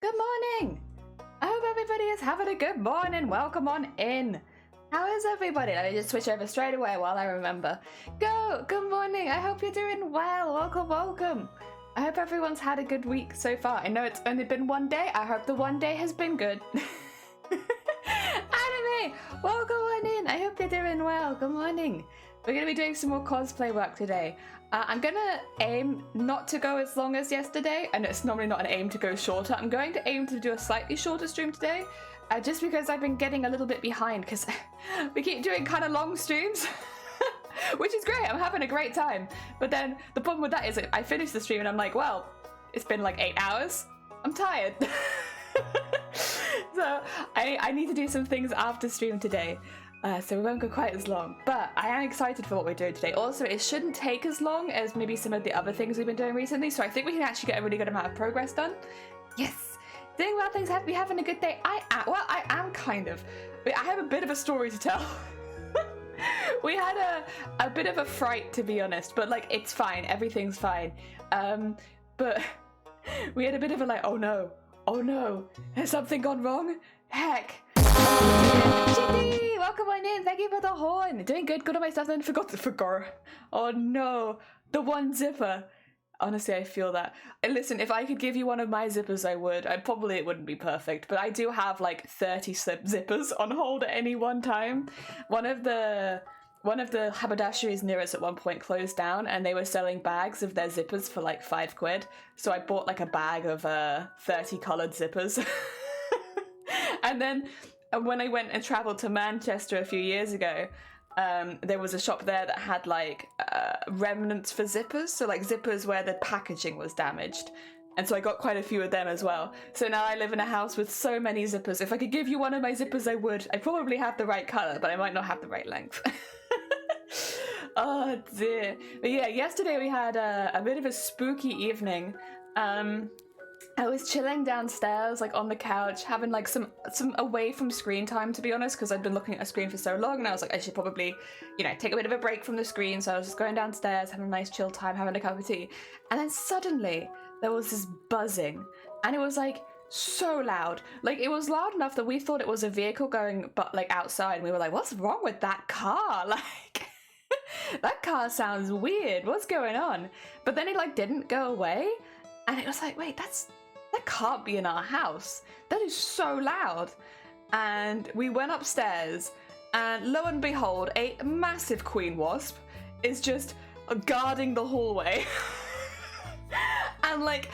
Good morning! I hope everybody is having a good morning. Welcome on in. How is everybody? Let me just switch over straight away while I remember. Good morning. I hope you're doing well. Welcome. I hope everyone's had a good week so far. I know it's only been one day. I hope the one day has been good. Anime, welcome on in. I hope you're doing well. Good morning. We're going to be doing some more cosplay work today. I'm going to aim not to go as long as yesterday, and it's normally not an aim to go shorter. I'm going to aim to do a slightly shorter stream today, just because I've been getting a little bit behind, because we keep doing kind of long streams, which is great. I'm having a great time. But then the problem with that is I finish the stream and I'm like, well, it's been like 8 hours. I'm tired. So I need to do some things after stream today. So we won't go quite as long, but I am excited for what we're doing today. Also, it shouldn't take as long as maybe some of the other things we've been doing recently, so I think we can actually get a really good amount of progress done. Yes! Doing well, things have me having a good day. I am kind of. I have a bit of a story to tell. We had a bit of a fright, to be honest, but like, it's fine. Everything's fine. But we had a bit of a like, oh no, has something gone wrong? Heck. GD, welcome on in. Thank you for the horn. Doing good on my stuff, then forgot. Oh no, the one zipper. Honestly, I feel that. And listen, if I could give you one of my zippers, I would. It wouldn't be perfect, but I do have like 30 zippers on hold at any one time. One of the haberdasheries near us at one point closed down, and they were selling bags of their zippers for like £5. So I bought like a bag of 30 coloured zippers. And then when I went and travelled to Manchester a few years ago, there was a shop there that had like remnants for zippers, so like zippers where the packaging was damaged. And so I got quite a few of them as well. So now I live in a house with so many zippers. If I could give you one of my zippers, I would. I probably have the right colour, but I might not have the right length. Oh dear. But yeah, yesterday we had a bit of a spooky evening. I was chilling downstairs, like on the couch, having like some away from screen time, to be honest, because I'd been looking at a screen for so long, and I was like, I should probably, take a bit of a break from the screen. So I was just going downstairs, having a nice chill time, having a cup of tea, and then suddenly there was this buzzing, and it was like so loud. Like, it was loud enough that we thought it was a vehicle going, but like outside, and we were like, what's wrong with that car? Like, that car sounds weird. What's going on? But then it like didn't go away, and it was like, wait, that can't be in our house. That is so loud. And we went upstairs, and lo and behold, a massive queen wasp is just guarding the hallway. And like,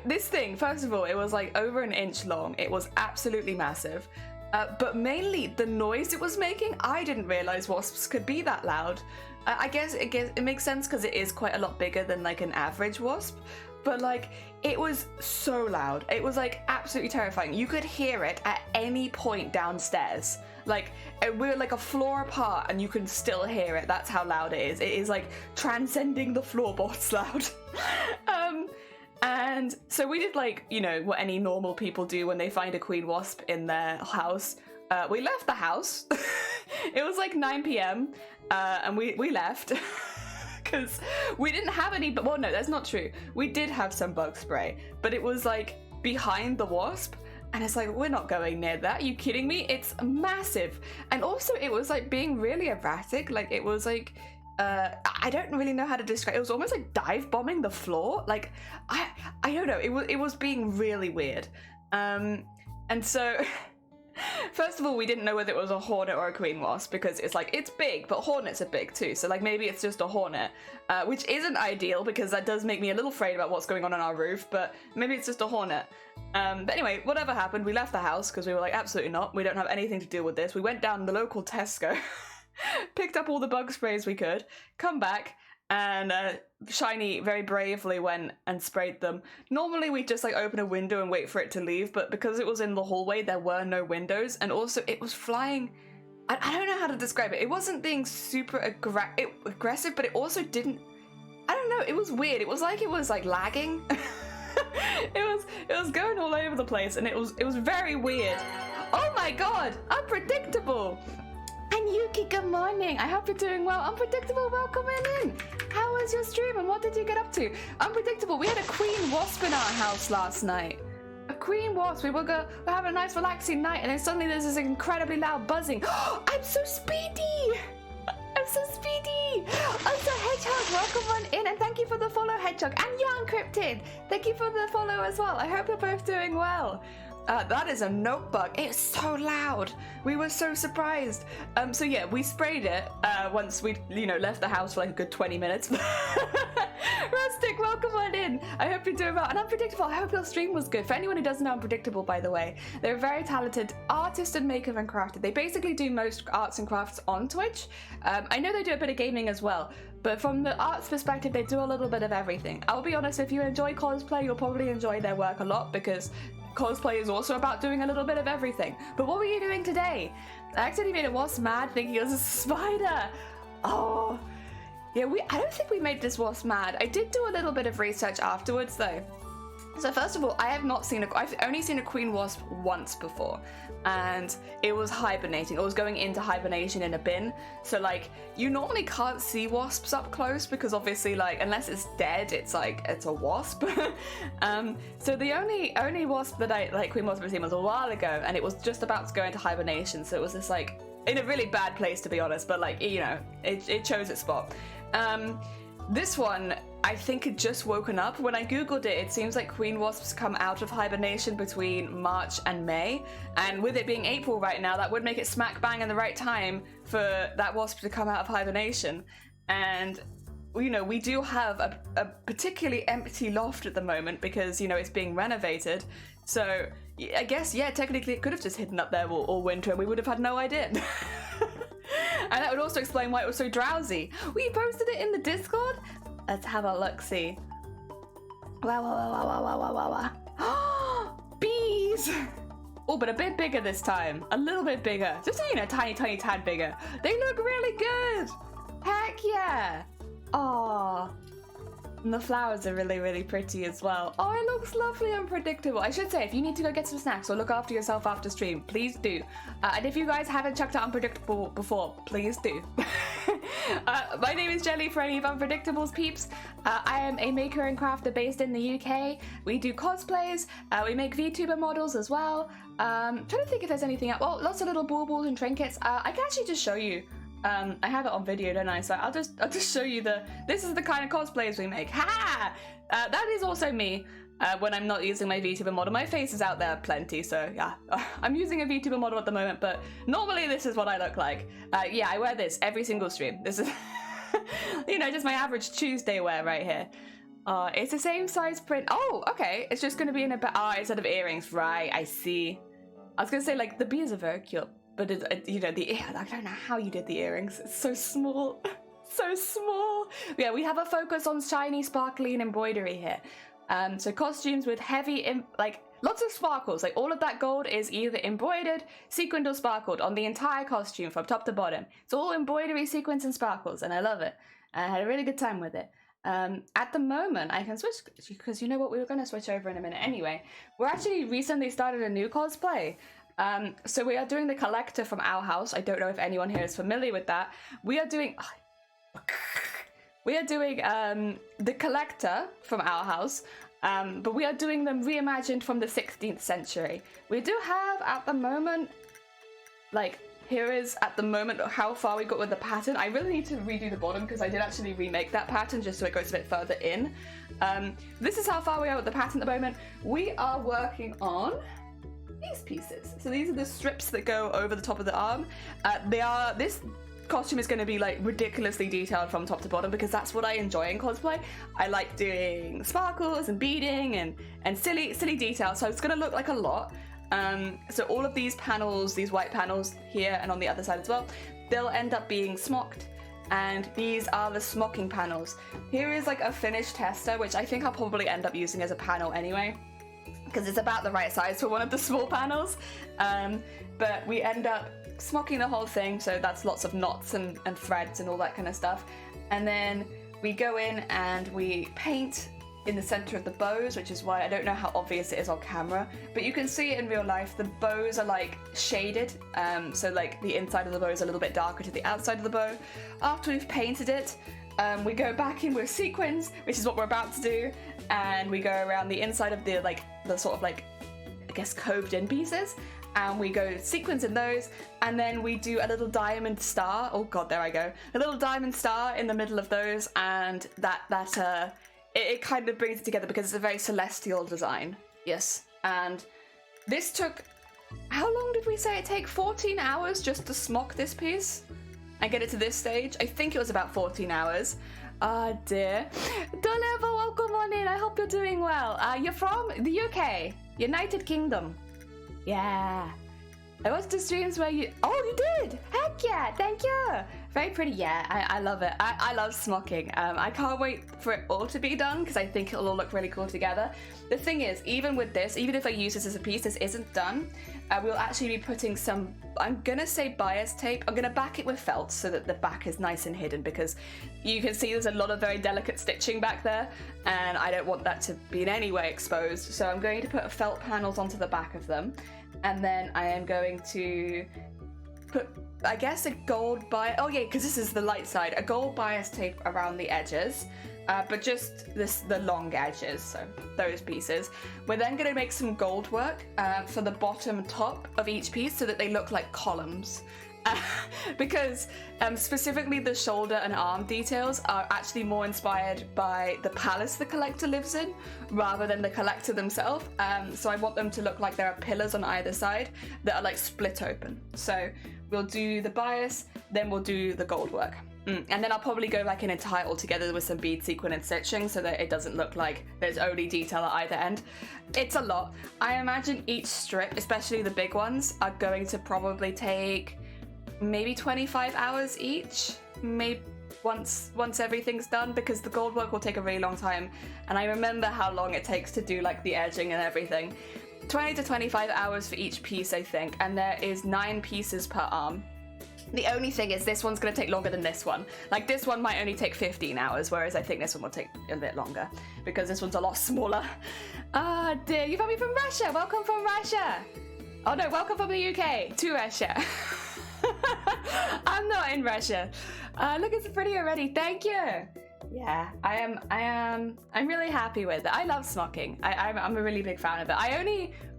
this thing, first of all, it was like over an inch long. It was absolutely massive. But mainly the noise it was making, I didn't realize wasps could be that loud. I guess it makes sense because it is quite a lot bigger than like an average wasp. But like, it was so loud. It was like absolutely terrifying. You could hear it at any point downstairs. Like, we're like a floor apart and you can still hear it. That's how loud it is. It is like transcending the floorboards loud. And so we did like, what any normal people do when they find a queen wasp in their house. We left the house. It was like 9 p.m. And we left. Because we didn't have any, well, no, that's not true. We did have some bug spray, but it was like behind the wasp, and it's like, we're not going near that. Are you kidding me? It's massive. And also it was like being really erratic. Like, it was like, I don't really know how to describe it. It was almost like dive bombing the floor. Like, I don't know. It was being really weird. And so first of all, we didn't know whether it was a hornet or a queen wasp, because it's like, it's big, but hornets are big too. So like, maybe it's just a hornet, which isn't ideal because that does make me a little afraid about what's going on our roof, but maybe it's just a hornet. But anyway, whatever happened, we left the house because we were like, absolutely not. We don't have anything to do with this. We went down the local Tesco, picked up all the bug sprays we could, come back, and Shiny very bravely went and sprayed them. Normally we just like open a window and wait for it to leave, but because it was in the hallway, there were no windows, and also it was flying. I don't know how to describe it. It wasn't being super aggressive, but it also didn't, I don't know, it was weird. It was like lagging. It was going all over the place, and it was very weird. Oh my god, unpredictable. And Yuki, good morning. I hope you're doing well. Unpredictable, welcome in. How was your stream and what did you get up to? Unpredictable, we had a queen wasp in our house last night. queen wasp. We're having a nice relaxing night, and then suddenly there's this incredibly loud buzzing. I'm so speedy! I'm so speedy! Also, Hedgehog, welcome on in, and thank you for the follow, Hedgehog. And Young Cryptid, thank you for the follow as well. I hope you're both doing well. That is a notebook. It's so loud. We were so surprised. So yeah, we sprayed it once we, left the house for like a good 20 minutes. Rustic, welcome on in. I hope you're doing well. And Unpredictable, I hope your stream was good. For anyone who doesn't know Unpredictable, by the way, they're a very talented artist and maker and crafter. They basically do most arts and crafts on Twitch. I know they do a bit of gaming as well, but from the arts perspective, they do a little bit of everything. I'll be honest, if you enjoy cosplay, you'll probably enjoy their work a lot, because cosplay is also about doing a little bit of everything. But what were you doing today? I actually made a wasp mad thinking it was a spider. Oh, yeah, I don't think we made this wasp mad. I did do a little bit of research afterwards though. So first of all, I've only seen a queen wasp once before, and it was hibernating. It was going into hibernation in a bin. So like, you normally can't see wasps up close because obviously, like, unless it's dead, it's a wasp. So the only wasp that queen wasp I've seen was a while ago, and it was just about to go into hibernation. So it was just like in a really bad place, to be honest, but like, it chose its spot. This one, I think, had just woken up. When I googled it, it seems like queen wasps come out of hibernation between March and May, and with it being April right now, that would make it smack bang in the right time for that wasp to come out of hibernation. And we do have a particularly empty loft at the moment because it's being renovated. So I guess, yeah, technically it could have just hidden up there all winter and we would have had no idea. And that would also explain why it was so drowsy. We posted it in the Discord. Let's have a look-see. Wow. Bees! Oh, but a bit bigger this time. A little bit bigger. Just a tiny tad bigger. They look really good. Heck yeah. Aww. And the flowers are really, really pretty as well. Oh, it looks lovely and predictable. I should say, if you need to go get some snacks or look after yourself after stream, please do. And if you guys haven't checked out Unpredictable before, please do. My name is Jelly for any of Unpredictable's peeps. I am a maker and crafter based in the UK. We do cosplays. We make VTuber models as well. Trying to think if there's anything else. Well, lots of little baubles and trinkets. I can actually just show you. I have it on video, don't I? So I'll just show you this is the kind of cosplays we make. Ha! That is also me when I'm not using my VTuber model. My face is out there plenty, so yeah. I'm using a VTuber model at the moment, but normally this is what I look like. Yeah, I wear this every single stream. This is, just my average Tuesday wear right here. It's the same size print. Oh, okay. It's just going to be in instead of earrings. Right, I see. I was going to say, like, the bees are very cute. But I don't know how you did the earrings. It's so small, so small. Yeah, we have a focus on shiny, sparkly, and embroidery here. So costumes with heavy, lots of sparkles. Like all of that gold is either embroidered, sequined, or sparkled on the entire costume from top to bottom. It's all embroidery, sequins, and sparkles, and I love it. I had a really good time with it. At the moment, I can switch because you know what, we were going to switch over in a minute anyway. We're actually recently started a new cosplay. So we are doing the collector from Our House. I don't know if anyone here is familiar with that. We are doing the collector from Our House, but we are doing them reimagined from the 16th century. We do have at the moment, here is at the moment how far we got with the pattern. I really need to redo the bottom because I did actually remake that pattern just so it goes a bit further in. This is how far we are with the pattern at the moment. We are working on these pieces. So these are the strips that go over the top of the arm. This costume is going to be like ridiculously detailed from top to bottom because that's what I enjoy in cosplay. I like doing sparkles and beading and silly details, so it's going to look like a lot. So all of these panels, these white panels here and on the other side as well, they'll end up being smocked, and these are the smocking panels. Here is like a finished tester, which I think I'll probably end up using as a panel anyway, because it's about the right size for one of the small panels. But we end up smocking the whole thing, so that's lots of knots and threads and all that kind of stuff. And then we go in and we paint in the center of the bows, which is why I don't know how obvious it is on camera, but you can see it in real life. The bows are like shaded, so like the inside of the bow is a little bit darker to the outside of the bow. After we've painted it, we go back in with sequins, which is what we're about to do, and we go around the inside of the sort of like guess, coved in pieces. And we go sequence in those, and then we do a little diamond star. Oh god, there I go. A little diamond star in the middle of those, and it kind of brings it together because it's a very celestial design. Yes, and this took, how long did we say it take? 14 hours just to smock this piece and get it to this stage? I think it was about 14 hours. Ah, dear. Doleva, welcome on in. I hope you're doing well. You're from the UK, United Kingdom. Yeah. I watched the streams where you... Oh, you did! Heck yeah! Thank you! Very pretty. Yeah, I love it. I love smocking. I can't wait for it all to be done because I think it'll all look really cool together. The thing is, even with this, even if I use this as a piece, this isn't done. We'll actually be putting some, I'm gonna say bias tape. I'm gonna back it with felt so that the back is nice and hidden because you can see there's a lot of very delicate stitching back there and I don't want that to be in any way exposed. So I'm going to put felt panels onto the back of them. And then I am going to put, I guess, a gold bias, oh yeah, because this is the light side, a gold bias tape around the edges, but just the long edges, so those pieces. We're then going to make some gold work for the bottom top of each piece so that they look like columns. Because specifically the shoulder and arm details are actually more inspired by the palace the collector lives in rather than the collector themselves. So I want them to look like there are pillars on either side that are like split open. So we'll do the bias, then we'll do the gold work. And then I'll probably go back in and tie it all together with some bead sequin and stitching so that it doesn't look like there's only detail at either end. It's a lot. I imagine each strip, especially the big ones, are going to probably take maybe 25 hours each, maybe once everything's done, because the gold work will take a really long time, and I remember how long it takes to do like the edging and everything. 20 to 25 hours for each piece, I think, and there is 9 pieces per arm. The only thing is this one's going to take longer than this one. Like this one might only take 15 hours, whereas I think this one will take a bit longer because this one's a lot smaller. Ah, dear, you found me from Russia. Welcome from Russia. Oh no, welcome from the UK to Russia. I'm not in Russia. Look, it's pretty already. Thank you. Yeah, I'm really happy with it. I love smocking. I'm a really big fan of it.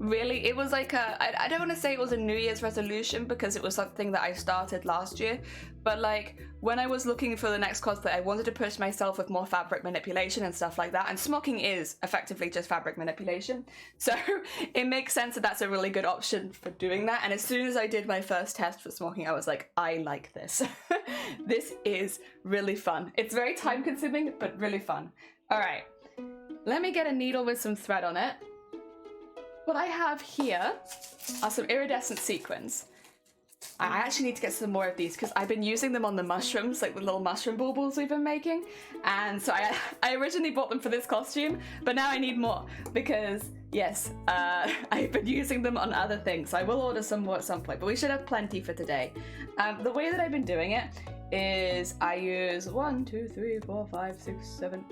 It was like I don't want to say it was a New Year's resolution because it was something that I started last year, but like when I was looking for the next cosplay, I wanted to push myself with more fabric manipulation and stuff like that, and smocking is effectively just fabric manipulation. So it makes sense that that's a really good option for doing that, and as soon as I did my first test for smocking, I was like, I like this. This is really fun. It's very time consuming, but really fun. All right, let me get a needle with some thread on it. What I have here are some iridescent sequins. I actually need to get some more of these because I've been using them on the mushrooms, like the little mushroom baubles we've been making. And so I originally bought them for this costume, but now I need more because, yes, I've been using them on other things. So I will order some more at some point, but we should have plenty for today. The way that I've been doing it is I use 1, 2, 3, 4, 5, 6, 7,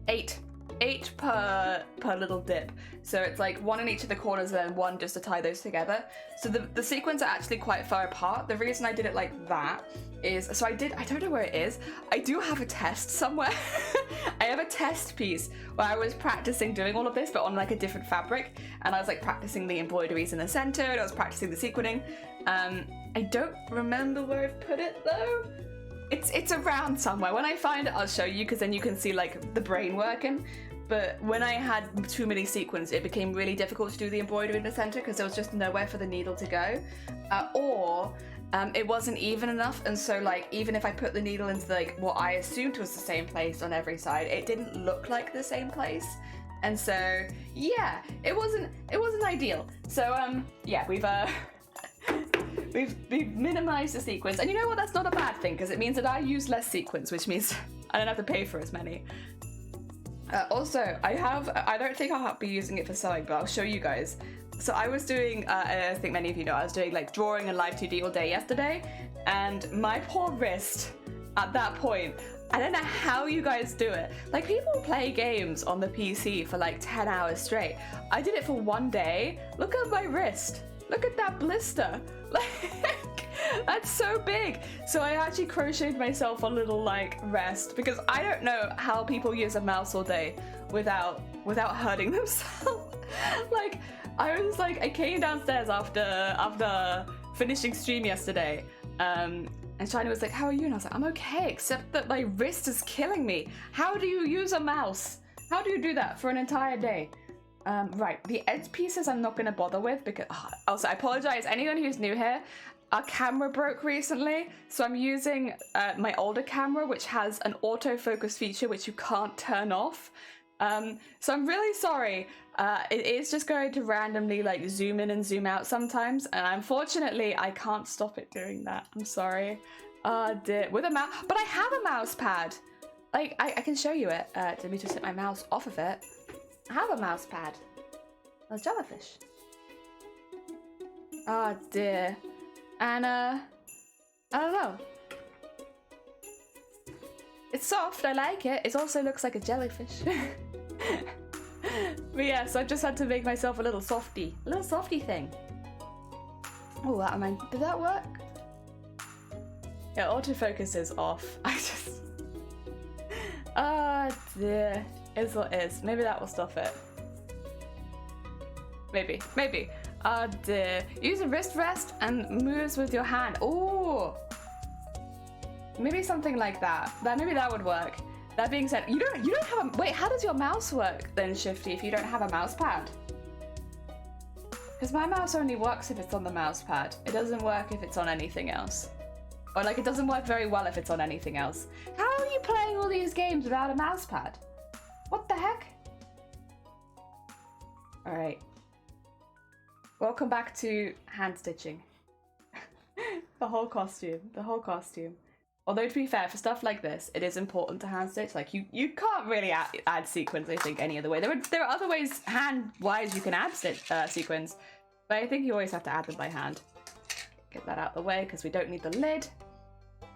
8. 8 per little dip, so it's like 1 in each of the corners and then 1 just to tie those together. So the sequins are actually quite far apart. The reason I did it like that is, so I don't know where it is. I do have a test somewhere. I have a test piece where I was practicing doing all of this but on like a different fabric, and I was like practicing the embroideries in the center and I was practicing the sequining. I don't remember where I've put it though. It's around somewhere. When I find it, I'll show you because then you can see like the brain working. But when I had too many sequins, it became really difficult to do the embroidery in the center because there was just nowhere for the needle to go. Or it wasn't even enough, and so like even if I put the needle into like what I assumed was the same place on every side, it didn't look like the same place. And so yeah, it wasn't ideal. So yeah, We've minimized the sequins, and you know what? That's not a bad thing because it means that I use less sequins, which means I don't have to pay for as many. Also, I don't think I'll be using it for sewing, but I'll show you guys. So I was doing, I think many of you know, I was doing like drawing and live 2D all day yesterday, and my poor wrist at that point, I don't know how you guys do it. Like people play games on the PC for like 10 hours straight. I did it for 1 day. Look at my wrist. Look at that blister. Like, that's so big. So I actually crocheted myself a little like rest because I don't know how people use a mouse all day without hurting themselves. Like I was like, I came downstairs after finishing stream yesterday, and Shiny was like, how are you? And I was like, I'm okay, except that my wrist is killing me. How do you use a mouse? How do you do that for an entire day? Right, the edge pieces I'm not gonna bother with because, also I apologize, anyone who's new here, our camera broke recently, so I'm using my older camera, which has an autofocus feature which you can't turn off. So I'm really sorry. It is just going to randomly like zoom in and zoom out sometimes, and unfortunately I can't stop it doing that. I'm sorry. With a mouse, but I have a mouse pad. Like I can show you it. Let me just hit my mouse off of it. I have a mouse pad. There's jellyfish. Oh dear. And I don't know. It's soft, I like it. It also looks like a jellyfish. But yeah, so I've just had to make myself a little softy thing. Oh, that reminds, did that work? Yeah, autofocus is off. I just, dear, is what is. Maybe that will stop it. Maybe. Dear. Use a wrist rest and moves with your hand. Ooh. Maybe something like that. Maybe that would work. That being said, you don't have a, wait, how does your mouse work then, Shifty, if you don't have a mouse pad? Because my mouse only works if it's on the mouse pad. It doesn't work if it's on anything else. Or like, it doesn't work very well if it's on anything else. How are you playing all these games without a mouse pad? What the heck? All right. Welcome back to hand stitching. The whole costume. Although to be fair, for stuff like this, it is important to hand stitch. Like you can't really add sequins, I think, any other way. There are other ways hand-wise you can add sequins, but I think you always have to add them by hand. Get that out the way because we don't need the lid.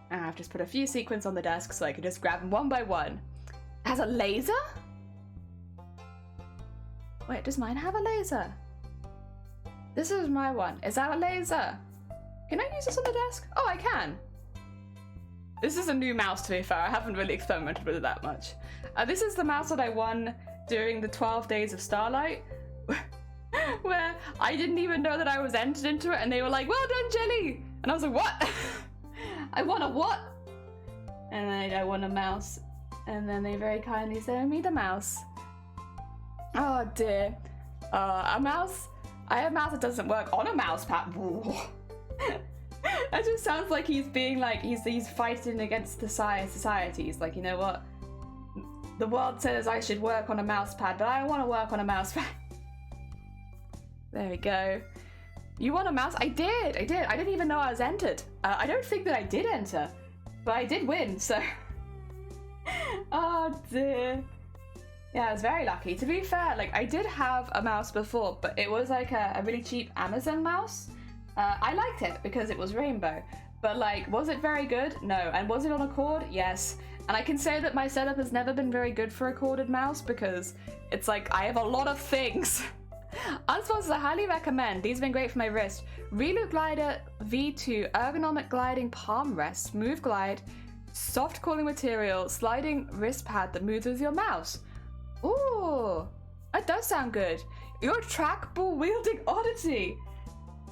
And I've just put a few sequins on the desk so I can just grab them one by one. It has a laser? Wait, does mine have a laser? This is my one. Is that a laser? Can I use this on the desk? Oh, I can. This is a new mouse, to be fair. I haven't really experimented with it that much. This is the mouse that I won during the 12 Days of Starlight, where I didn't even know that I was entered into it, and they were like, well done, Jelly! And I was like, what? I won a what? And I won a mouse. And then they very kindly sent me the mouse. Oh dear. A mouse? I have a mouse that doesn't work on a mouse pad. That just sounds like he's being like, he's fighting against the societies. Like, you know what? The world says I should work on a mouse pad, but I don't want to work on a mouse pad. There we go. You want a mouse? I did. I didn't even know I was entered. I don't think that I did enter, but I did win, so. Oh dear. Yeah, I was very lucky. To be fair, like, I did have a mouse before, but it was like a really cheap Amazon mouse. I liked it because it was rainbow, but like, was it very good? No. And was it on a cord? Yes. And I can say that my setup has never been very good for a corded mouse because it's like, I have a lot of things. Unsponsored, I highly recommend. These have been great for my wrist. Relu Glider V2 ergonomic gliding palm rest, smooth glide, soft cooling material, sliding wrist pad that moves with your mouse. Ooh, that does sound good. You're a trackball wielding oddity.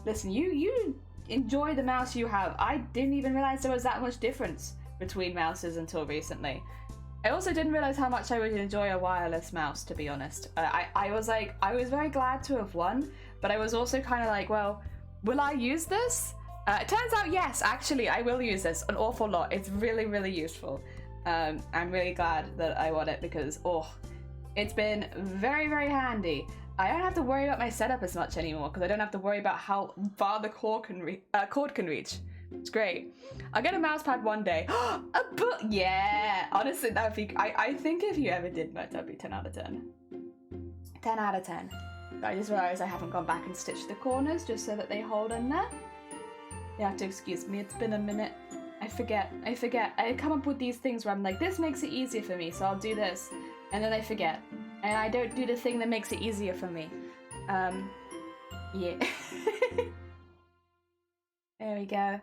Listen, you enjoy the mouse you have. I didn't even realize there was that much difference between mouses until recently. I also didn't realize how much I would enjoy a wireless mouse, to be honest. I was very glad to have won, but I was also kind of like, well, will I use this? It turns out, yes, actually, I will use this an awful lot. It's really, really useful. I'm really glad that I won it because, oh, it's been very, very handy. I don't have to worry about my setup as much anymore because I don't have to worry about how far the cord can reach. It's great. I'll get a mouse pad one day. A book, yeah. Honestly, that would be. I think if you ever did that, that'd be 10 out of 10. 10 out of 10. But I just realized I haven't gone back and stitched the corners just so that they hold in there. You have to excuse me. It's been a minute. I forget. I come up with these things where I'm like, this makes it easier for me, so I'll do this, and then I forget. And I don't do the thing that makes it easier for me. Yeah. There we go.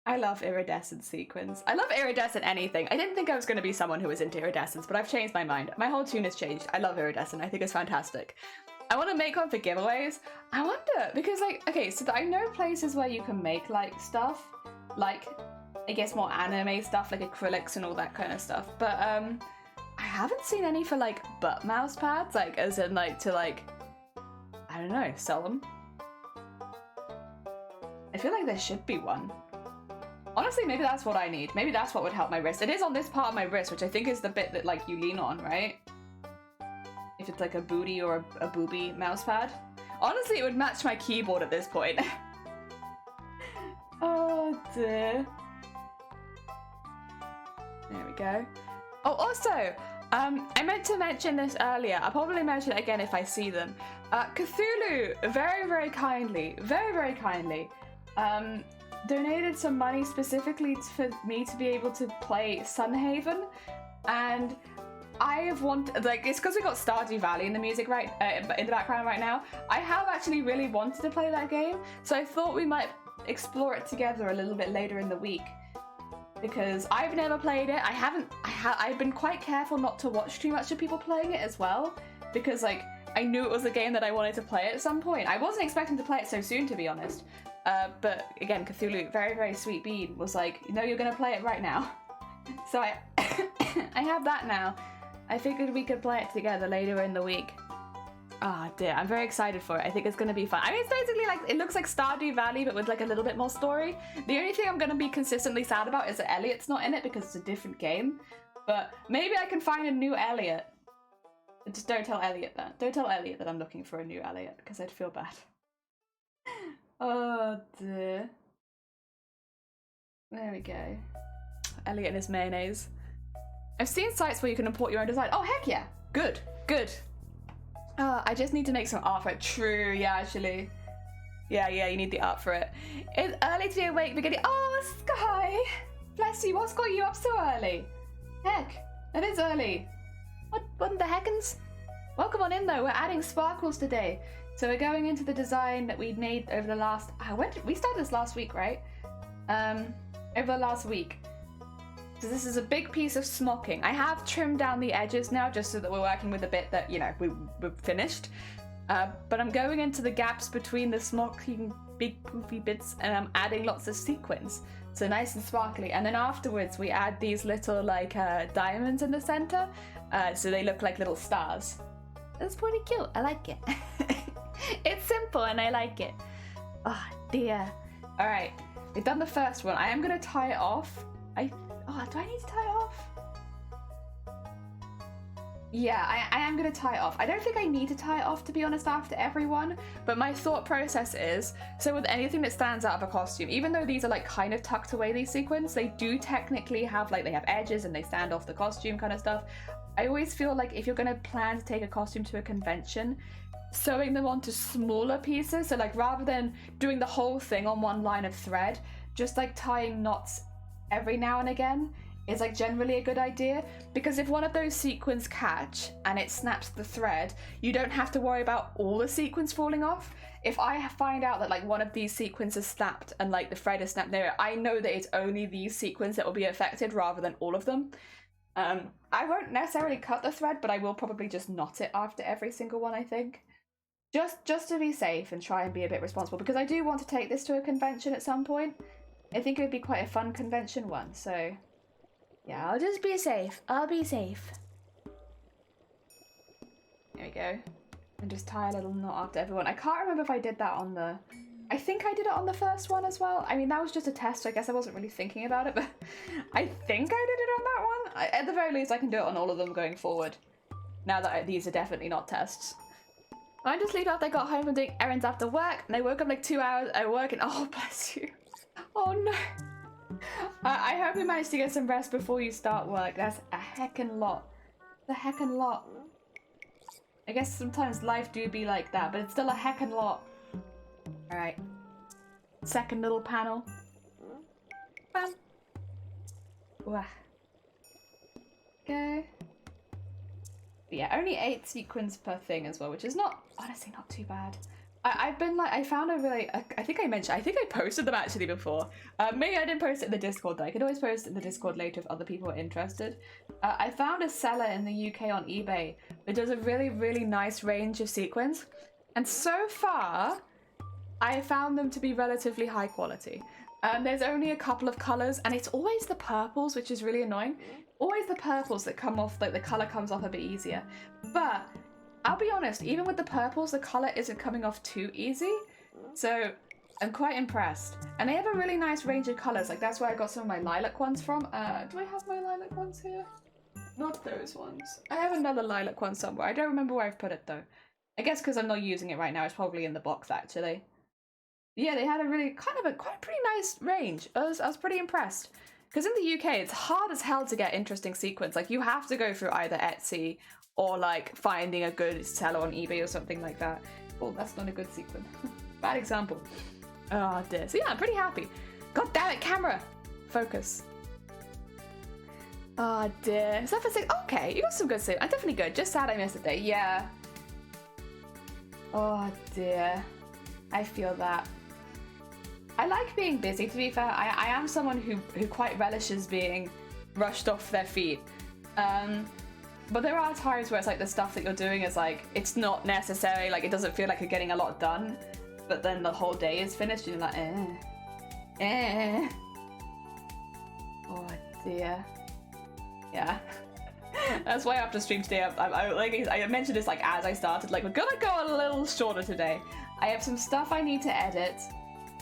I love iridescent sequins. I love iridescent anything. I didn't think I was going to be someone who was into iridescence, but I've changed my mind. My whole tune has changed. I love iridescent. I think it's fantastic. I want to make one for giveaways. I wonder, because like, okay, so I know places where you can make like stuff, like I guess more anime stuff, like acrylics and all that kind of stuff. But I haven't seen any for like butt mouse pads, like as in like to like, I don't know, sell them. I feel like there should be one. Honestly, maybe that's what I need. Maybe that's what would help my wrist. It is on this part of my wrist, which I think is the bit that like you lean on, right? If it's like a booty or a booby mouse pad. Honestly, it would match my keyboard at this point. Oh dear. There we go. Oh, also, I meant to mention this earlier. I'll probably mention it again if I see them. Cthulhu, very kindly, donated some money specifically for me to be able to play Sunhaven, and I have wanted, like, it's because we got Stardew Valley in the music in the background right now. I have actually really wanted to play that game, so I thought we might explore it together a little bit later in the week, because I've never played it. I've been quite careful not to watch too much of people playing it as well, because like I knew it was a game that I wanted to play at some point. I wasn't expecting to play it so soon, to be honest. But again, Cthulhu, very sweet bean, was like, you know, you're gonna play it right now. So I I have that now. I figured we could play it together later in the week. Ah, dear, I'm very excited for it. I think it's gonna be fun. I mean, it's basically like, it looks like Stardew Valley, but with like a little bit more story. The only thing I'm gonna be consistently sad about is that Elliot's not in it because it's a different game. But maybe I can find a new Elliot. Just don't tell Elliot that. Don't tell Elliot that I'm looking for a new Elliot, because I'd feel bad. Oh dear. There we go. Elliot and his mayonnaise. I've seen sites where you can import your own design. Oh heck yeah! Good. I just need to make some art for it. True, yeah, actually. Yeah, you need the art for it. It's early to be awake, beginning. Oh, Sky! Bless you, what's got you up so early? Heck, it is early. What the heckins? Welcome on in though, we're adding sparkles today. So we're going into the design that we'd made over the last, we started this last week, right? Over the last week. So this is a big piece of smocking. I have trimmed down the edges now just so that we're working with the bit that, you know, we're finished. But I'm going into the gaps between the smocking big poofy bits, and I'm adding lots of sequins. So nice and sparkly. And then afterwards we add these little like diamonds in the center. So they look like little stars. That's pretty cute, I like it. It's simple and I like it. Oh dear. All right, we've done the first one. I am gonna tie it off. Do I need to tie it off? Yeah, I am gonna tie it off. I don't think I need to tie it off, to be honest, after every one, but my thought process is, so with anything that stands out of a costume, even though these are like kind of tucked away, these sequins, they do technically have like, they have edges and they stand off the costume kind of stuff. I always feel like if you're gonna plan to take a costume to a convention, sewing them onto smaller pieces, so like rather than doing the whole thing on one line of thread, just like tying knots every now and again is like generally a good idea, because if one of those sequins catch and it snaps the thread, you don't have to worry about all the sequins falling off. If I find out that like one of these sequins is snapped and like the thread is snapped there, I know that it's only these sequins that will be affected rather than all of them. I won't necessarily cut the thread, but I will probably just knot it after every single one, I think. Just to be safe and try and be a bit responsible, because I do want to take this to a convention at some point. I think it would be quite a fun convention one, so yeah, I'll just be safe. I'll be safe. There we go. And just tie a little knot after everyone. I can't remember if I did that on the... I think I did it on the first one as well. I mean, that was just a test, so I guess I wasn't really thinking about it, but I think I did it on that one. At the very least, I can do it on all of them going forward, now that these are definitely not tests. I just leave after I got home from doing errands after work, and I woke up like 2 hours at work, and oh, bless you. Oh no. I hope you managed to get some rest before you start work. That's a heckin' lot. The heckin' lot. I guess sometimes life do be like that, but it's still a heckin' lot. Alright. Second little panel. Bam. Wah. Okay. But yeah, only 8 sequins per thing as well, which is not, honestly, not too bad. I've been like, I found a really, I think I posted them actually before. Maybe I didn't post it in the Discord, though. I could always post it in the Discord later if other people are interested. I found a seller in the UK on eBay that does a really, really nice range of sequins. And so far, I found them to be relatively high quality. There's only a couple of colors, and it's always the purples, which is really annoying. Always the purples that come off, like the color comes off a bit easier. But I'll be honest, even with the purples, the color isn't coming off too easy. So I'm quite impressed. And they have a really nice range of colors. Like, that's where I got some of my lilac ones from. Do I have my lilac ones here? Not those ones. I have another lilac one somewhere. I don't remember where I've put it, though. I guess because I'm not using it right now, it's probably in the box, actually. Yeah, they had a really, quite a pretty nice range. I was pretty impressed. Because in the UK, it's hard as hell to get interesting sequins. Like, you have to go through either Etsy or like finding a good seller on eBay or something like that. Oh, that's not a good sequin. Bad example. Oh dear. So yeah, I'm pretty happy. God damn it, camera! Focus. Oh dear. Is that for 6? Okay, you got some good sequins. I'm definitely good. Just sad I missed a day. Yeah. Oh dear. I feel that. I like being busy, to be fair. I am someone who quite relishes being rushed off their feet. But there are times where it's like the stuff that you're doing is like, it's not necessary, like it doesn't feel like you're getting a lot done, but then the whole day is finished and you're like, Oh dear. Yeah. That's why after stream today, I mentioned this like as I started, like we're gonna go a little shorter today. I have some stuff I need to edit,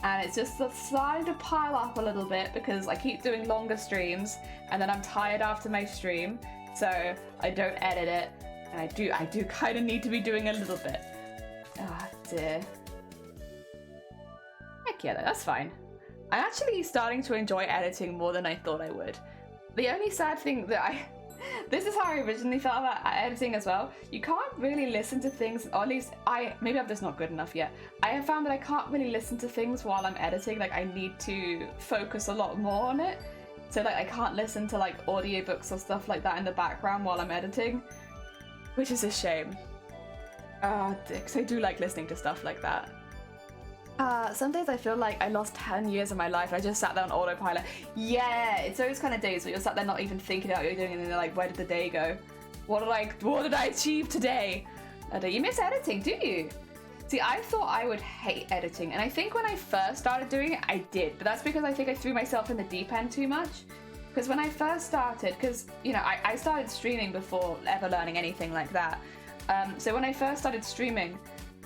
and it's just starting to pile up a little bit because I keep doing longer streams, and then I'm tired after my stream. So I don't edit it, and I do kind of need to be doing a little bit. Ah, dear. Heck yeah, that's fine. I'm actually starting to enjoy editing more than I thought I would. The only sad thing that this is how I originally felt about editing as well. You can't really listen to things, or at least maybe I'm just not good enough yet. I have found that I can't really listen to things while I'm editing. Like, I need to focus a lot more on it. So like I can't listen to like audiobooks or stuff like that in the background while I'm editing, which is a shame. Because I do like listening to stuff like that. Some days I feel like I lost 10 years of my life. I just sat there on autopilot. Yeah, it's those kind of days where you're sat there not even thinking about what you're doing, and then you're like, where did the day go? What did I achieve today? You miss editing, do you? See, I thought I would hate editing, and I think when I first started doing it, I did, but that's because I think I threw myself in the deep end too much. Because when I first started, because, you know, I started streaming before ever learning anything like that. So when I first started streaming,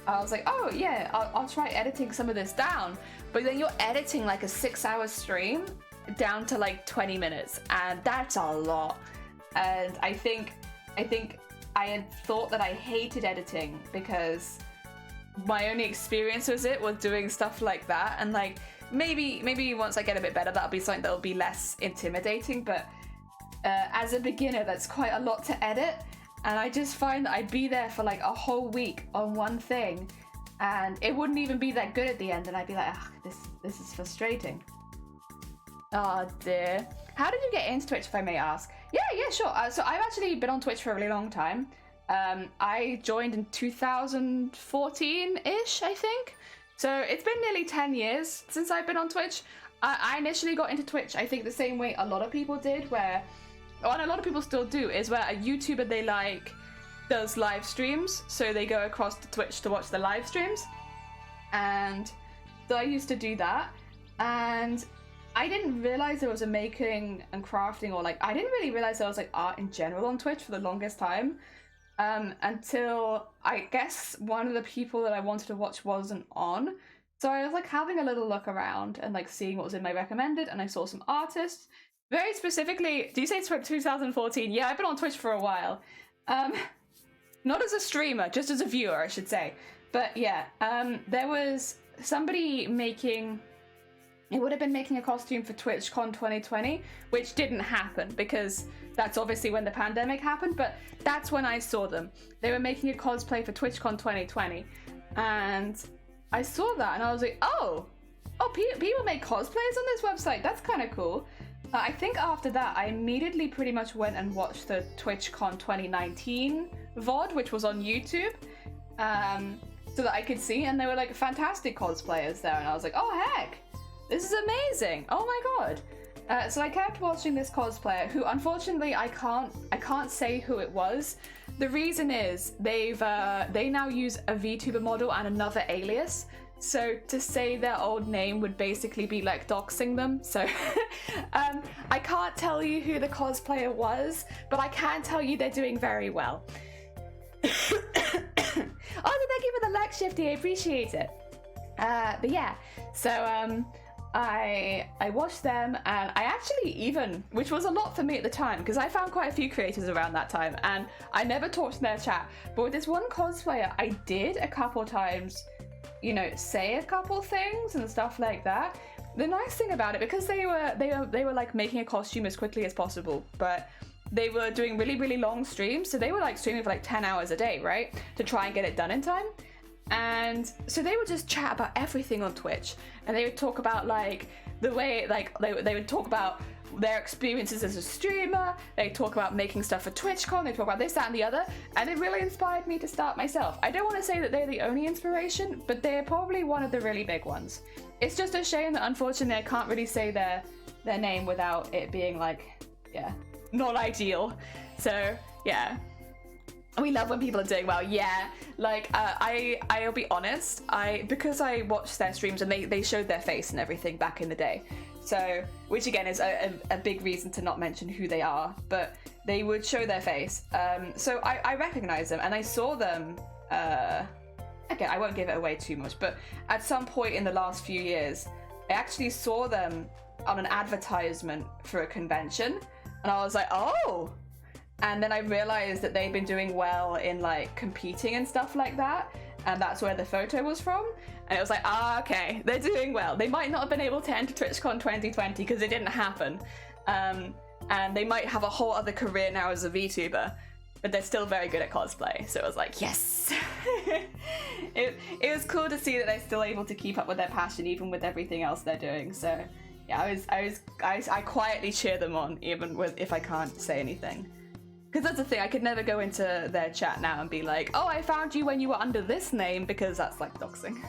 I was like, oh yeah, I'll try editing some of this down. But then you're editing like a 6-hour stream down to like 20 minutes, and that's a lot. And I think I had thought that I hated editing because my only experience with it was doing stuff like that, and like maybe once I get a bit better, that'll be something that'll be less intimidating, but as a beginner, that's quite a lot to edit, and I just find that I'd be there for like a whole week on one thing, and it wouldn't even be that good at the end, and I'd be like, this is frustrating. Oh dear. How did you get into Twitch, if I may ask? Yeah, sure. So I've actually been on Twitch for a really long time. I joined in 2014-ish, I think. So it's been nearly 10 years since I've been on Twitch. I initially got into Twitch, I think the same way a lot of people did, and a lot of people still do, is where a YouTuber they like does live streams, so they go across to Twitch to watch the live streams. And so I used to do that, and I didn't realize there was a making and crafting, or like, I didn't really realize there was like art in general on Twitch for the longest time. Until I guess one of the people that I wanted to watch wasn't on. So I was like having a little look around and like seeing what was in my recommended, and I saw some artists. Very specifically, do you say it's from 2014? Yeah, I've been on Twitch for a while. Not as a streamer, just as a viewer, I should say. But yeah, there was somebody making... It would have been making a costume for TwitchCon 2020, which didn't happen because that's obviously when the pandemic happened, but that's when I saw them. They were making a cosplay for TwitchCon 2020, and I saw that and I was like, oh, people make cosplays on this website. That's kind of cool. I think after that, I immediately pretty much went and watched the TwitchCon 2019 VOD, which was on YouTube. so that I could see, and there were like fantastic cosplayers there, and I was like, oh heck, this is amazing, oh my god. So I kept watching this cosplayer who, unfortunately, I can't say who it was. The reason is they now use a VTuber model and another alias. So to say their old name would basically be like doxing them. So I can't tell you who the cosplayer was, but I can tell you they're doing very well. Oh, thank you for the like, Shifty. I appreciate it. But yeah, so I watched them, and I actually even, which was a lot for me at the time, because I found quite a few creators around that time, and I never talked in their chat, but with this one cosplayer, I did a couple times, you know, say a couple things and stuff like that. The nice thing about it, because they were like making a costume as quickly as possible, but they were doing really, really long streams, so they were like streaming for like 10 hours a day, right, to try and get it done in time. And so they would just chat about everything on Twitch, and they would talk about like the way, like they would talk about their experiences as a streamer, they talk about making stuff for TwitchCon, they talk about this, that, and the other, and it really inspired me to start myself. I don't want to say that they're the only inspiration, but they're probably one of the really big ones. It's just a shame that unfortunately I can't really say their name without it being like, yeah, not ideal. So yeah. We love when people are doing well, yeah. Like, I'll be honest, because I watched their streams and they showed their face and everything back in the day. So, which again is a big reason to not mention who they are, but they would show their face. So I recognize them, and I saw them, again, I won't give it away too much, but at some point in the last few years, I actually saw them on an advertisement for a convention, and I was like, oh! And then I realized that they'd been doing well in like competing and stuff like that, and that's where the photo was from. And it was like, ah, okay, they're doing well. They might not have been able to enter TwitchCon 2020 because it didn't happen, and they might have a whole other career now as a VTuber, but they're still very good at cosplay. So it was like, yes. it was cool to see that they're still able to keep up with their passion even with everything else they're doing. So yeah, I quietly cheer them on even if I can't say anything. Because that's the thing, I could never go into their chat now and be like, oh, I found you when you were under this name, because that's like doxing.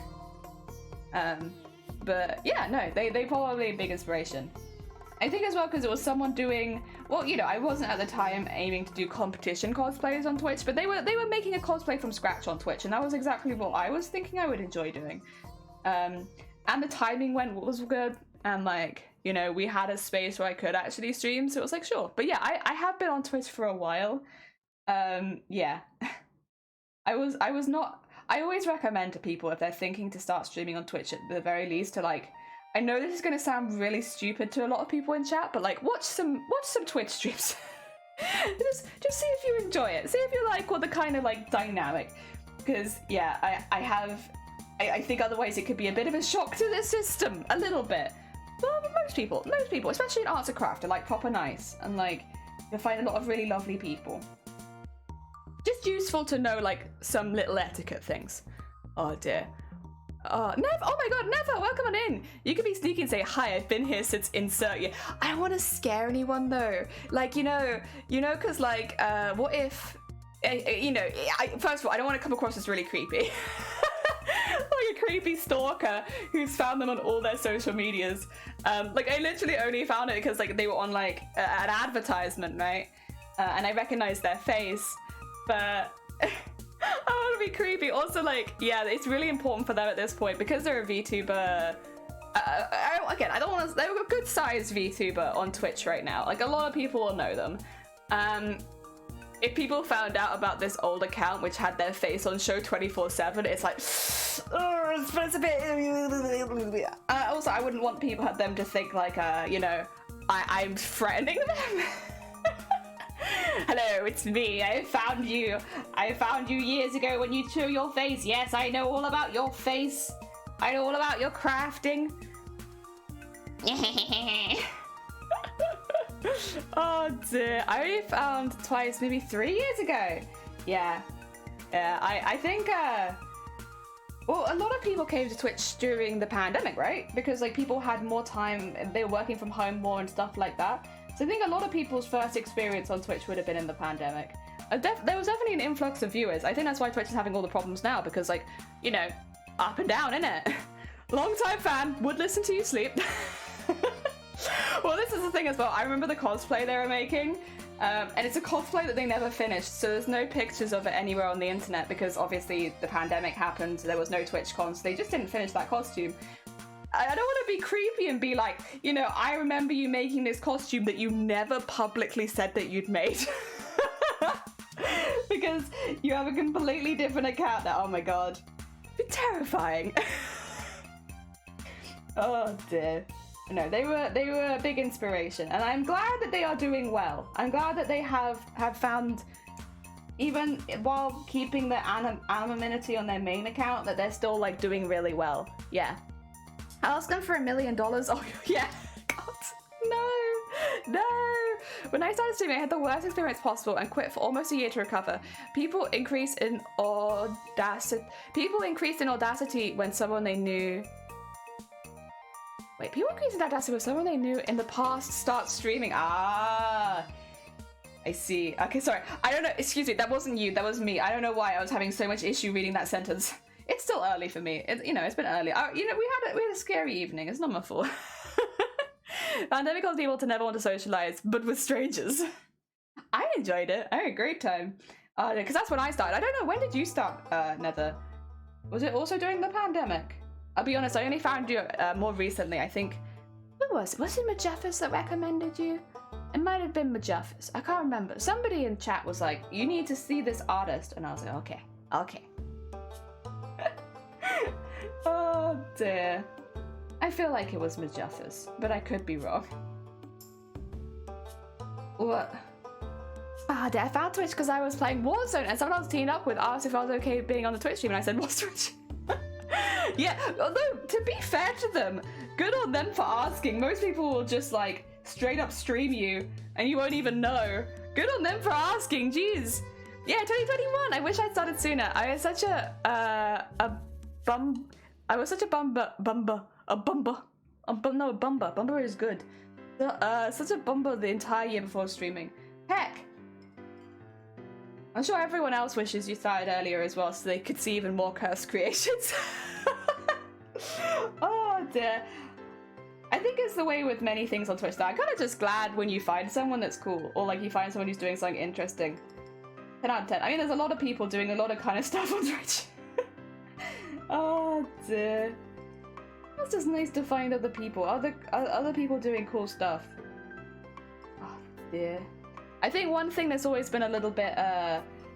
But yeah, no, they probably a big inspiration. I think as well because it was someone doing, well, you know, I wasn't at the time aiming to do competition cosplays on Twitch, but they were making a cosplay from scratch on Twitch, and that was exactly what I was thinking I would enjoy doing. And the timing was good, and like, you know, we had a space where I could actually stream, so it was like, sure. But yeah, I have been on Twitch for a while. Yeah. I always recommend to people, if they're thinking to start streaming on Twitch at the very least, to like, I know this is gonna sound really stupid to a lot of people in chat, but like, watch some Twitch streams. just see if you enjoy it. See if you like what the kind of like dynamic. Because yeah, I think otherwise it could be a bit of a shock to the system, a little bit. Well, most people, especially in arts and craft, are like proper nice, and like you'll find a lot of really lovely people. Just useful to know like some little etiquette things. Oh dear. Nev, oh my god, Never, welcome on in. You could be sneaky and say, hi, I've been here since insert year. I don't want to scare anyone though. Like, you know, because like, what if, you know, first of all, I don't want to come across as really creepy. Like a creepy stalker who's found them on all their social medias. Like I literally only found it because like they were on like an advertisement, right? And I recognized their face, but I want to be creepy. Also, like, yeah, it's really important for them at this point because they're a VTuber. I don't want to. They're a good sized VTuber on Twitch right now. Like a lot of people will know them. If people found out about this old account which had their face on show 24/7, it's like, it's a bit. Also, I wouldn't want them to think like, you know, I'm threatening them. Hello, it's me. I found you years ago when you show your face. Yes, I know all about your face. I know all about your crafting. Oh dear, I only found twice, maybe 3 years ago. Yeah, I think, well, a lot of people came to Twitch during the pandemic, right? Because like people had more time, they were working from home more and stuff like that. So I think a lot of people's first experience on Twitch would have been in the pandemic. there was definitely an influx of viewers. I think that's why Twitch is having all the problems now, because, like, you know, up and down, innit? Long time fan, would listen to you sleep. Well, this is the thing as well. I remember the cosplay they were making, and it's a cosplay that they never finished, so there's no pictures of it anywhere on the internet because obviously the pandemic happened, there was no TwitchCon, so they just didn't finish that costume. I don't want to be creepy and be like, you know, I remember you making this costume that you never publicly said that you'd made. Because you have a completely different account now. Oh my god. It's terrifying. Oh dear. No, they were a big inspiration, and I'm glad that they are doing well. I'm glad that they have found, even while keeping their anonymity on their main account, that they're still like doing really well. Yeah. I asked them for $1 million. Oh yeah. God. No. When I started streaming, I had the worst experience possible and quit for almost a year to recover. People increased in audacity when someone they knew. Wait, people increased in audacity when someone they knew in the past starts streaming. Ah, I see. Okay, sorry. I don't know. Excuse me. That wasn't you. That was me. I don't know why I was having so much issue reading that sentence. It's still early for me. You know, it's been early. You know, we had a scary evening. It's not my fault. Pandemic caused people to never want to socialize, but with strangers. I enjoyed it. I had a great time. Because that's when I started. I don't know, when did you start, Nether? Was it also during the pandemic? I'll be honest, I only found you more recently, I think. Who was it? Was it Majuffus that recommended you? It might have been Majuffus. I can't remember. Somebody in chat was like, you need to see this artist. And I was like, okay. Oh dear. I feel like it was Majuffus, but I could be wrong. What? I found Twitch because I was playing Warzone and someone I was teamed up with asked if I was okay being on the Twitch stream, and I said, what's Twitch? Yeah, although, to be fair to them, good on them for asking. Most people will just, like, straight up stream you, and you won't even know. Good on them for asking, jeez. Yeah, 2021, I wish I'd started sooner. I was such a bumber is good. Such a bumber the entire year before streaming. Heck! I'm sure everyone else wishes you started earlier as well so they could see even more cursed creations. Oh dear. I think it's the way with many things on Twitch that I'm kind of just glad when you find someone that's cool, or like you find someone who's doing something interesting. 10 out of 10. I mean, there's a lot of people doing a lot of kind of stuff on Twitch. Oh dear. It's just nice to find other people, other people doing cool stuff. Oh dear. I think one thing that's always been a little bit,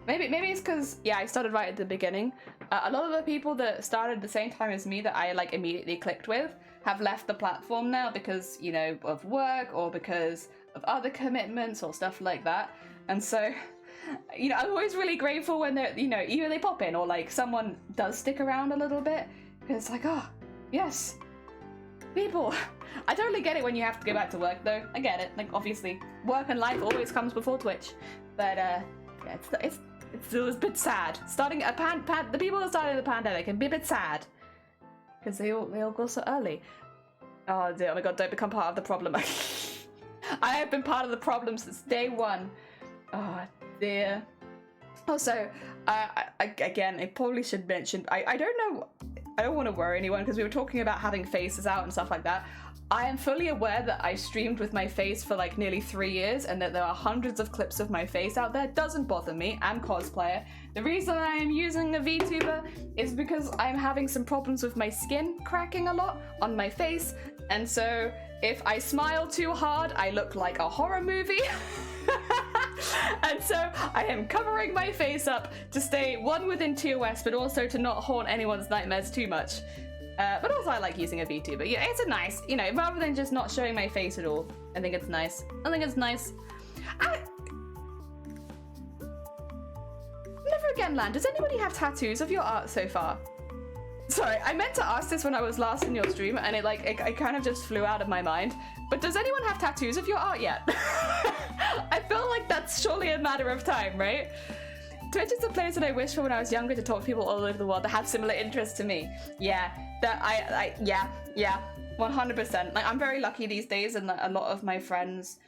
maybe it's because, yeah, I started right at the beginning. A lot of the people that started at the same time as me that I, like, immediately clicked with have left the platform now because, you know, of work or because of other commitments or stuff like that. And so, you know, I'm always really grateful when they're, you know, either they pop in or, like, someone does stick around a little bit. Because it's like, oh, yes, people. I totally get it when you have to go back to work, though. I get it. Like, obviously, work and life always comes before Twitch. But, yeah, it's still a bit sad. Starting the people that started the pandemic can be a bit sad. Because they all go so early. Oh, dear. Oh, my God, don't become part of the problem. I have been part of the problem since day one. Oh, dear. Also, again, I probably should mention, I don't know, I don't want to worry anyone because we were talking about having faces out and stuff like that. I am fully aware that I streamed with my face for like nearly 3 years and that there are hundreds of clips of my face out there. It doesn't bother me. I'm cosplayer. The reason I am using a VTuber is because I'm having some problems with my skin cracking a lot on my face. And so if I smile too hard, I look like a horror movie. And so I am covering my face up to stay one within TOS, but also to not haunt anyone's nightmares too much. But also I like using a VTuber. Yeah, it's a nice, you know, rather than just not showing my face at all. I think it's nice. Never again, Lan. Does anybody have tattoos of your art so far? Sorry, I meant to ask this when I was last in your stream, and it kind of just flew out of my mind. But does anyone have tattoos of your art yet? I feel like that's surely a matter of time, right? Twitch is a place that I wish for when I was younger to talk to people all over the world that have similar interests to me. Yeah, yeah, 100%. Like, I'm very lucky these days, and a lot of my friends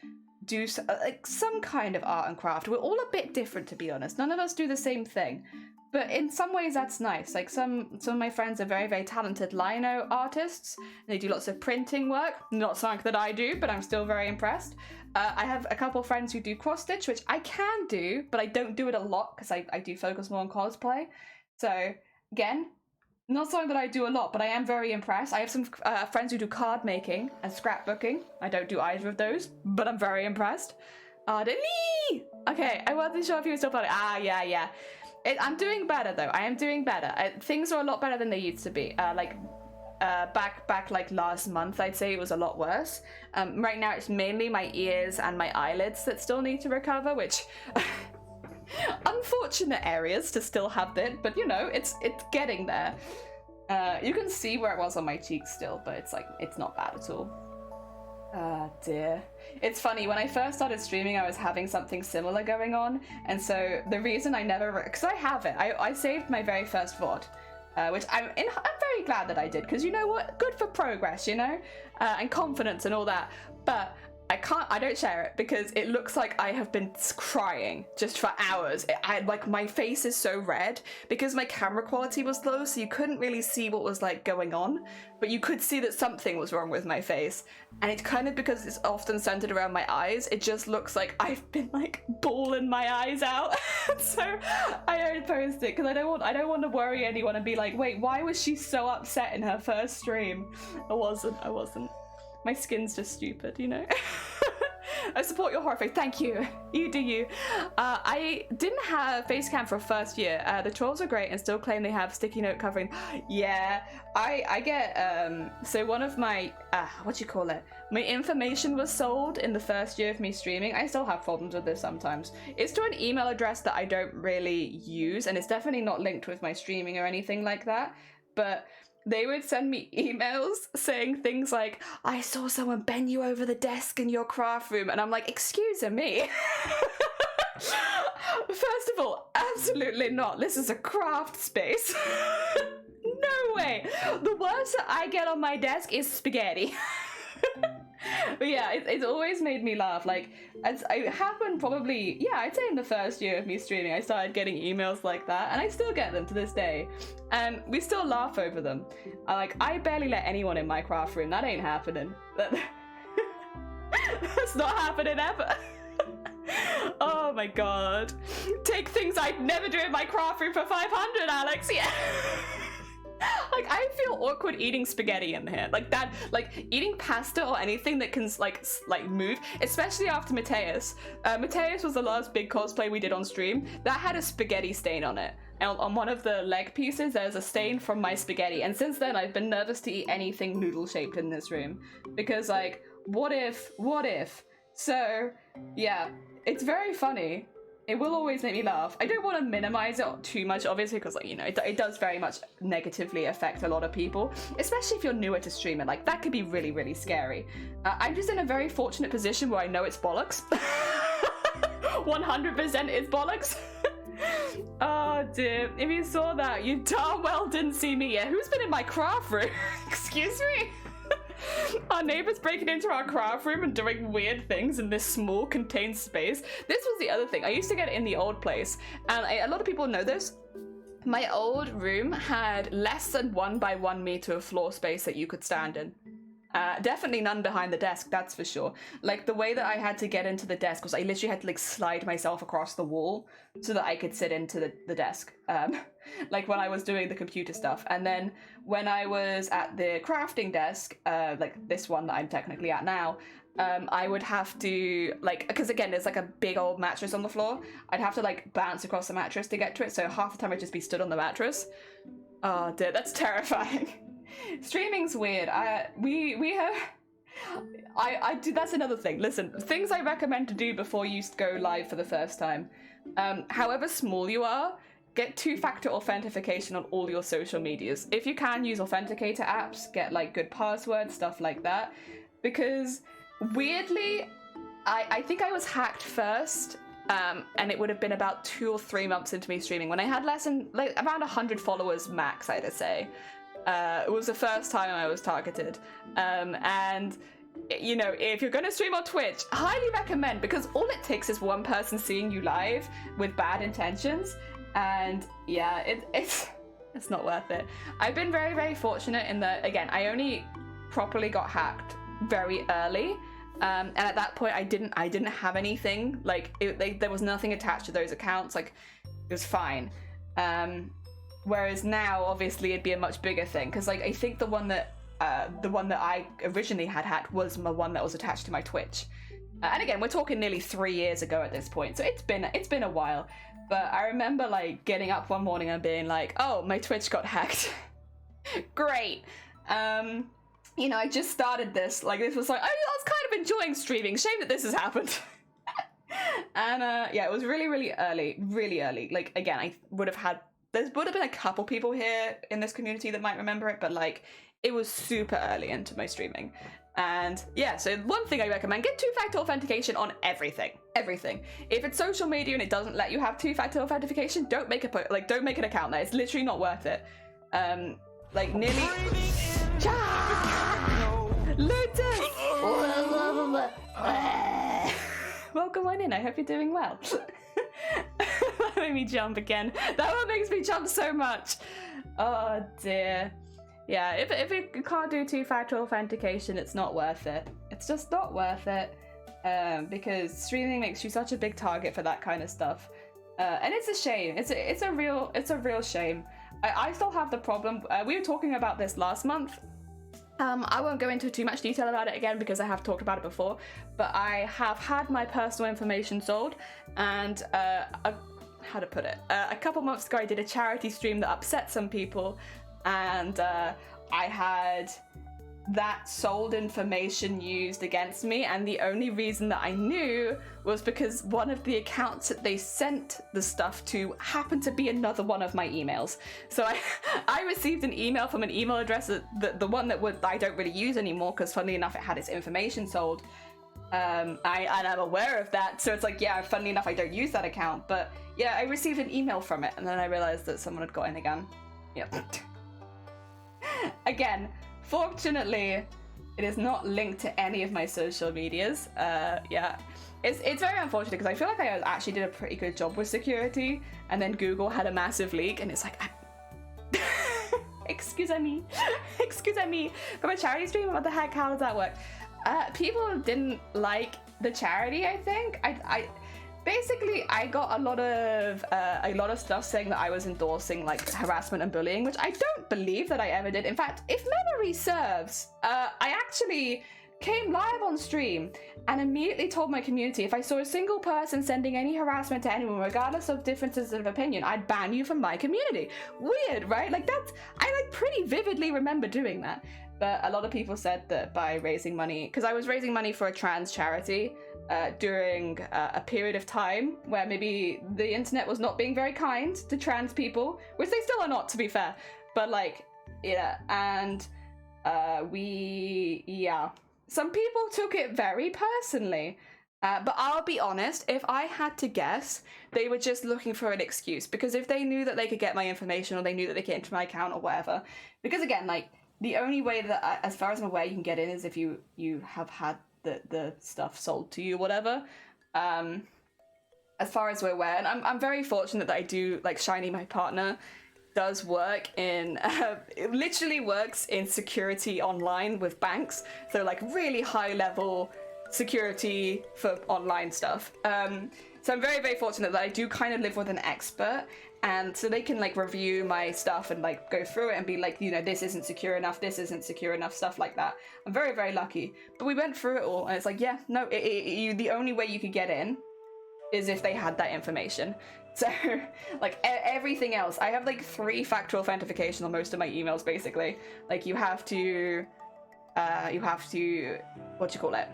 do like some kind of art and craft. We're all a bit different, to be honest. None of us do the same thing. But in some ways that's nice. Like some of my friends are very, very talented lino artists. They do lots of printing work. Not something that I do, but I'm still very impressed. I have a couple friends who do cross stitch, which I can do, but I don't do it a lot because I do focus more on cosplay. So again, not something that I do a lot, but I am very impressed. I have some friends who do card making and scrapbooking. I don't do either of those, but I'm very impressed. Okay, I wasn't sure if you were still playing. Yeah. I'm doing better though. I am doing better. Things are a lot better than they used to be. Back like last month, I'd say it was a lot worse. Right now it's mainly my ears and my eyelids that still need to recover, which unfortunate areas to still have that, but you know, it's getting there. You can see where it was on my cheeks still, but it's not bad at all. Ah, dear. It's funny, when I first started streaming, I was having something similar going on, and so the reason I never... Because I have it. I saved my very first VOD, which I'm very glad that I did, because you know what? Good for progress, you know? And confidence and all that. But I don't share it because it looks like I have been crying just for hours. Like my face is so red because my camera quality was low, so you couldn't really see what was like going on, but you could see that something was wrong with my face. And it's kind of because it's often centered around my eyes, it just looks like I've been like bawling my eyes out. So I don't post it because I don't want to worry anyone and be like, wait, why was she so upset in her first stream? I wasn't. My skin's just stupid, you know? I support your horror face. Thank you. You do you. I didn't have face cam for first year. The trolls are great and still claim they have sticky note covering. Yeah, I get, so one of my, what do you call it? My information was sold in the first year of me streaming. I still have problems with this sometimes. It's to an email address that I don't really use, and it's definitely not linked with my streaming or anything like that. But they would send me emails saying things like, I saw someone bend you over the desk in your craft room. And I'm like, excuse me. First of all, absolutely not. This is a craft space. No way. The worst that I get on my desk is spaghetti. But yeah, it's always made me laugh. Like, it happened probably, yeah, I'd say in the first year of me streaming, I started getting emails like that, and I still get them to this day. And we still laugh over them. I barely let anyone in my craft room. That ain't happening. That's not happening ever. Oh my god. Take things I'd never do in my craft room for 500, Alex. Yeah. Like, I feel awkward eating spaghetti in here. Like that, like eating pasta or anything that can like move, especially after Mateus. Mateus was the last big cosplay we did on stream. That had a spaghetti stain on it. And on one of the leg pieces, there's a stain from my spaghetti. And since then, I've been nervous to eat anything noodle-shaped in this room. Because, like, what if? So, yeah, it's very funny. It will always make me laugh. I don't want to minimize it too much, obviously, because, like, you know, it does very much negatively affect a lot of people, especially if you're newer to streaming. Like, that could be really, really scary. I'm just in a very fortunate position where I know it's bollocks. 100% it's bollocks. Oh dear, if you saw that, you darn well didn't see me yet. Who's been in my craft room? Excuse me? Our neighbor's breaking into our craft room and doing weird things in this small contained space. This was the other thing. I used to get it in the old place, and a lot of people know this. My old room had less than 1 by 1 meter of floor space that you could stand in. Definitely none behind the desk, that's for sure. Like, the way that I had to get into the desk was I literally had to, like, slide myself across the wall so that I could sit into the desk. Like, when I was doing the computer stuff. And then when I was at the crafting desk, like this one that I'm technically at now, I would have to, like, because again, there's like a big old mattress on the floor. I'd have to, like, bounce across the mattress to get to it, so half the time I'd just be stood on the mattress. Oh dear, that's terrifying. Streaming's weird. We have... I do. That's another thing. Listen, things I recommend to do before you go live for the first time. However small you are, get 2-factor authentication on all your social medias. If you can, use authenticator apps, get like good passwords, stuff like that. Because weirdly, I think I was hacked first. And it would have been about 2 or 3 months into me streaming when I had less than, like, around 100 followers max, I'd say. It was the first time I was targeted. And you know, if you're going to stream on Twitch, highly recommend, because all it takes is one person seeing you live with bad intentions, and yeah, it's not worth it. I've been very, very fortunate in that, again, I only properly got hacked very early, and at that point I didn't have anything, like there was nothing attached to those accounts, like it was fine. Whereas now, obviously, it'd be a much bigger thing, because like I think the one that I originally had hacked was my one that was attached to my Twitch, and again, we're talking nearly 3 years ago at this point, so it's been a while. But I remember like getting up one morning and being like, oh, my Twitch got hacked. Great. You know, I just started this, like this was like, I was kind of enjoying streaming, shame that this has happened. And yeah, it was really, really early. Like, again, there would have been a couple people here in this community that might remember it, but like it was super early into my streaming. And yeah, so one thing I recommend, get two-factor authentication on everything. If it's social media and it doesn't let you have two-factor authentication, don't make an account there. It's literally not worth it. Like nearly Lotus! Welcome on in, I hope you're doing well. That made me jump again. That one makes me jump so much. Oh dear. Yeah, if you can't do two-factor authentication, it's not worth it. It's just not worth it, because streaming makes you such a big target for that kind of stuff, and it's a shame. It's a real shame. I still have the problem. We were talking about this last month. I won't go into too much detail about it again because I have talked about it before, but I have had my personal information sold, and how to put it? A couple months ago, I did a charity stream that upset some people. And I had that sold information used against me, and the only reason that I knew was because one of the accounts that they sent the stuff to happened to be another one of my emails. So I received an email from an email address that the one that I don't really use anymore, because funnily enough it had its information sold. And I'm aware of that, so it's like, yeah, funnily enough I don't use that account, but yeah, I received an email from it, and then I realized that someone had got in again. Yep. Again, fortunately, it is not linked to any of my social medias. Yeah, it's very unfortunate because I feel like I actually did a pretty good job with security, and then Google had a massive leak, and it's like, excuse me, from a charity stream. What the heck? How does that work? People didn't like the charity. I think basically, I got a lot of stuff saying that I was endorsing like harassment and bullying, which I don't believe that I ever did. In fact, if memory serves, I actually came live on stream and immediately told my community if I saw a single person sending any harassment to anyone, regardless of differences of opinion, I'd ban you from my community. Weird, right? Like I pretty vividly remember doing that. But a lot of people said that by raising money, because I was raising money for a trans charity, during a period of time where maybe the internet was not being very kind to trans people, which they still are not, to be fair. But like, yeah, and some people took it very personally. But I'll be honest, if I had to guess, they were just looking for an excuse, because if they knew that they could get my information, or they knew that they could get into my account or whatever, because again, like, the only way that, as far as I'm aware, you can get in is if you have had the stuff sold to you, whatever. As far as we're aware, and I'm very fortunate that I do, like, Shiny, my partner, does work in, it literally works in security online with banks, so like really high level security for online stuff. So I'm very, very fortunate that I do kind of live with an expert, and so they can like review my stuff and like go through it and be like, you know, this isn't secure enough, stuff like that. I'm very, very lucky. But we went through it all, and it's like, yeah, no, the only way you could get in is if they had that information. So like everything else, I have like 3-factor authentication on most of my emails, basically. Like you have to, what do you call it?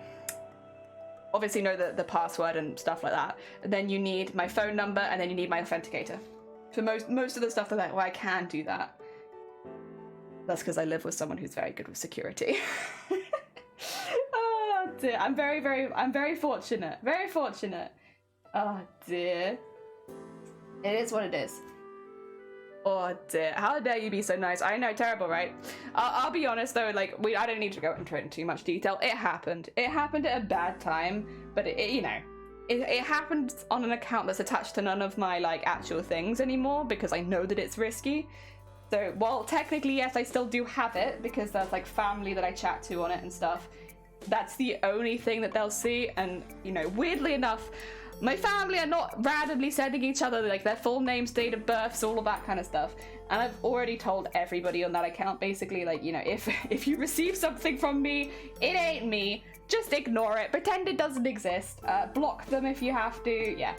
Obviously know the password and stuff like that. And then you need my phone number, and then you need my authenticator. For most of the stuff where I can do that. That's because I live with someone who's very good with security. Oh dear, I'm very fortunate. Very fortunate. Oh dear. It is what it is. Oh dear, how dare you be so nice. I know, terrible, right? I'll be honest though, like, I don't need to go into it in too much detail. It happened at a bad time, but it happened on an account that's attached to none of my like actual things anymore, because I know that it's risky. So while technically yes, I still do have it because there's like family that I chat to on it and stuff, that's the only thing that they'll see. And you know, weirdly enough, my family are not randomly sending each other like their full names, date of births, all of that kind of stuff. And I've already told everybody on that account basically, like, you know, if you receive something from me, it ain't me. Just ignore it. Pretend it doesn't exist. Block them if you have to. Yeah.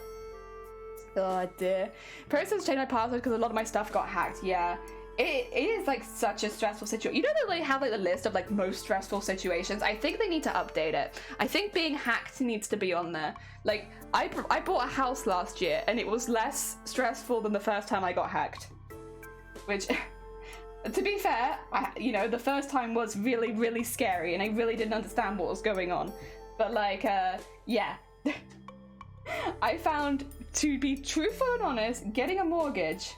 Oh dear. Person's changed my password because a lot of my stuff got hacked. Yeah. It is like such a stressful situation. You know that they have like the list of like most stressful situations? I think they need to update it. I think being hacked needs to be on there. Like I bought a house last year and it was less stressful than the first time I got hacked. Which, to be fair, you know, the first time was really, really scary and I really didn't understand what was going on. But like, yeah. I found, to be truthful and honest, getting a mortgage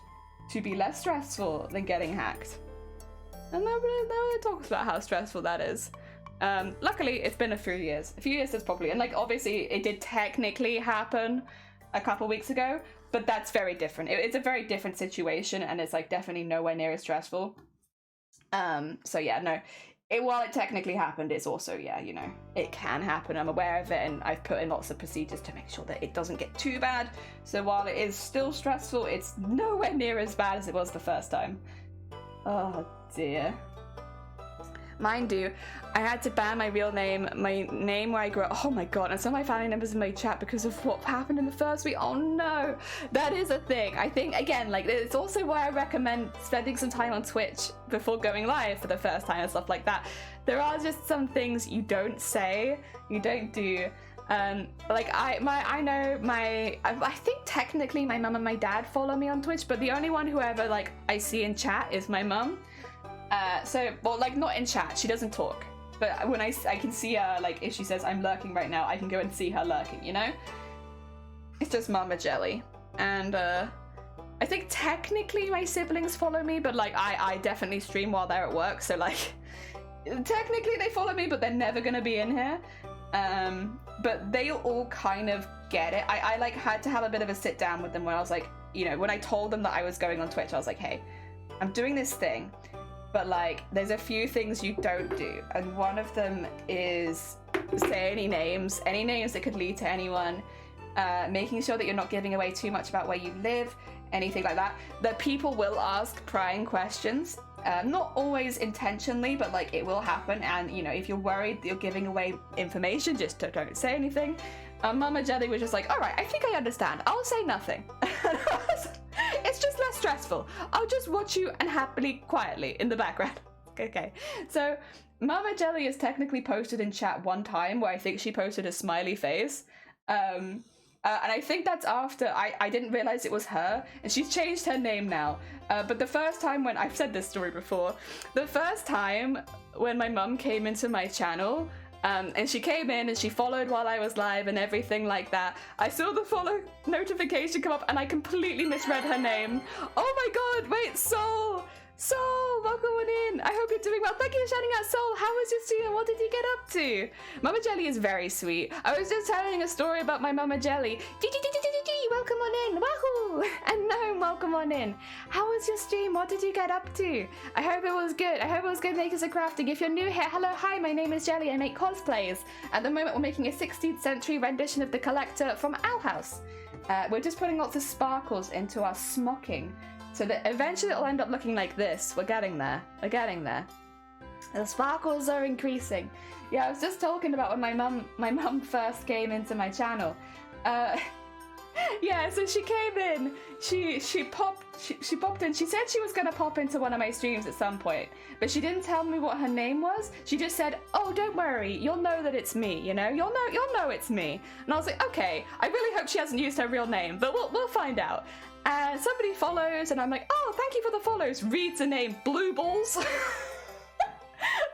to be less stressful than getting hacked. And nobody talks about how stressful that is. Luckily, it's been a few years. A few years is probably, and like obviously it did technically happen a couple weeks ago, but that's very different. It's a very different situation and it's like definitely nowhere near as stressful. So yeah, no. While it technically happened, it's also, yeah, you know, it can happen. I'm aware of it and I've put in lots of procedures to make sure that it doesn't get too bad. So while it is still stressful, it's nowhere near as bad as it was the first time. Oh dear. Mind you, I had to ban my real name, my name where I grew up. Oh my god, and some of my family members in my chat because of what happened in the first week. Oh no, that is a thing. I think, again, like, it's also why I recommend spending some time on Twitch before going live for the first time and stuff like that. There are just some things you don't say, you don't do. Like I think technically my mum and my dad follow me on Twitch, but the only one who ever like I see in chat is my mum. So, well, like, not in chat, she doesn't talk, but when I can see her, like, if she says I'm lurking right now, I can go and see her lurking, you know? It's just Mama Jelly. And, I think technically my siblings follow me, but, like, I definitely stream while they're at work, so, like, technically they follow me, but they're never gonna be in here. But they all kind of get it. I like, had to have a bit of a sit down with them where I was like, you know, when I told them that I was going on Twitch, I was like, hey, I'm doing this thing. But like, there's a few things you don't do, and one of them is say any names that could lead to anyone, making sure that you're not giving away too much about where you live, anything like that. That people will ask prying questions, not always intentionally, but like it will happen, and you know, if you're worried that you're giving away information, just don't say anything. Mama Jelly was just like, all right, I think I understand. I'll say nothing. It's just less stressful. I'll just watch you and happily, quietly in the background. Okay. So Mama Jelly is technically posted in chat one time where I think she posted a smiley face. And I think that's after I didn't realize it was her, and she's changed her name now. But the first time when, I've said this story before, the first time when my mum came into my channel, and she came in and she followed while I was live and everything like that. I saw the follow notification come up and I completely misread her name. Oh my god, wait, Soul, welcome on in. I hope you're doing well. Thank you for shouting out, Soul. How was your stream? What did you get up to? Mama Jelly is very sweet. I was just telling a story about my Mama Jelly. Welcome on in. Wahoo! And Gnome, welcome on in. How was your stream? What did you get up to? I hope it was good. I hope it was good makers and crafting. If you're new here, hello, hi, my name is Jelly. I make cosplays. At the moment, we're making a 16th century rendition of the Collector from Owl House. We're just putting lots of sparkles into our smocking, so that eventually it'll end up looking like this. We're getting there. We're getting there. The sparkles are increasing. Yeah, I was just talking about when my mum first came into my channel. Yeah, so she came in. She popped in. She said she was gonna pop into one of my streams at some point, but she didn't tell me what her name was. She just said, "Oh, don't worry, you'll know that it's me. You know, you'll know it's me." And I was like, "Okay, I really hope she hasn't used her real name, but we'll find out." And somebody follows, and I'm like, "Oh, thank you for the follows." Reads the name Blue Balls.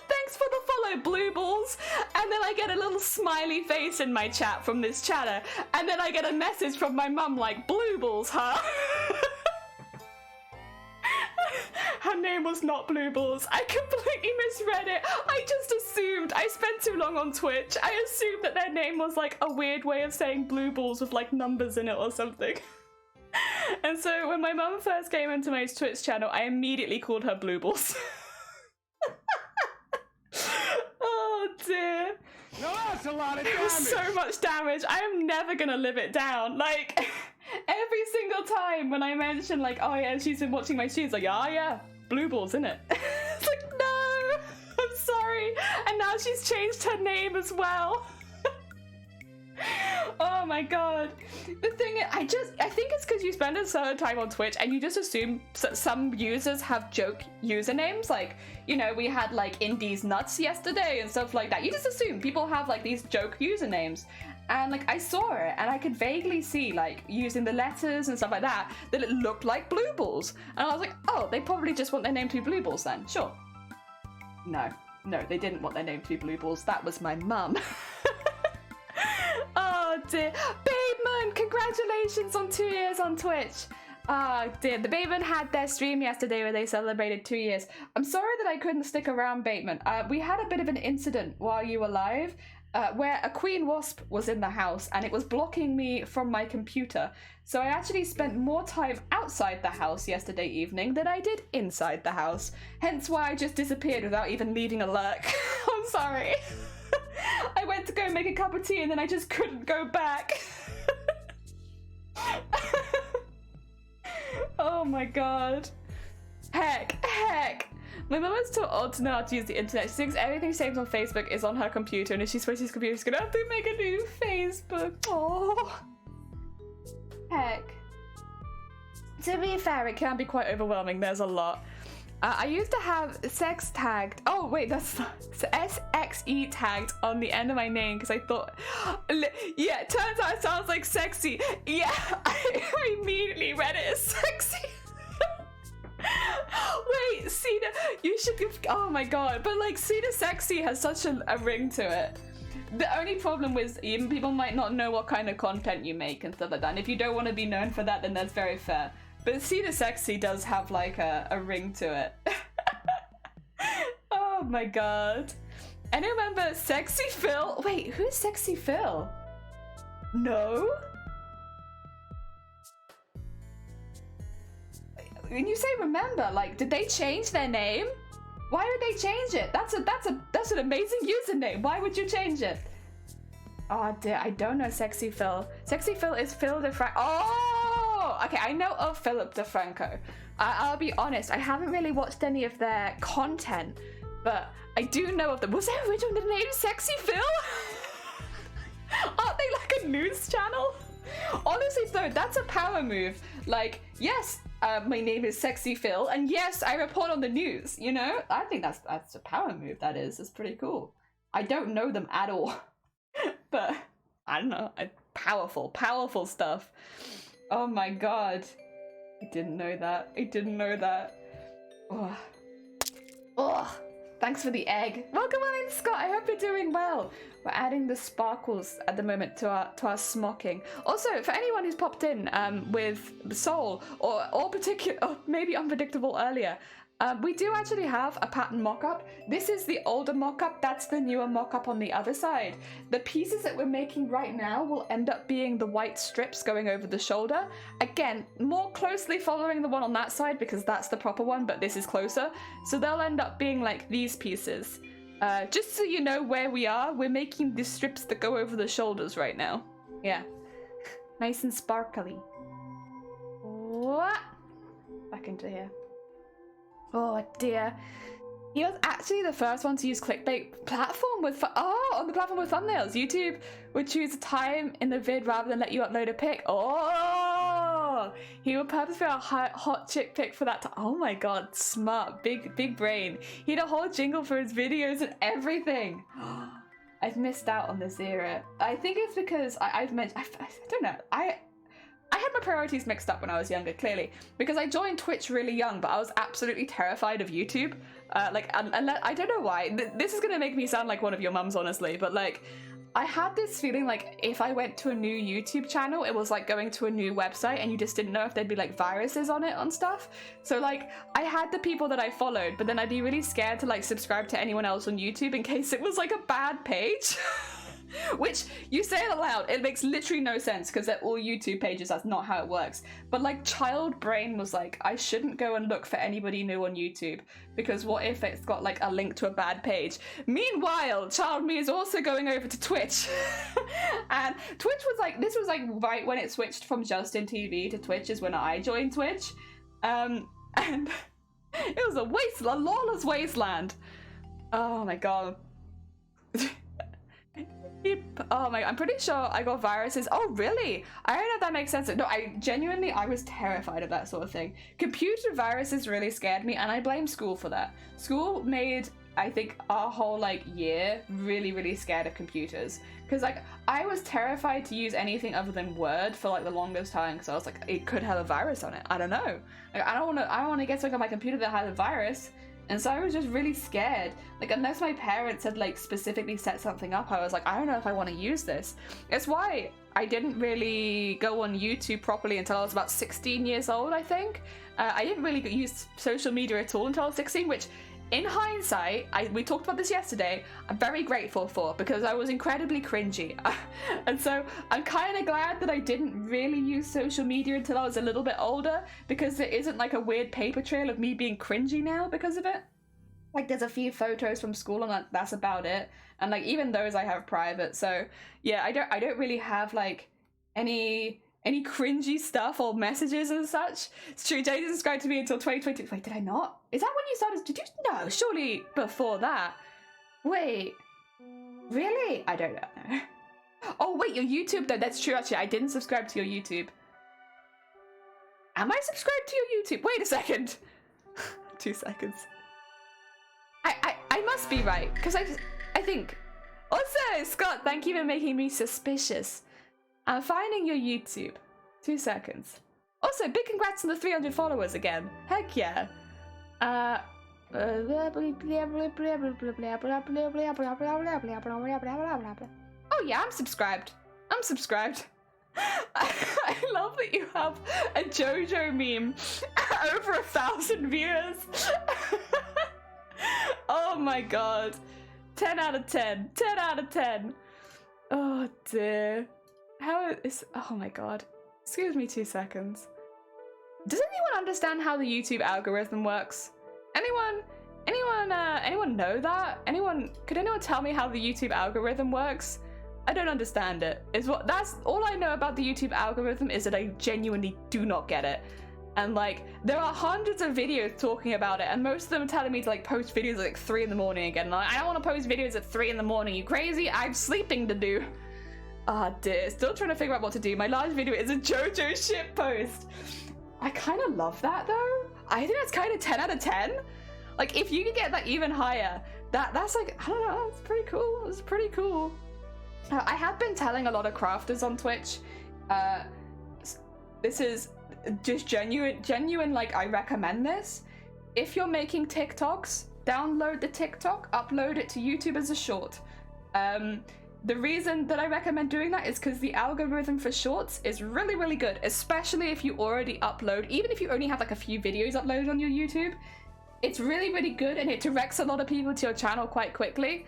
Thanks for the follow, Blue Balls. And then I get a little smiley face in my chat from this chatter, and then I get a message from my mum like, "Blue Balls, huh?" her name was not Blueballs. I completely misread it. I just assumed. I spent too long on Twitch. I assumed that their name was like a weird way of saying Blueballs with like numbers in it or something. And so when my mum first came into my Twitch channel, I immediately called her Blueballs. Oh dear. No, that's a lot of damage. It was so much damage. I am never gonna live it down. Like, every single time when I mention like, oh yeah, she's been watching my streams, like, oh yeah, Blueballs, innit? It's like, no, I'm sorry. And now she's changed her name as well. Oh my god. The thing is, I think it's because you spend a certain time on Twitch and you just assume some users have joke usernames. Like, you know, we had like Indies Nuts yesterday and stuff like that. You just assume people have like these joke usernames. And like I saw it and I could vaguely see like using the letters and stuff like that it looked like Blueballs. And I was like, oh, they probably just want their name to be Blueballs then. Sure. No, they didn't want their name to be Blueballs. That was my mum. Oh dear. Bateman, congratulations on 2 years on Twitch. Oh dear. The Bateman had their stream yesterday where they celebrated 2 years. I'm sorry that I couldn't stick around, Bateman. We had a bit of an incident while you were live where a queen wasp was in the house and it was blocking me from my computer. So I actually spent more time outside the house yesterday evening than I did inside the house. Hence why I just disappeared without even leaving a lurk. I'm sorry. I went to go make a cup of tea and then I just couldn't go back. Oh my god. Heck. My mum is too old to know how to use the internet. She thinks everything saved on Facebook is on her computer, and if she switches computer, she's gonna have to make a new Facebook. Oh. Heck. To be fair, it can be quite overwhelming. There's a lot. I used to have sex tagged. Oh wait, that's SXE tagged on the end of my name because I thought, yeah, it turns out it sounds like sexy. Yeah, I immediately read it as sexy. Wait, Cedar, you should give. Oh my god, but like Cedar Sexy has such a ring to it. The only problem with even people might not know what kind of content you make and stuff like that. And if you don't want to be known for that, then that's very fair. But Cedar Sexy does have like a ring to it. Oh my god. And I remember Sexy Phil. Wait, who's Sexy Phil? No? When you say remember, like, did they change their name? Why would they change it? That's an amazing username. Why would you change it? Oh dear, I don't know Sexy Phil. Sexy Phil is Phil DeFranco. Oh, okay, I know of Philip DeFranco. I'll be honest, I haven't really watched any of their content, but I do know of them. Was their original name Sexy Phil? Aren't they like a news channel? Honestly though, that's a power move. Like, yes, my name is Sexy Phil, and yes, I report on the news, you know? I think that's a power move, that is. It's pretty cool. I don't know them at all. But, I don't know, powerful stuff. Oh my god. I didn't know that. Oh, thanks for the egg. Welcome on in, Scott. I hope you're doing well. We're adding the sparkles at the moment to our smocking. Also, for anyone who's popped in with Soul or particular, or maybe Unpredictable earlier, we do actually have a pattern mock-up. This is the older mock-up, that's the newer mock-up on the other side. The pieces that we're making right now will end up being the white strips going over the shoulder. Again, more closely following the one on that side because that's the proper one, but this is closer. So they'll end up being like these pieces. Just so you know where we are, we're making the strips that go over the shoulders right now. Yeah. Nice and sparkly. What? Back into here. Oh dear. He was actually the first one to use clickbait platform with on the platform with thumbnails. YouTube would choose a time in the vid rather than let you upload a pic. Oh, he would purposely a hot chick pic for that. Oh my god, smart, big brain. He had a whole jingle for his videos and everything. I've missed out on this era. I think it's because I don't know. I had my priorities mixed up when I was younger, clearly, because I joined Twitch really young, but I was absolutely terrified of YouTube. I don't know why. This is gonna make me sound like one of your mums, honestly, but like, I had this feeling like if I went to a new YouTube channel, it was like going to a new website and you just didn't know if there'd be like viruses on it and stuff. So like I had the people that I followed, but then I'd be really scared to like subscribe to anyone else on YouTube in case it was like a bad page. Which, you say it aloud, it makes literally no sense because they're all YouTube pages, that's not how it works. But like child brain was like, I shouldn't go and look for anybody new on YouTube because what if it's got like a link to a bad page? Meanwhile, child me is also going over to Twitch. And Twitch was like, this was like right when it switched from Justin TV to Twitch is when I joined Twitch. And it was a wasteland, a lawless wasteland. Oh my god. Oh my, I'm pretty sure I got viruses. Oh really? I don't know if that makes sense. No, I was terrified of that sort of thing. Computer viruses really scared me and I blame school for that. School made, I think, our whole like year really scared of computers. Because like, I was terrified to use anything other than Word for like the longest time because I was like, it could have a virus on it. I don't know. Like, I don't want to get something on my computer that had a virus. And so I was just really scared. Like, unless my parents had like specifically set something up, I was like, I don't know if I want to use this. It's why I didn't really go on YouTube properly until I was about 16 years old, I think. I didn't really use social media at all until I was 16, which in hindsight, we talked about this yesterday, I'm very grateful for because I was incredibly cringy. And so I'm kind of glad that I didn't really use social media until I was a little bit older because there isn't like a weird paper trail of me being cringy now because of it. Like there's a few photos from school and that's about it. And like even those I have private. So yeah, I don't really have like any cringy stuff or messages and such. It's true, Jay didn't subscribe to me until 2020. Wait, did I not? Is that when you started? Did you? No, surely before that. Wait, really? I don't know. Oh wait, your YouTube though, that's true actually. I didn't subscribe to your YouTube. Am I subscribed to your YouTube? Wait a second. 2 seconds. I must be right, because I think. Also, Scott, thank you for making me suspicious. I'm finding your YouTube. 2 seconds. Also, big congrats on the 300 followers again. Heck yeah. Oh yeah, I'm subscribed. I'm subscribed. I love that you have a JoJo meme over 1,000 viewers. Oh my god. 10 out of 10. 10 out of 10. Oh dear. How is, oh my god. Excuse me 2 seconds. Does anyone understand how the YouTube algorithm works? Anyone know that? Could anyone tell me how the YouTube algorithm works? I don't understand it. That's all I know about the YouTube algorithm is that I genuinely do not get it. And like, there are hundreds of videos talking about it, and most of them are telling me to like post videos at like 3 in the morning again. And I don't want to post videos at 3 in the morning. You crazy? I have sleeping to do. Ah dear, still trying to figure out what to do. My last video is a JoJo shit post. I kind of love that though. I think that's kind of 10 out of 10. Like if you could get that even higher, that's like, I don't know, that's pretty cool. It's pretty cool. I have been telling a lot of crafters on Twitch, this is just genuine, like I recommend this. If you're making TikToks, download the TikTok, upload it to YouTube as a short. The reason that I recommend doing that is because the algorithm for shorts is really good, especially if you already upload, even if you only have like a few videos uploaded on your YouTube. It's really good and it directs a lot of people to your channel quite quickly.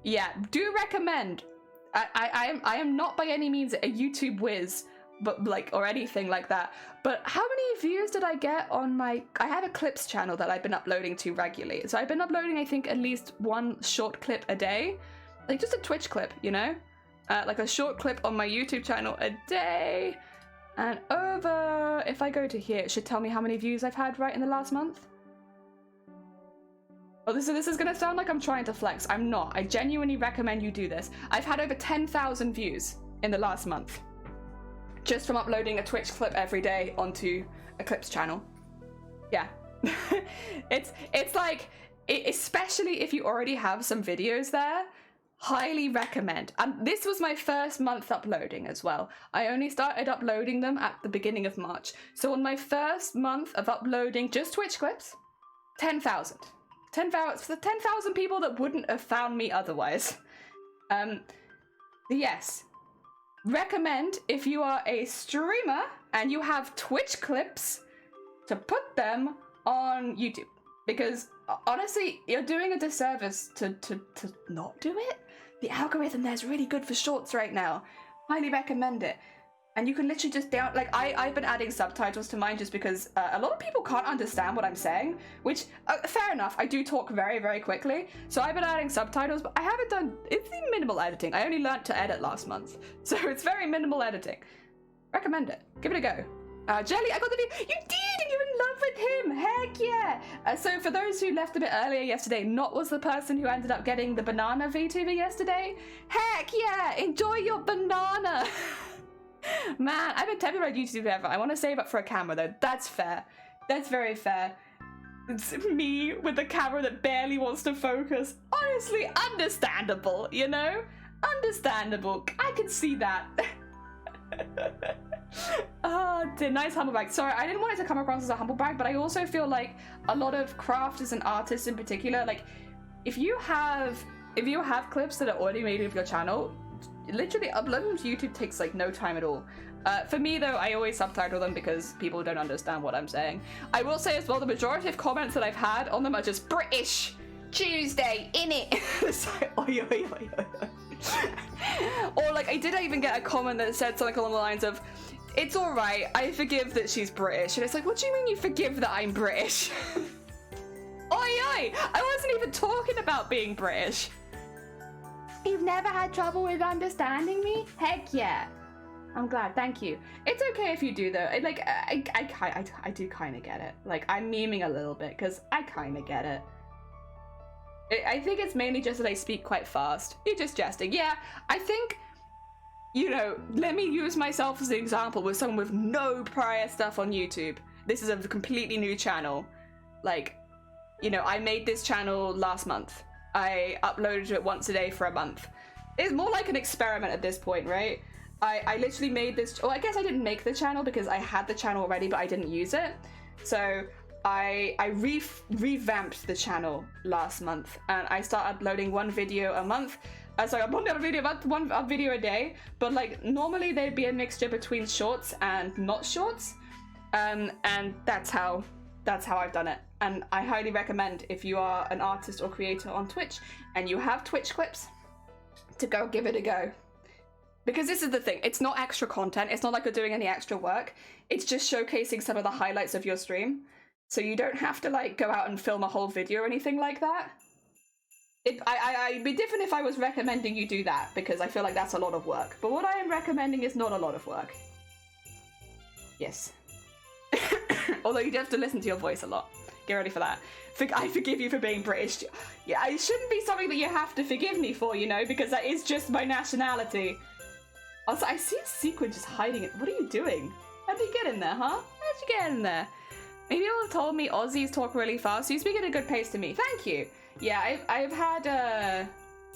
Yeah, do recommend. I am not by any means a YouTube whiz, but like, or anything like that. But how many views did I get on I have a clips channel that I've been uploading to regularly. So I've been uploading, I think, at least one short clip a day. Like just a Twitch clip, you know? Like a short clip on my YouTube channel a day. And if I go to here, it should tell me how many views I've had right in the last month. Oh, this is gonna sound like I'm trying to flex. I'm not. I genuinely recommend you do this. I've had over 10,000 views in the last month. Just from uploading a Twitch clip every day onto a clips channel. Yeah. it's like, especially if you already have some videos there, highly recommend. And this was my first month uploading as well. I only started uploading them at the beginning of March. So on my first month of uploading just Twitch clips, 10,000. 10,000 people that wouldn't have found me otherwise. Yes. Recommend if you are a streamer and you have Twitch clips to put them on YouTube. Because honestly, you're doing a disservice to not do it. The algorithm there's really good for shorts right now. Highly recommend it. And you can literally just I've been adding subtitles to mine just because a lot of people can't understand what I'm saying, which, fair enough, I do talk very, very quickly. So I've been adding subtitles, but I haven't done, it's minimal editing. I only learned to edit last month. So it's very minimal editing. Recommend it. Give it a go. Jelly, I got the video. You did, and you're in love with him. Heck yeah. So for those who left a bit earlier yesterday, Not was the person who ended up getting the banana VTuber yesterday. Heck yeah. Enjoy your banana. Man, I've been typing about YouTube forever. I want to save up for a camera though. That's fair. That's very fair. It's me with the camera that barely wants to focus. Honestly, understandable, you know? Understandable. I can see that. Oh, dear. Nice humble brag. Sorry, I didn't want it to come across as a humble brag, but I also feel like a lot of crafters and artists in particular, like, if you have clips that are already made of your channel, literally uploading them to YouTube takes like no time at all. For me though, I always subtitle them because people don't understand what I'm saying. I will say as well, the majority of comments that I've had on them are just British Tuesday, innit? It's like, oi, oi, oi, oi. Or like, I did even get a comment that said something along the lines of, it's alright, I forgive that she's British. And it's like, what do you mean you forgive that I'm British? Oi, oi, I wasn't even talking about being British. You've never had trouble with understanding me? Heck yeah. I'm glad, thank you. It's okay if you do though. I do kind of get it. Like, I'm memeing a little bit because I kind of get it. I think it's mainly just that I speak quite fast. You're just jesting. Yeah, I think, you know, let me use myself as an example with someone with no prior stuff on YouTube. This is a completely new channel. Like, you know, I made this channel last month. I uploaded it once a day for a month. It's more like an experiment at this point, right? I literally made this, well, I guess I didn't make the channel because I had the channel already, but I didn't use it. So I revamped the channel last month and I started uploading one video a month. Sorry, I'm not a video about one video a day, but like normally there'd be a mixture between shorts and not shorts. And that's how I've done it. And I highly recommend if you are an artist or creator on Twitch and you have Twitch clips to go give it a go. Because this is the thing, it's not extra content, it's not like you're doing any extra work, it's just showcasing some of the highlights of your stream. So you don't have to like go out and film a whole video or anything like that. I'd be different if I was recommending you do that, because I feel like that's a lot of work. But what I am recommending is not a lot of work. Yes. Although you do have to listen to your voice a lot. Get ready for that. I forgive you for being British. Yeah, it shouldn't be something that you have to forgive me for, you know, because that is just my nationality. Also, I see a sequin just hiding it. What are you doing? How'd you get in there, huh? How'd you get in there? Maybe you'll have told me Aussies talk really fast. You speak at a good pace to me. Thank you. Yeah, I've had,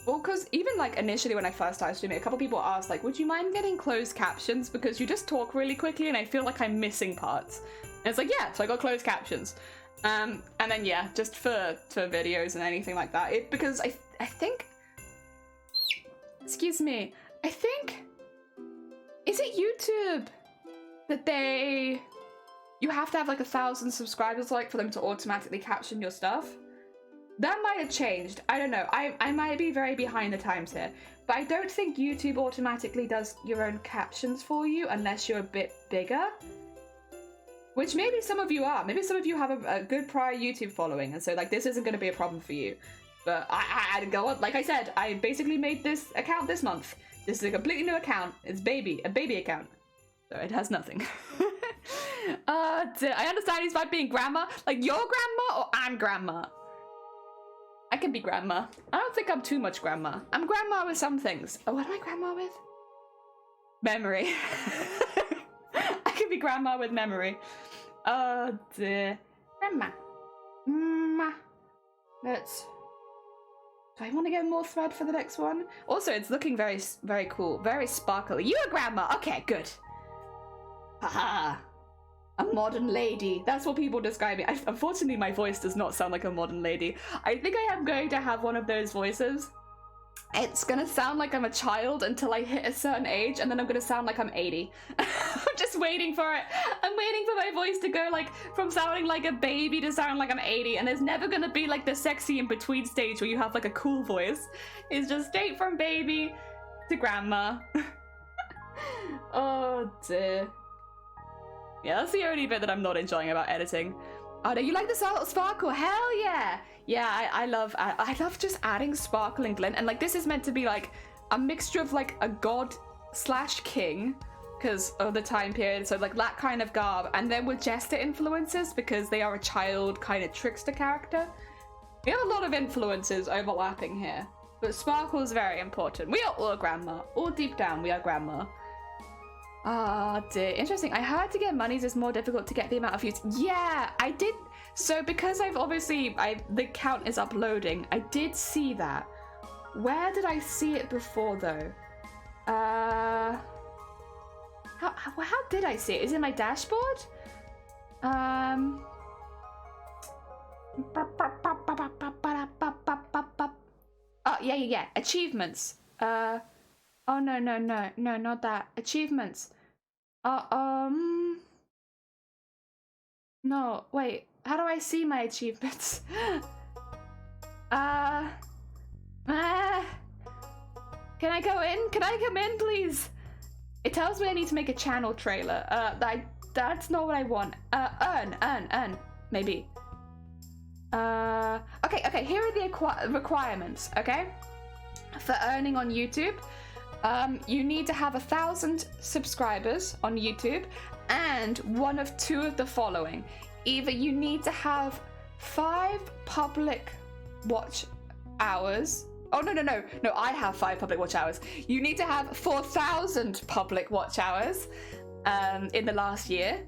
well, because even like initially when I first started streaming, a couple people asked like, would you mind getting closed captions? Because you just talk really quickly and I feel like I'm missing parts. And it's like, yeah, so I got closed captions. And then yeah, just for videos and anything like that. Because I think, excuse me, I think, is it YouTube that you have to have like 1,000 subscribers like for them to automatically caption your stuff? That might have changed. I don't know. I might be very behind the times here, but I don't think YouTube automatically does your own captions for you unless you're a bit bigger. Which maybe some of you are. Maybe some of you have a good prior YouTube following, and so like this isn't going to be a problem for you. But I go on. Like I said, I basically made this account this month. This is a completely new account. It's a baby account. So it has nothing. I understand he's about being grandma. Like your grandma or I'm grandma? I can be grandma. I don't think I'm too much grandma. I'm grandma with some things. Oh, what am I grandma with? Memory. I can be grandma with memory. Oh dear. Grandma. Do I want to get more thread for the next one? Also, it's looking very, very cool. Very sparkly. You're a grandma. Okay, good. Haha. A modern lady. That's what people describe me. Unfortunately, my voice does not sound like a modern lady. I think I am going to have one of those voices. It's gonna sound like I'm a child until I hit a certain age, and then I'm gonna sound like I'm 80. I'm just waiting for it. I'm waiting for my voice to go like from sounding like a baby to sound like I'm 80, and there's never gonna be like the sexy in between stage where you have like a cool voice. It's just straight from baby to grandma. Oh dear. Yeah, that's the only bit that I'm not enjoying about editing. Oh no, you like the sparkle? Hell yeah! Yeah, I love just adding sparkle and glint, and like this is meant to be like a mixture of like a god / king because of the time period, so like that kind of garb, and then with jester influences because they are a child kind of trickster character. We have a lot of influences overlapping here, but sparkle is very important. We are all grandma. All deep down, we are grandma. Ah, dear. Interesting. I heard to get monies is more difficult to get the amount of views. Yeah, I did. So because I've obviously, the count is uploading, I did see that. Where did I see it before though? How did I see it? Is it my dashboard? Oh, yeah. Achievements. Oh, no, not that. Achievements. No, wait. How do I see my achievements? Can I go in? Can I come in, please? It tells me I need to make a channel trailer. That's not what I want. Earn. Maybe. Okay, here are the requirements, okay? For earning on YouTube. You need to have 1,000 subscribers on YouTube and one of two of the following. Either you need to have 5 public watch hours. Oh, no, I have 5 public watch hours. You need to have 4,000 public watch hours in the last year,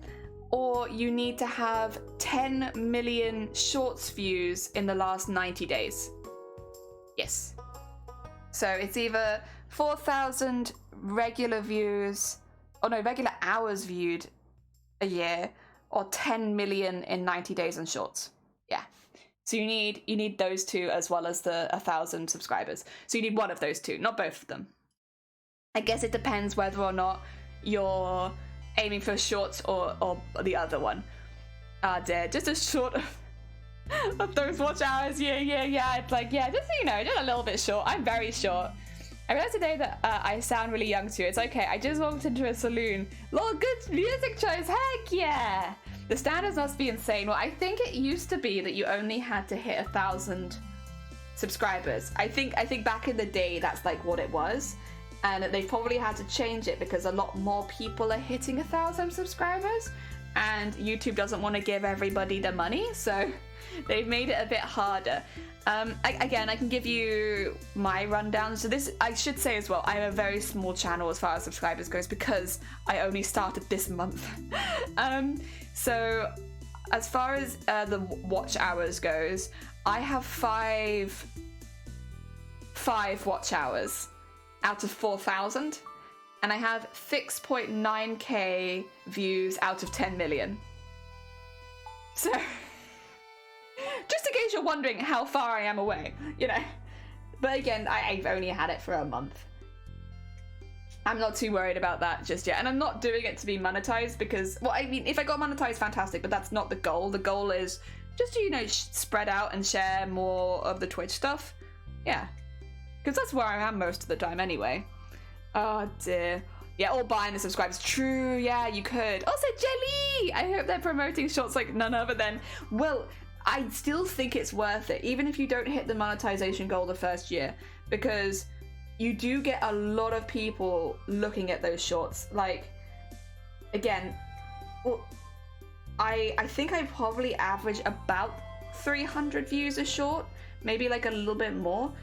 or you need to have 10 million shorts views in the last 90 days. Yes. So it's either 4,000 regular hours viewed a year, or 10 million in 90 days on shorts. Yeah. So you need those two as well as the 1,000 subscribers. So you need one of those two, not both of them. I guess it depends whether or not you're aiming for shorts or the other one. Ah, dear, just a short of those watch hours. Yeah. It's like, yeah, just so you know, just a little bit short. I'm very short. I realized today that I sound really young too. It's okay. I just walked into a saloon. Lol, good music choice. Heck yeah. The standards must be insane. Well, I think it used to be that you only had to hit 1,000 subscribers. I think back in the day that's like what it was, and they probably had to change it because a lot more people are hitting 1,000 subscribers, and YouTube doesn't want to give everybody the money, so they've made it a bit harder. Again, I can give you my rundown. So this, I should say as well, I'm a very small channel as far as subscribers goes because I only started this month. So as far as the watch hours goes, I have five watch hours out of 4,000, and I have 6.9k views out of 10 million. So just in case you're wondering how far I am away, you know. But again, I've only had it for a month. I'm not too worried about that just yet. And I'm not doing it to be monetized because, well, I mean, if I got monetized, fantastic, but that's not the goal. The goal is just to, you know, spread out and share more of the Twitch stuff. Yeah. Because that's where I am most of the time anyway. Oh, dear. Yeah, or buying the subscribers. True, yeah, you could. Also, Jelly! I hope they're promoting shorts like none other than, well, I still think it's worth it, even if you don't hit the monetization goal the first year, because you do get a lot of people looking at those shorts. Like, again, well, I think I probably average about 300 views a short, maybe like a little bit more,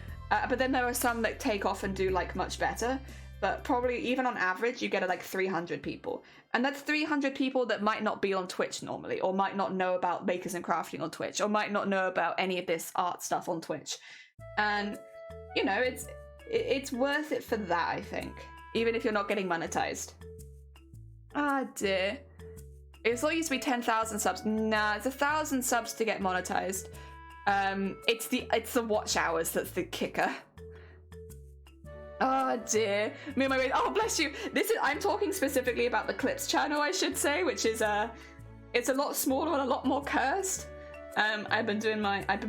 but then there are some that take off and do like much better. But probably even on average, you get like 300 people. And that's 300 people that might not be on Twitch normally, or might not know about Makers and Crafting on Twitch, or might not know about any of this art stuff on Twitch. And, you know, it's worth it for that, I think. Even if you're not getting monetized. Ah, dear. It all used to be 10,000 subs. Nah, it's 1,000 subs to get monetized. It's the watch hours that's the kicker. Oh dear. Me and my way. Oh bless you. I'm talking specifically about the clips channel, I should say, which is it's a lot smaller and a lot more cursed. I've been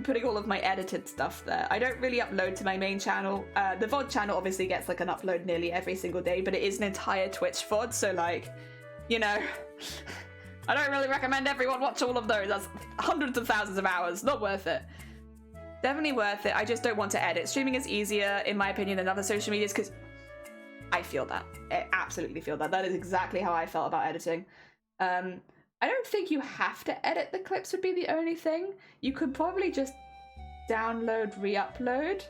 putting all of my edited stuff there. I don't really upload to my main channel. The VOD channel obviously gets like an upload nearly every single day, but it is an entire Twitch VOD, so like, you know, I don't really recommend everyone watch all of those. That's hundreds of thousands of hours. Not worth it. Definitely worth it. I just don't want to edit. Streaming is easier, in my opinion, than other social medias because I feel that. I absolutely feel that. That is exactly how I felt about editing. I don't think you have to edit the clips would be the only thing. You could probably just download, re-upload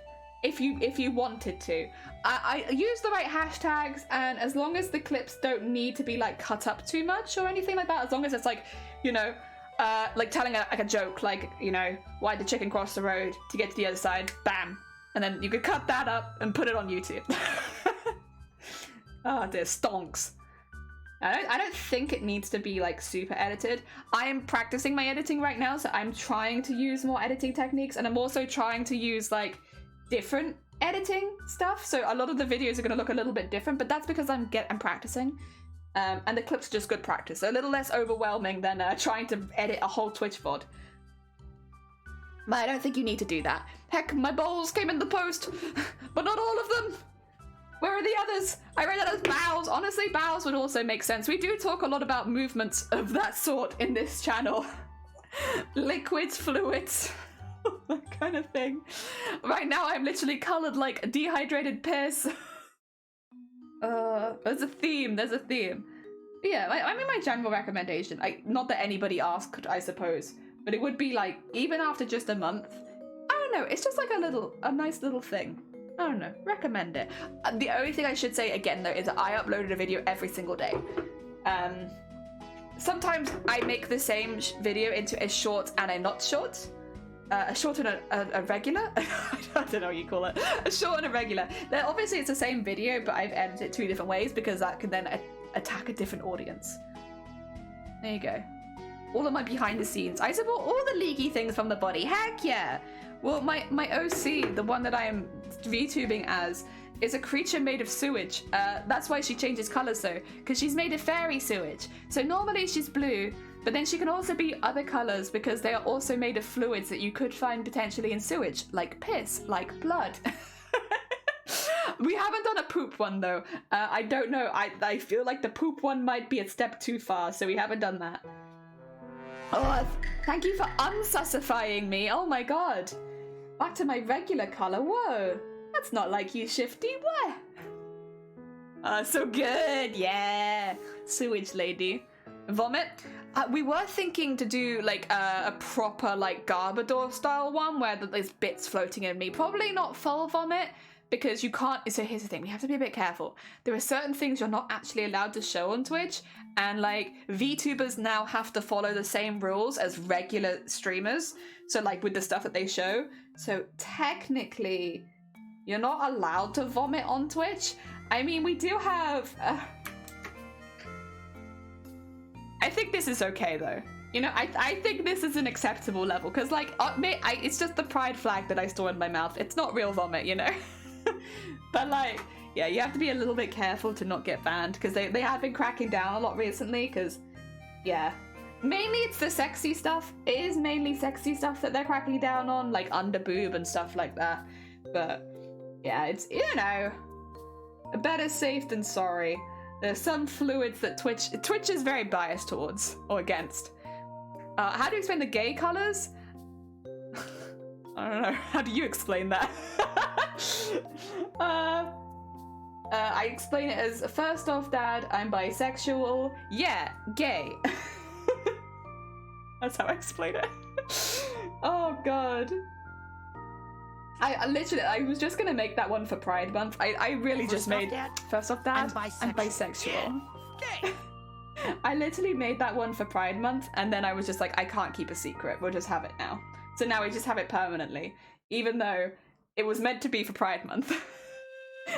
if you wanted to. I use the right hashtags, and as long as the clips don't need to be like cut up too much or anything like that, as long as it's like, you know, like telling a joke, like, you know, why'd the chicken cross the road to get to the other side? Bam. And then you could cut that up and put it on YouTube. Oh dear, stonks. I don't think it needs to be like super edited. I am practicing my editing right now, so I'm trying to use more editing techniques, and I'm also trying to use like different editing stuff. So a lot of the videos are going to look a little bit different, but that's because I'm practicing. And the clips are just good practice. So a little less overwhelming than trying to edit a whole Twitch VOD. But I don't think you need to do that. Heck, my bowls came in the post, but not all of them. Where are the others? I read that as bowels. Honestly, bowels would also make sense. We do talk a lot about movements of that sort in this channel. Liquids, fluids, that kind of thing. Right now I'm literally colored like dehydrated piss. There's a theme. But yeah, I mean, my general recommendation, not that anybody asked, I suppose, but it would be like, even after just a month, I don't know, it's just like a nice little thing. I don't know, recommend it. The only thing I should say again though is that I uploaded a video every single day. Sometimes I make the same video into a short and a not short. A short and a regular? I don't know what you call it. A short and a regular. Obviously it's the same video, but I've edited it 2 different ways because that can then attack a different audience. There you go. All of my behind the scenes. I support all the leaky things from the body. Heck yeah! Well, my OC, the one that I am VTubing as, is a creature made of sewage. That's why she changes colours though, because she's made of fairy sewage. So normally she's blue, but then she can also be other colours because they are also made of fluids that you could find potentially in sewage, like piss, like blood. We haven't done a poop one though. I don't know, I feel like the poop one might be a step too far, so we haven't done that. Oh, thank you for unsussifying me. Oh my god. Back to my regular colour. Whoa. That's not like you, Shifty. What? So good. Yeah. Sewage lady. Vomit. We were thinking to do like a proper like Garbodor style one where there's bits floating in me. Probably not full vomit because you can't. So here's the thing. We have to be a bit careful. There are certain things you're not actually allowed to show on Twitch. And like VTubers now have to follow the same rules as regular streamers. So like with the stuff that they show. So technically you're not allowed to vomit on Twitch. I mean, we do have... I think this is okay though. You know, I think this is an acceptable level because like it's just the pride flag that I store in my mouth. It's not real vomit, you know. But like, yeah, you have to be a little bit careful to not get banned because they have been cracking down a lot recently because, yeah. Mainly it's the sexy stuff. It is mainly sexy stuff that they're cracking down on, like under boob and stuff like that. But yeah, it's, you know, better safe than sorry. There's some fluids that Twitch is very biased towards or against. How do you explain the gay colors? I don't know. How do you explain that? I explain it as, first off, Dad, I'm bisexual. Yeah, gay. That's how I explain it. Oh god. I literally, I was just gonna make that one for Pride Month. I really just made, first off, Dad, I'm bisexual. Gay. I literally made that one for Pride Month, and then I was just like, I can't keep a secret. We'll just have it now. So now we just have it permanently, even though it was meant to be for Pride Month.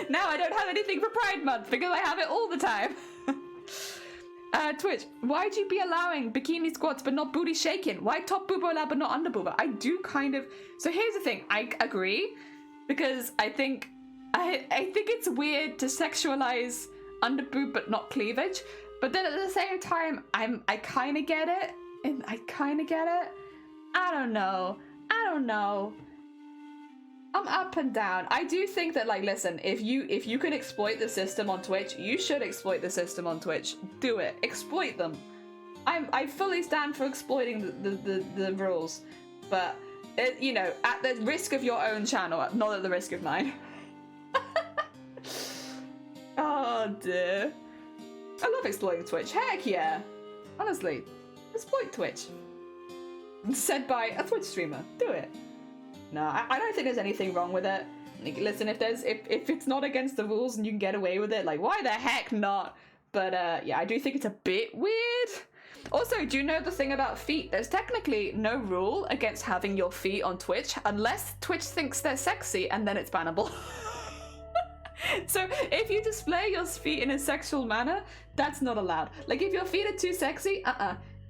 Now I don't have anything for Pride Month because I have it all the time. Twitch, why'd you be allowing bikini squats but not booty shaking? Why top booba allowed but not under booba? I do kind of... So here's the thing, I agree, because I think I think it's weird to sexualize underboob but not cleavage, but then at the same time, I kind of get it, and I kind of get it. I don't know. I'm up and down. I do think that, like, listen, if you can exploit the system on Twitch, you should exploit the system on Twitch. Do it. Exploit them. I fully stand for exploiting the rules, but you know, at the risk of your own channel, not at the risk of mine. Oh dear. I love exploiting Twitch. Heck yeah. Honestly, exploit Twitch. Said by a Twitch streamer. Do it. No, I don't think there's anything wrong with it. Like, listen, if it's not against the rules and you can get away with it, like, why the heck not? But yeah, I do think it's a bit weird. Also, do you know the thing about feet? There's technically no rule against having your feet on Twitch unless Twitch thinks they're sexy, and then it's bannable. So if you display your feet in a sexual manner, that's not allowed. Like, if your feet are too sexy,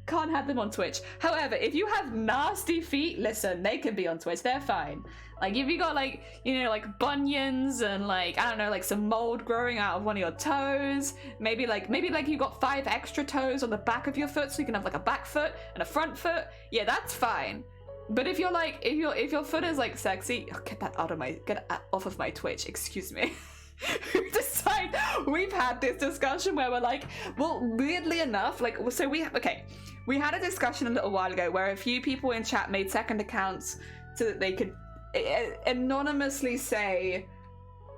can't have them on Twitch. However, if you have nasty feet, listen, they can be on Twitch. They're fine. Like, if you got, like, you know, like bunions and, like, I don't know, like some mold growing out of one of your toes, maybe you got 5 extra toes on the back of your foot so you can have like a back foot and a front foot, yeah, that's fine. But if you're like, if your foot is like sexy, oh, get off of my Twitch, excuse me. Decide, we've had this discussion where we're like, well, weirdly enough, like, so we had a discussion a little while ago where a few people in chat made second accounts so that they could anonymously say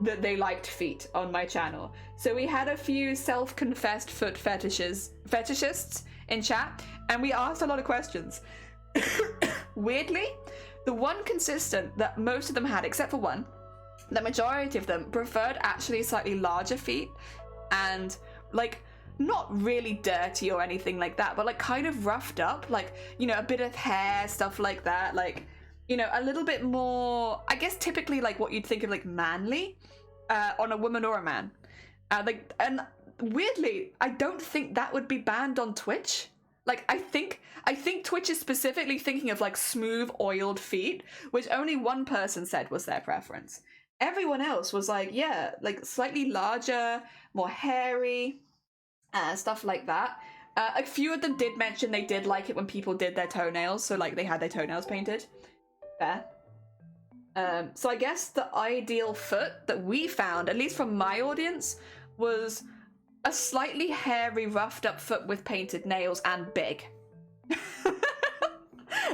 that they liked feet on my channel. So we had a few self-confessed foot fetishists in chat, and we asked a lot of questions. Weirdly, the one consistent that most of them had, except for one, the majority of them preferred actually slightly larger feet, and like not really dirty or anything like that, but like kind of roughed up, like, you know, a bit of hair, stuff like that, like, you know, a little bit more, I guess typically like what you'd think of like manly on a woman or a man. Like, and weirdly, I don't think that would be banned on Twitch. Like, I think Twitch is specifically thinking of like smooth oiled feet, which only one person said was their preference. Everyone else was like, yeah, like slightly larger, more hairy, stuff like that. A few of them did mention they did like it when people did their toenails, so like they had their toenails painted. Fair. So I guess the ideal foot that we found, at least from my audience, was a slightly hairy, roughed up foot with painted nails and big.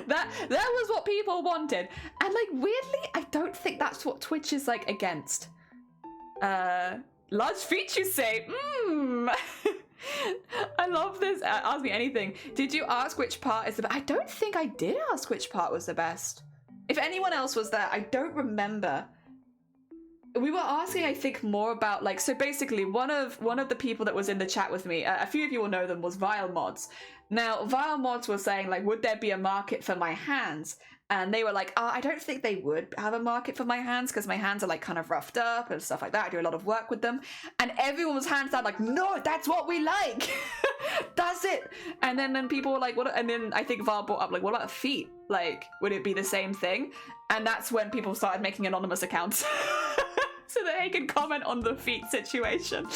That was what people wanted. And like, weirdly, I don't think that's what Twitch is like against. Large feet, you say? I love this. Ask me anything. Did you ask which part is the best? I don't think I did ask which part was the best. If anyone else was there, I don't remember. We were asking, I think, more about, like, so basically one of the people that was in the chat with me, a few of you will know them, was Vile Mods. Now, Vile Mods was saying, like, would there be a market for my hands? And they were like, oh, I don't think they would have a market for my hands because my hands are like kind of roughed up and stuff like that. I do a lot of work with them. And everyone was hands down like, no, that's what we like. That's it. And then people were like, what? And then I think Val brought up, like, what about feet? Like, would it be the same thing? And that's when people started making anonymous accounts so that they could comment on the feet situation.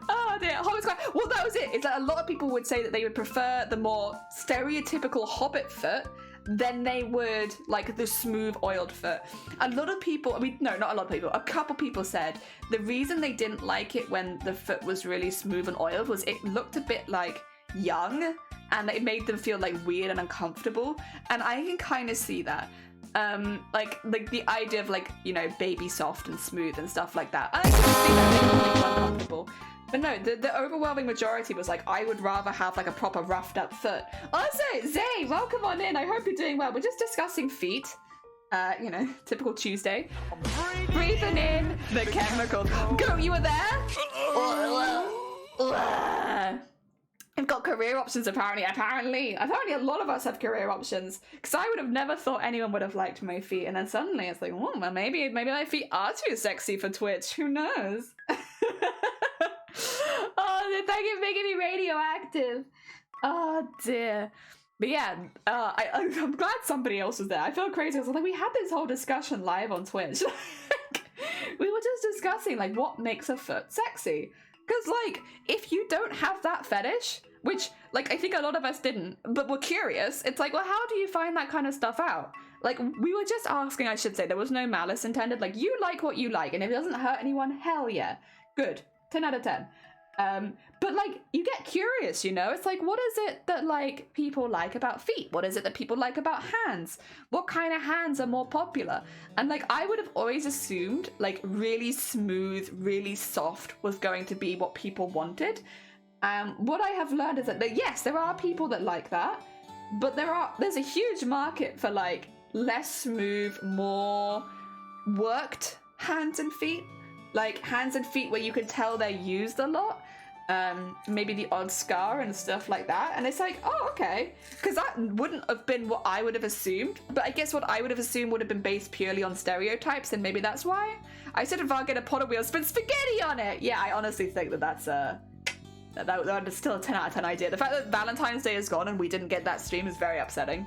Oh dear, Hobbit Square. Well, that was it. Is that a lot of people would say that they would prefer the more stereotypical Hobbit foot than they would like the smooth oiled foot. A lot of people, I mean, no, not a lot of people, a couple people said the reason they didn't like it when the foot was really smooth and oiled was it looked a bit like young and it made them feel like weird and uncomfortable. And I can kind of see that. Like the idea of like, you know, baby soft and smooth and stuff like that. I can see that making people uncomfortable. But no, the overwhelming majority was like, I would rather have like a proper roughed up foot. Also, Zay, welcome on in. I hope you're doing well. We're just discussing feet. You know, typical Tuesday. Breathing in the chemicals. Go, you were there? I've got career options apparently. Apparently a lot of us have career options. Because I would have never thought anyone would have liked my feet. And then suddenly it's like, oh, well, maybe my feet are too sexy for Twitch. Who knows? Oh, thank you for making me radioactive. Oh dear. But yeah, I'm glad somebody else was there. I feel crazy. I was like, we had this whole discussion live on Twitch. we were just discussing like what makes a foot sexy. Because like if you don't have that fetish, which like I think a lot of us didn't, but we're curious, it's like, well, how do you find that kind of stuff out? Like we were just asking, I should say, there was no malice intended. Like you like what you like, and if it doesn't hurt anyone, hell yeah, good, 10 out of 10. But like you get curious, you know, it's like, what is it that like people like about feet? What is it that people like about hands? What kind of hands are more popular? And like I would have always assumed like really smooth, really soft was going to be what people wanted. What I have learned is that yes, there are people that like that, but there's a huge market for like less smooth, more worked hands and feet. Like hands and feet where you can tell they're used a lot. Maybe the odd scar and stuff like that. And it's like, oh, okay. Because that wouldn't have been what I would have assumed. But I guess what I would have assumed would have been based purely on stereotypes, and maybe that's why. I said if I'll get a pot of wheels, spit spaghetti on it. Yeah, I honestly think that's that is still a 10 out of 10 idea. The fact that Valentine's Day is gone and we didn't get that stream is very upsetting.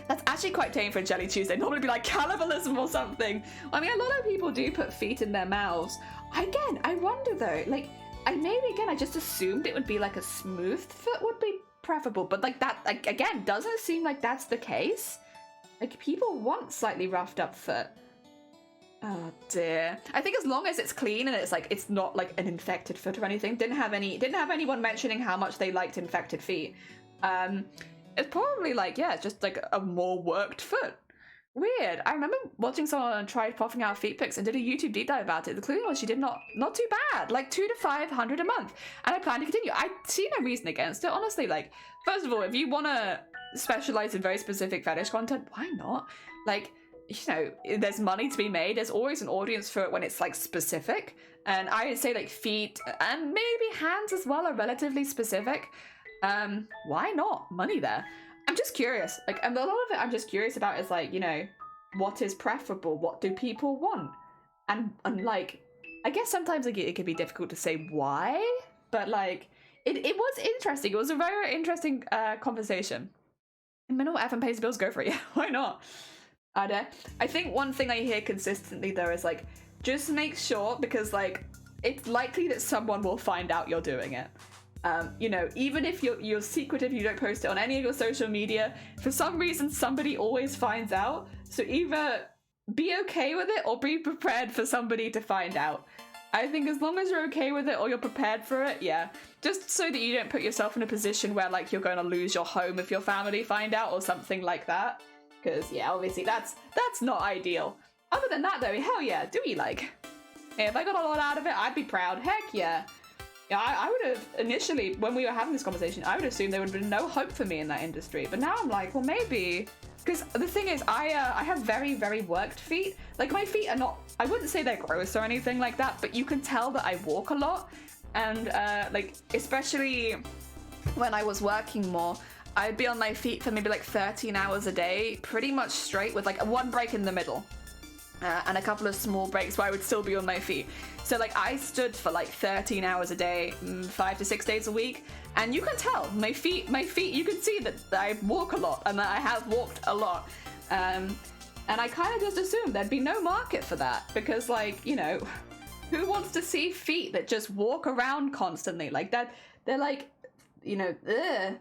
That's actually quite tame for a Jelly Tuesday. Normally it'd be like cannibalism or something. I mean, a lot of people do put feet in their mouths. Again, I wonder though, like, I just assumed it would be like a smooth foot would be preferable, but like that, like, again, doesn't seem like that's the case. Like, people want slightly roughed up foot. Oh dear. I think as long as it's clean and it's like, it's not like an infected foot or anything. Didn't have anyone mentioning how much they liked infected feet. It's probably like, yeah, just like a more worked foot. Weird. I remember watching someone try popping out feet pics and did a YouTube deep dive about it. The clue was she did not too bad, like 200 to 500 a month. And I plan to continue. I see no reason against it, honestly. Like, first of all, if you want to specialize in very specific fetish content, why not? Like, you know, there's money to be made. There's always an audience for it when it's like specific. And I would say like feet and maybe hands as well are relatively specific. Why not? Money there. I'm just curious. Like, and a lot of it I'm just curious about is like, you know, what is preferable? What do people want? And like, I guess sometimes like, it can be difficult to say why, but like, it was interesting. It was a very, very interesting conversation. Minimal F and pays bills, go for it. Yeah, why not? I think one thing I hear consistently though is like, just make sure, because like, it's likely that someone will find out you're doing it. You know, even if you're secretive, you don't post it on any of your social media, for some reason somebody always finds out. So either be okay with it or be prepared for somebody to find out. I think as long as you're okay with it or you're prepared for it, yeah. Just so that you don't put yourself in a position where like you're going to lose your home if your family find out or something like that. Because yeah, obviously that's not ideal. Other than that though, hell yeah, do we like? If I got a lot out of it, I'd be proud. Heck yeah. Yeah, I would have initially, when we were having this conversation, I would assume there would have been no hope for me in that industry. But now I'm like, well, maybe. Because the thing is, I have very, very worked feet. Like, my feet are not, I wouldn't say they're gross or anything like that, but you can tell that I walk a lot. And, like, especially when I was working more, I'd be on my feet for maybe like 13 hours a day, pretty much straight with like one break in the middle. And a couple of small breaks where I would still be on my feet. So like I stood for like 13 hours a day, 5 to 6 days a week, and you can tell my feet, you can see that I walk a lot and that I have walked a lot. And I kind of just assumed there'd be no market for that because like, you know, who wants to see feet that just walk around constantly like that? They're like, you know, ugh.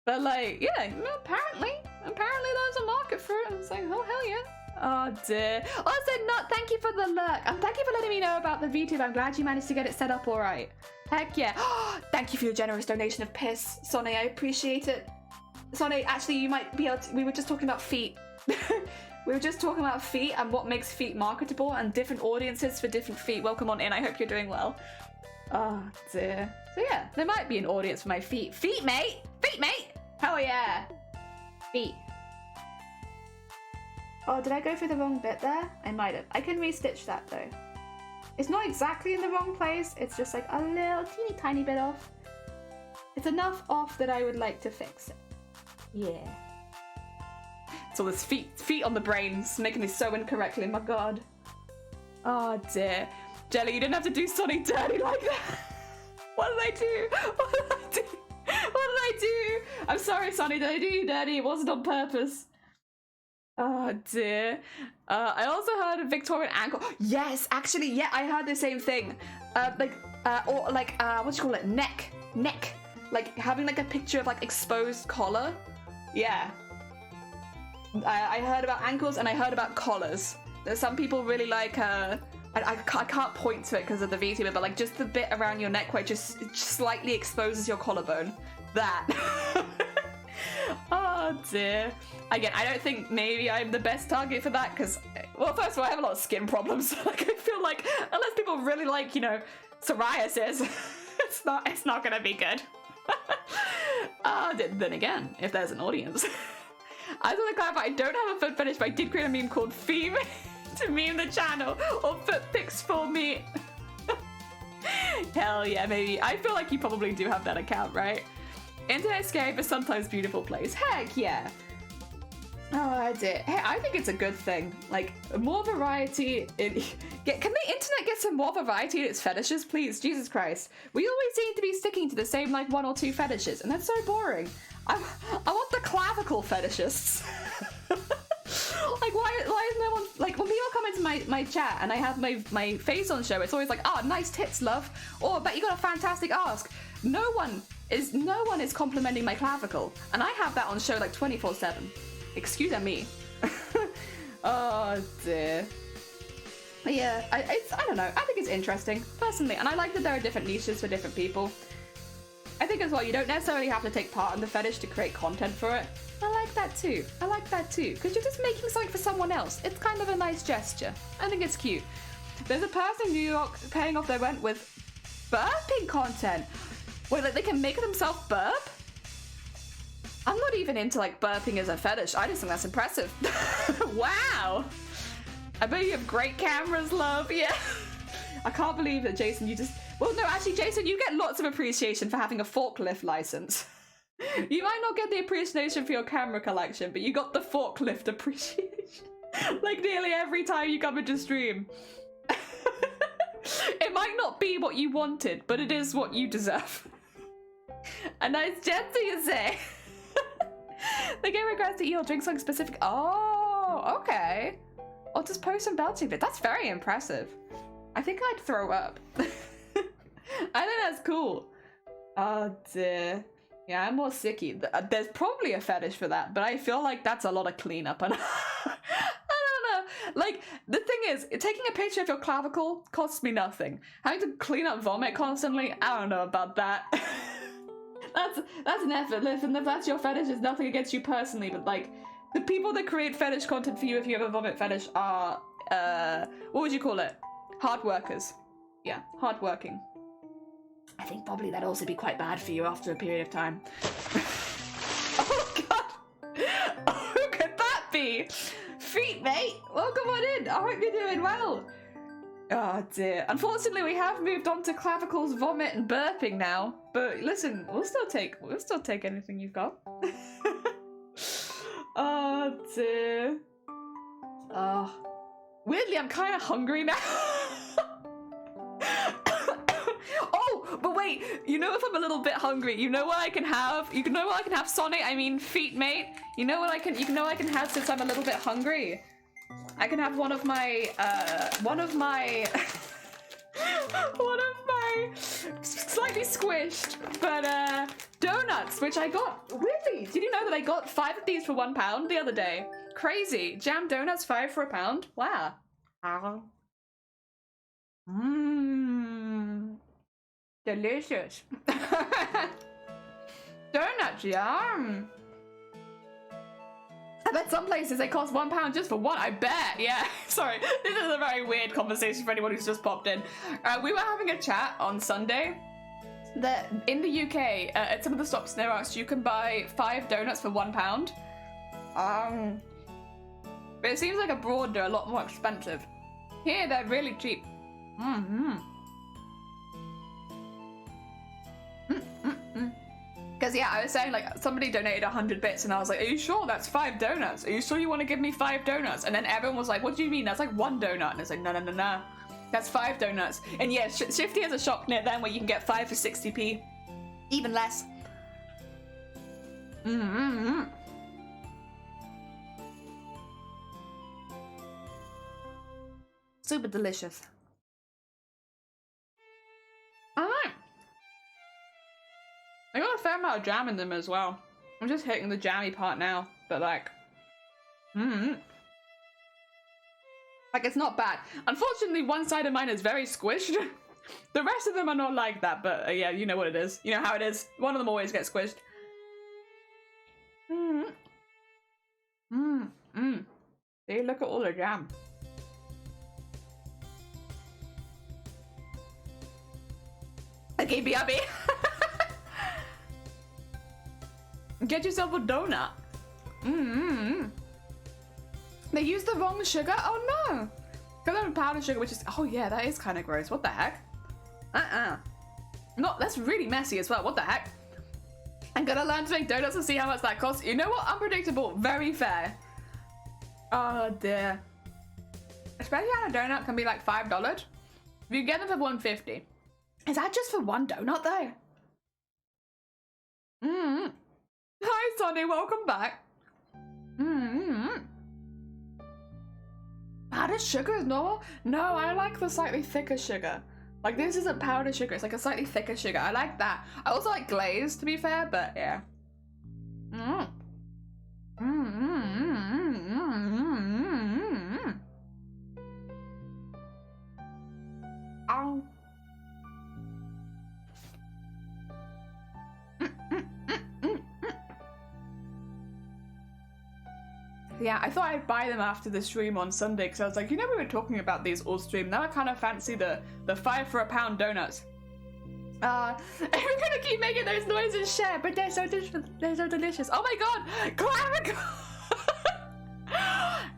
But like, yeah, apparently there's a market for it. It's like, oh hell yeah. Oh dear. Also, thank you for the lurk. And thank you for letting me know about the VTube. I'm glad you managed to get it set up all right. Heck yeah. Thank you for your generous donation of piss, Sonny. I appreciate it. Sonny, actually, you might be able to, we were just talking about feet. We were just talking about feet and what makes feet marketable and different audiences for different feet. Welcome on in. I hope you're doing well. Oh dear. So yeah, there might be an audience for my feet. Feet, mate. Feet, mate. Hell yeah. Feet. Oh, did I go through the wrong bit there? I might have. I can restitch that though. It's not exactly in the wrong place. It's just like a little teeny tiny bit off. It's enough off that I would like to fix it. Yeah. So this feet on the brain. It's making me so incorrectly. My God. Oh dear. Jelly, you didn't have to do Sonny dirty like that. What did I do? What did I do? What did I do? I'm sorry, Sonny. Did I do you dirty? It wasn't on purpose. Oh dear. I also heard of Victorian ankle. Yes, actually, yeah, I heard the same thing. Or like, what do you call it? Neck. Like having like a picture of like exposed collar. Yeah. I heard about ankles and I heard about collars. There's some people really like, I can't point to it because of the VTuber, but like just the bit around your neck where it just slightly exposes your collarbone. That. Oh dear. Again, I don't think maybe I'm the best target for that because, well, first of all, I have a lot of skin problems. Like, I feel like unless people really like, you know, psoriasis, it's not gonna be good. Then again, if there's an audience. I just want to clarify, I don't have a foot fetish, but I did create a meme called Feme to meme the channel, or foot pics for me. Hell yeah, maybe. I feel like you probably do have that account, right? Internet's scary, but sometimes beautiful place. Heck yeah. Oh, I did. Hey, I think it's a good thing. Like, more variety. Can the internet get some more variety in its fetishes, please? Jesus Christ. We always seem to be sticking to the same, like, 1 or 2 fetishes, and that's so boring. I want the clavicle fetishists. Like, why is no one, like, when people come into my chat and I have my face on show, it's always like, oh, nice tits, love. Or, but you got a fantastic ask. No one is complimenting my clavicle, and I have that on show like 24/7. Excuse me. Oh dear. But yeah, I don't know. I think it's interesting personally, and I like that there are different niches for different people. I think as well, you don't necessarily have to take part in the fetish to create content for it. I like that too. Because you're just making something for someone else. It's kind of a nice gesture. I think it's cute. There's a person in New York paying off their rent with burping content. Wait, like they can make themselves burp? I'm not even into like burping as a fetish. I just think that's impressive. Wow. I bet you have great cameras, love. Yeah. I can't believe that, Jason, you just... Well, no, actually, Jason, you get lots of appreciation for having a forklift license. You might not get the appreciation for your camera collection, but you got the forklift appreciation. Like nearly every time you come into stream. It might not be what you wanted, but it is what you deserve. A nice gesture, you say. They get regrets to eat or drink something specific. Oh, okay. Or just post some belching bit. That's very impressive. I think I'd throw up. I think that's cool. Oh dear. Yeah, I'm more sicky. There's probably a fetish for that, but I feel like that's a lot of cleanup. And I don't know. Like, the thing is, taking a picture of your clavicle costs me nothing. Having to clean up vomit constantly, I don't know about that. That's an effort. Listen, if that's your fetish, it's nothing against you personally, but like, the people that create fetish content for you if you have a vomit fetish are, what would you call it? Hard workers. Yeah, hard working. I think probably that'd also be quite bad for you after a period of time. Oh god! Oh, who could that be? Feet, mate! Welcome on in! I hope you're doing well! Oh dear. Unfortunately, we have moved on to clavicles, vomit, and burping now. But listen, we'll still take anything you've got. Oh dear. Oh. Weirdly, I'm kind of hungry now. Oh, but wait, you know, if I'm a little bit hungry, you know what I can have? You know what I can have, Sonic? I mean, feet, mate. You know what I can have since I'm a little bit hungry? I can have one of my slightly squished, but donuts, which I got. Really? Did you know that I got 5 of these for £1 the other day? Crazy. Jam donuts, 5 for £1. Wow. Mmm. Delicious. Donuts, yum. I bet some places they cost £1 just for one. I bet. Yeah. Sorry. This is a very weird conversation for anyone who's just popped in. We were having a chat on Sunday that in the UK, at some of the shops near us, you can buy 5 donuts for £1. But it seems like abroad they're a lot more expensive. Here they're really cheap. Because yeah, I was saying like somebody donated 100 bits and I was like, are you sure that's 5 donuts? Are you sure you want to give me 5 donuts? And then everyone was like, what do you mean? That's like 1 donut. And it's like, no. That's 5 donuts. And yeah, Shifty has a shop near them where you can get 5 for 60p. Even less. Super delicious. Alright. I got a fair amount of jam in them as well. I'm just hitting the jammy part now, but like, like it's not bad. Unfortunately, one side of mine is very squished. The rest of them are not like that, but yeah, you know what it is. You know how it is. One of them always gets squished. See, look at all the jam. Okay, BRB. Get yourself a donut. They used the wrong sugar? Oh no! Because I'm powdered sugar, which is, oh yeah, that is kind of gross. What the heck? No, that's really messy as well. What the heck? I'm gonna learn to make donuts and see how much that costs. You know what? Unpredictable. Very fair. Oh dear. Especially on a donut can be like $5. If you get them for $1.50. Is that just for one donut though? Hi Sonny, welcome back. Powdered sugar is normal? No, I like the slightly thicker sugar. Like this isn't powdered sugar, it's like a slightly thicker sugar. I like that. I also like glazed to be fair, but yeah. Yeah, I thought I'd buy them after the stream on Sunday because I was like, you know, we were talking about these all stream. Now I kind of fancy the 5 for £1 donuts. I'm gonna keep making those noises, share, but they're so delicious. Oh my god, clavicle!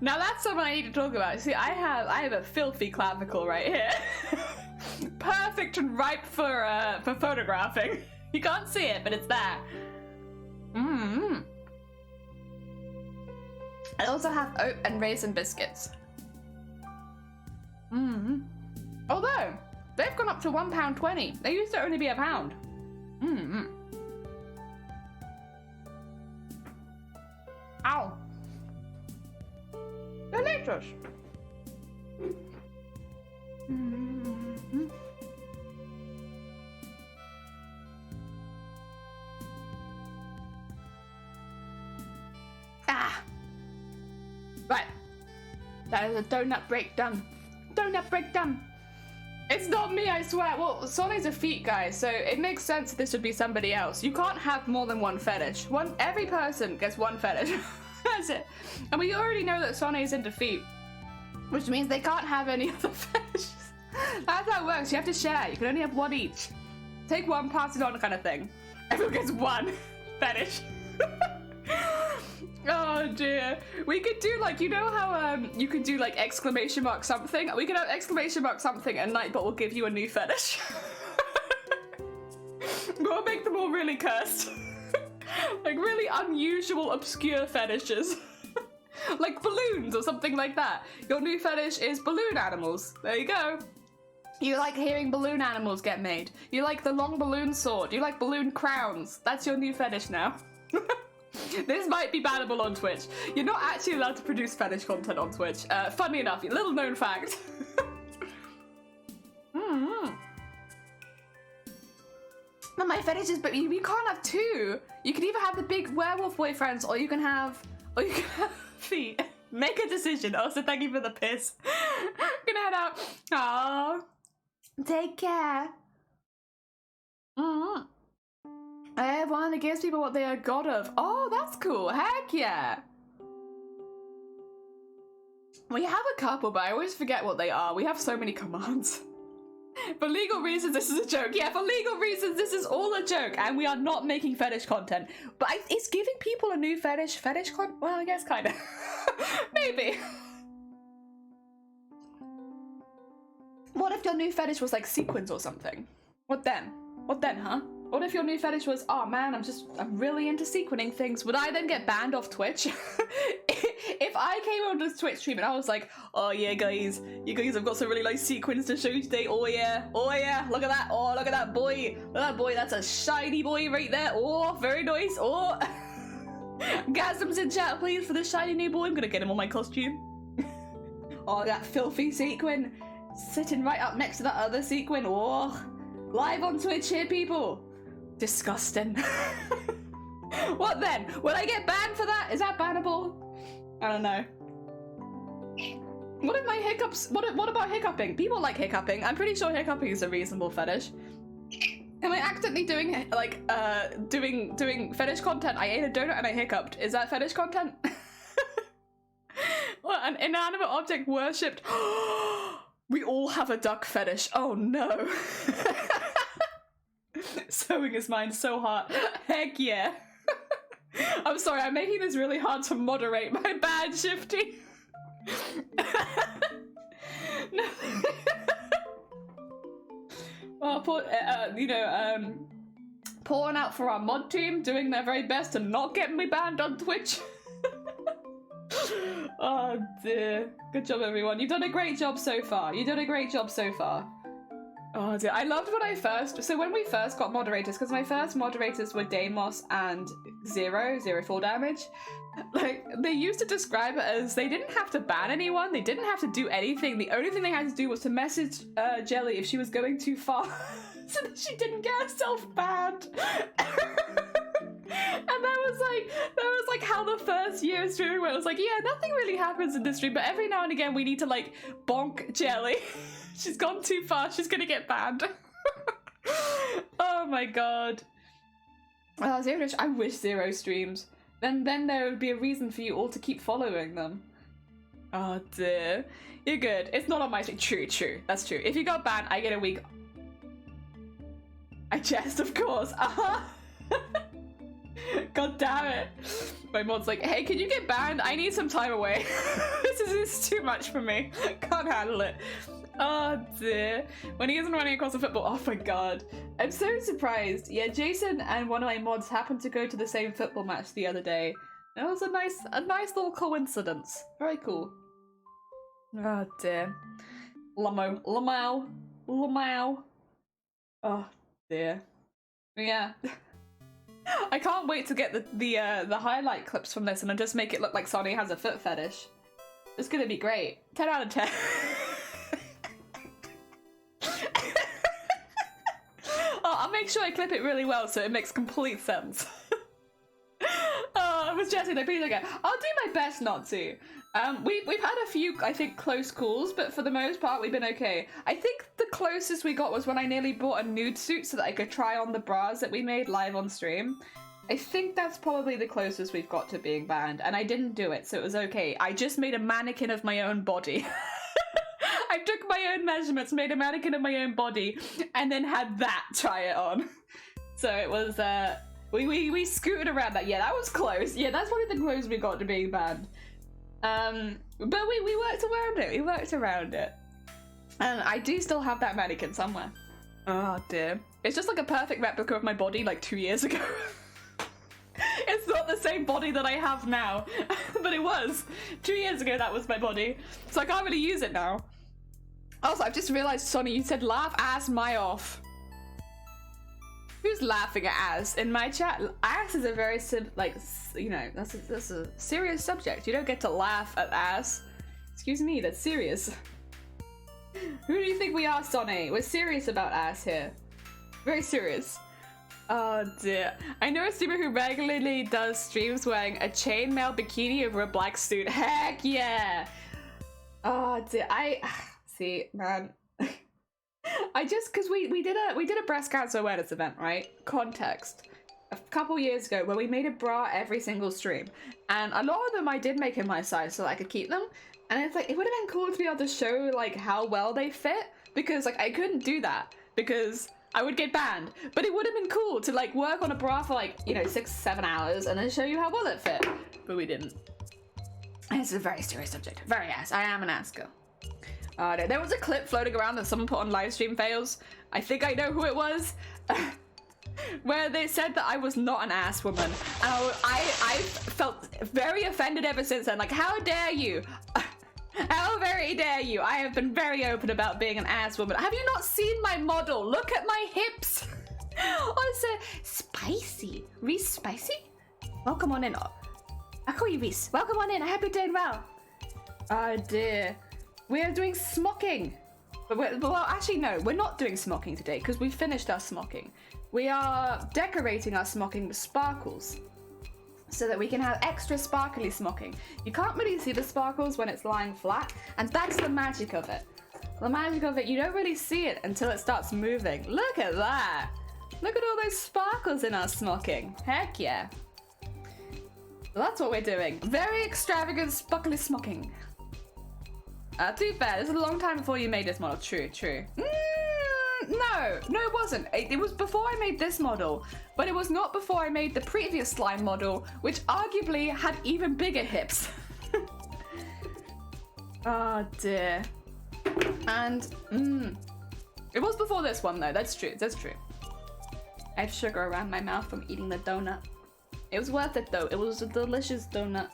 Now that's something I need to talk about. See, I have a filthy clavicle right here. Perfect and ripe for photographing. You can't see it, but it's there. I also have oat and raisin biscuits. Although, they've gone up to £1.20. They used to only be £1. Ow. Delicious. Right. That is a donut break done. Donut break done. It's not me, I swear. Well, Sonny's a feet guy, so it makes sense that this would be somebody else. You can't have more than one fetish. Every person gets one fetish. That's it. And we already know that Sonny's into feet, which means they can't have any other fetishes. That's how it works. You have to share. You can only have one each. Take one, pass it on kind of thing. Everyone gets one fetish. Oh dear. We could do like, you know how you can do like exclamation mark something? We could have exclamation mark something at night, but we'll give you a new fetish. We'll make them all really cursed. Like really unusual, obscure fetishes. Like balloons or something like that. Your new fetish is balloon animals. There you go. You like hearing balloon animals get made. You like the long balloon sword. You like balloon crowns. That's your new fetish now. This might be bannable on Twitch. You're not actually allowed to produce fetish content on Twitch. Funny enough, little known fact. But my fetish is, but you can't have two. You can either have the big werewolf boyfriends, or you can have feet. Make a decision. Also, thank you for the piss. I'm gonna head out. Aww. Take care. One that gives people what they are god of. Oh, that's cool. Heck yeah. We have a couple, but I always forget what they are. We have so many commands. For legal reasons, this is a joke. Yeah, for legal reasons, this is all a joke, and we are not making fetish content. But it's giving people a new fetish content. Well, I guess kind of. Maybe. What if your new fetish was like sequins or something? What then? What then, huh? What if your new fetish was, oh man, I'm really into sequining things. Would I then get banned off Twitch? If I came on this Twitch stream and I was like, oh yeah guys, you guys have got some really nice sequins to show you today. Oh yeah, look at that. Oh, look at that boy. Look at that boy, that's a shiny boy right there. Oh, very nice. Oh. Gasms in chat please for the shiny new boy. I'm gonna get him on my costume. Oh, that filthy sequin sitting right up next to that other sequin. Oh, live on Twitch here, people. Disgusting. What then? Will I get banned for that? Is that bannable? I don't know. What if my hiccups? What about hiccuping? People like hiccuping. I'm pretty sure hiccuping is a reasonable fetish. Am I accidentally doing like doing fetish content? I ate a donut and I hiccuped. Is that fetish content? What, an inanimate object worshipped? We all have a duck fetish. Oh no. Sewing is mine so hard. Heck yeah. I'm sorry, I'm making this really hard to moderate. My bad, Shifty. No. Well, pouring out for our mod team, doing their very best to not get me banned on Twitch. Oh dear. Good job, everyone. You've done a great job so far. You've done a great job so far. Oh dear. I loved when we first got moderators, because my first moderators were Deimos and Zero 4 damage. Like, they used to describe it as they didn't have to ban anyone, they didn't have to do anything. The only thing they had to do was to message Jelly if she was going too far so that she didn't get herself banned. And that was like how the first year of streaming went. It was like, yeah, nothing really happens in this stream, but every now and again we need to like bonk Jelly. She's gone too far, she's gonna get banned. Oh my god. Zero, I wish Zero streams. Then there would be a reason for you all to keep following them. Oh dear. You're good. It's not on my stream. True. That's true. If you got banned, I get a week. I jest, of course. God damn it. My mod's like, hey, can you get banned? I need some time away. This is too much for me. Can't handle it. Oh dear. When he isn't running across the football, oh my god. I'm so surprised. Yeah, Jason and one of my mods happened to go to the same football match the other day. It was a nice little coincidence. Very cool. Oh dear. Lamau. Oh dear. Yeah. I can't wait to get the highlight clips from this and then just make it look like Sonny has a foot fetish. It's gonna be great. 10 out of 10. I'll make sure I clip it really well so it makes complete sense. I was jesting. Please okay. I'll do my best not to. We've had a few, I think, close calls, but for the most part, we've been okay. I think the closest we got was when I nearly bought a nude suit so that I could try on the bras that we made live on stream. I think that's probably the closest we've got to being banned, and I didn't do it, so it was okay. I just made a mannequin of my own body. I took my own measurements, made a mannequin of my own body, and then had that try it on. So it was, we scooted around that. Yeah, that was close. Yeah, that's probably the closest we got to being banned. But we worked around it. We worked around it. And I do still have that mannequin somewhere. Oh dear. It's just like a perfect replica of my body like 2 years ago. It's not the same body that I have now, but it was. 2 years ago that was my body. So I can't really use it now. Also, I've just realized, Sonny, you said laugh ass my off. Who's laughing at ass? In my chat, ass is a very that's a serious subject. You don't get to laugh at ass. Excuse me, that's serious. Who do you think we are, Sonny? We're serious about ass here. Very serious. Oh dear. I know a streamer who regularly does streams wearing a chainmail bikini over a black suit. Heck yeah! Oh dear. See, man. Because we did a breast cancer awareness event, right? Context. A couple years ago where we made a bra every single stream. And a lot of them I did make in my size so that I could keep them. And it's like, it would have been cool to be able to show like how well they fit. Because like I couldn't do that because I would get banned. But it would have been cool to like work on a bra for like, 6-7 hours and then show you how well it fit. But we didn't. And it's a very serious subject. Very ass. I am an ass girl. No. There was a clip floating around that someone put on livestream fails. I think I know who it was. Where they said that I was not an ass woman. And I felt very offended ever since then. Like, how dare you? How very dare you? I have been very open about being an ass woman. Have you not seen my model? Look at my hips. Oh, it's spicy. Reese Spicy? Welcome on in. I call you Reese. Welcome on in. I hope you're doing well. Oh dear. We're doing smocking. But well, actually, no, we're not doing smocking today because we finished our smocking. We are decorating our smocking with sparkles so that we can have extra sparkly smocking. You can't really see the sparkles when it's lying flat, and that's the magic of it. The magic of it, you don't really see it until it starts moving. Look at that. Look at all those sparkles in our smocking. Heck yeah. So that's what we're doing. Very extravagant sparkly smocking. To be fair, this is a long time before you made this model. True. No, it wasn't. It was before I made this model, but it was not before I made the previous slime model, which arguably had even bigger hips. Oh dear. And, it was before this one though, that's true. I have sugar around my mouth from eating the donut. It was worth it though, it was a delicious donut.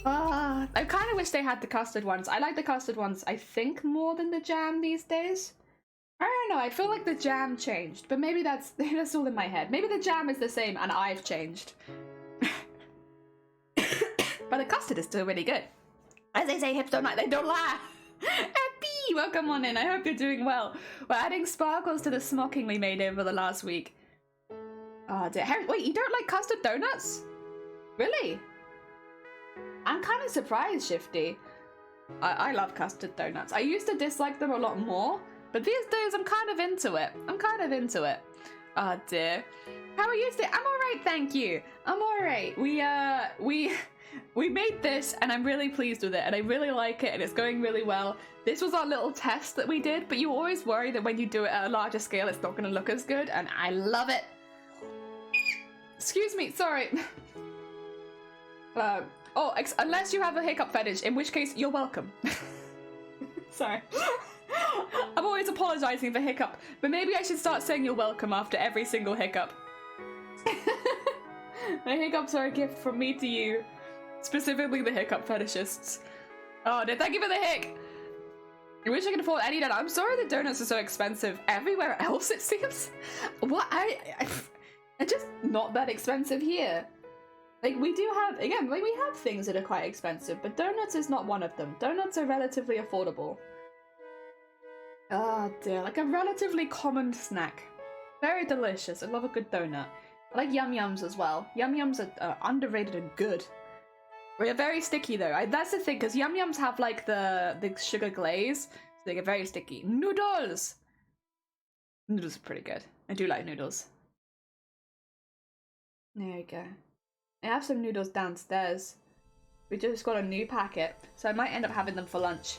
I kind of wish they had the custard ones. I like the custard ones, I think, more than the jam these days. I don't know, I feel like the jam changed, but maybe that's all in my head. Maybe the jam is the same and I've changed. But the custard is still really good. As they say, hips don't lie, they don't lie. Happy, welcome on in, I hope you're doing well. We're adding sparkles to the smocking we made over the last week. Oh dear, wait, you don't like custard donuts? Really? I'm kind of surprised, Shifty. I love custard donuts. I used to dislike them a lot more, but these days I'm kind of into it. Oh dear. How are you today? I'm alright, thank you. I'm alright. We made this and I'm really pleased with it and I really like it and it's going really well. This was our little test that we did, but you always worry that when you do it at a larger scale it's not going to look as good, and I love it. Excuse me, sorry. Unless you have a hiccup fetish, in which case you're welcome. Sorry. I'm always apologizing for hiccup, but maybe I should start saying you're welcome after every single hiccup. The hiccups are a gift from me to you. Specifically the hiccup fetishists. Oh, no, thank you for the hic! I wish I could afford any donut. I'm sorry the donuts are so expensive everywhere else, it seems. What? They're just not that expensive here. Like, we do have, again, like, we have things that are quite expensive, but donuts is not one of them. Donuts are relatively affordable. Oh dear, like a relatively common snack. Very delicious. I love a good donut. I like Yum Yums as well. Yum Yums are underrated and good. They're very sticky though. That's the thing, because Yum Yums have like the sugar glaze, so they get very sticky. Noodles! Noodles are pretty good. I do like noodles. There you go. I have some noodles downstairs. We just got a new packet, so I might end up having them for lunch.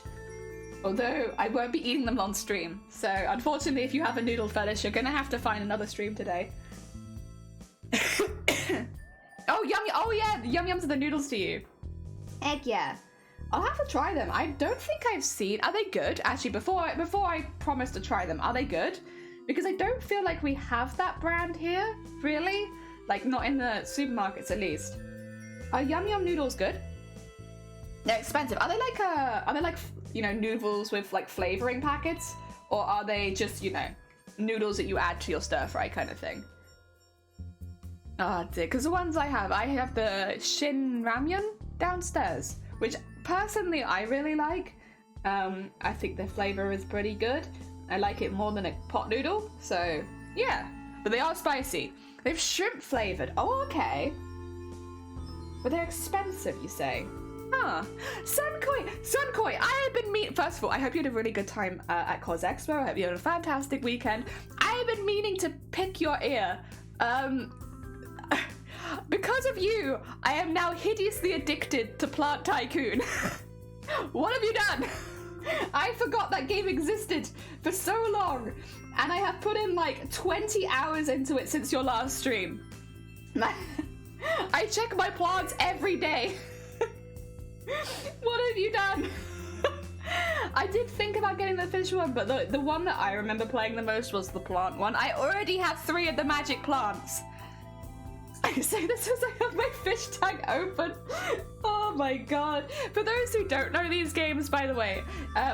Although, I won't be eating them on stream. So, unfortunately, if you have a noodle fetish, you're gonna have to find another stream today. Oh, yeah, Yum Yums are the noodles to you. Heck yeah. I'll have to try them. I don't think I've seen... Are they good? Actually, before I promise to try them, are they good? Because I don't feel like we have that brand here, really. Like, not in the supermarkets, at least. Are Yum Yum noodles good? They're expensive. Are they like, you know, noodles with, like, flavoring packets? Or are they just, you know, noodles that you add to your stir-fry kind of thing? Oh, dear. Because the ones I have the Shin Ramyun downstairs, which, personally, I really like. I think the flavor is pretty good. I like it more than a pot noodle, so, yeah. But they are spicy. They've shrimp flavored. Oh, okay. But they're expensive, you say? Huh. Sunkoi, I have been first of all, I hope you had a really good time at Cos Expo. I hope you had a fantastic weekend. I have been meaning to pick your ear. Because of you, I am now hideously addicted to Plant Tycoon. What have you done? I forgot that game existed for so long, and I have put in like 20 hours into it since your last stream. I check my plants every day. What have you done? I did think about getting the fish one, but the one that I remember playing the most was the plant one. I already have 3 of the magic plants. I say this as I have my fish tank open. Oh my god. For those who don't know these games, by the way,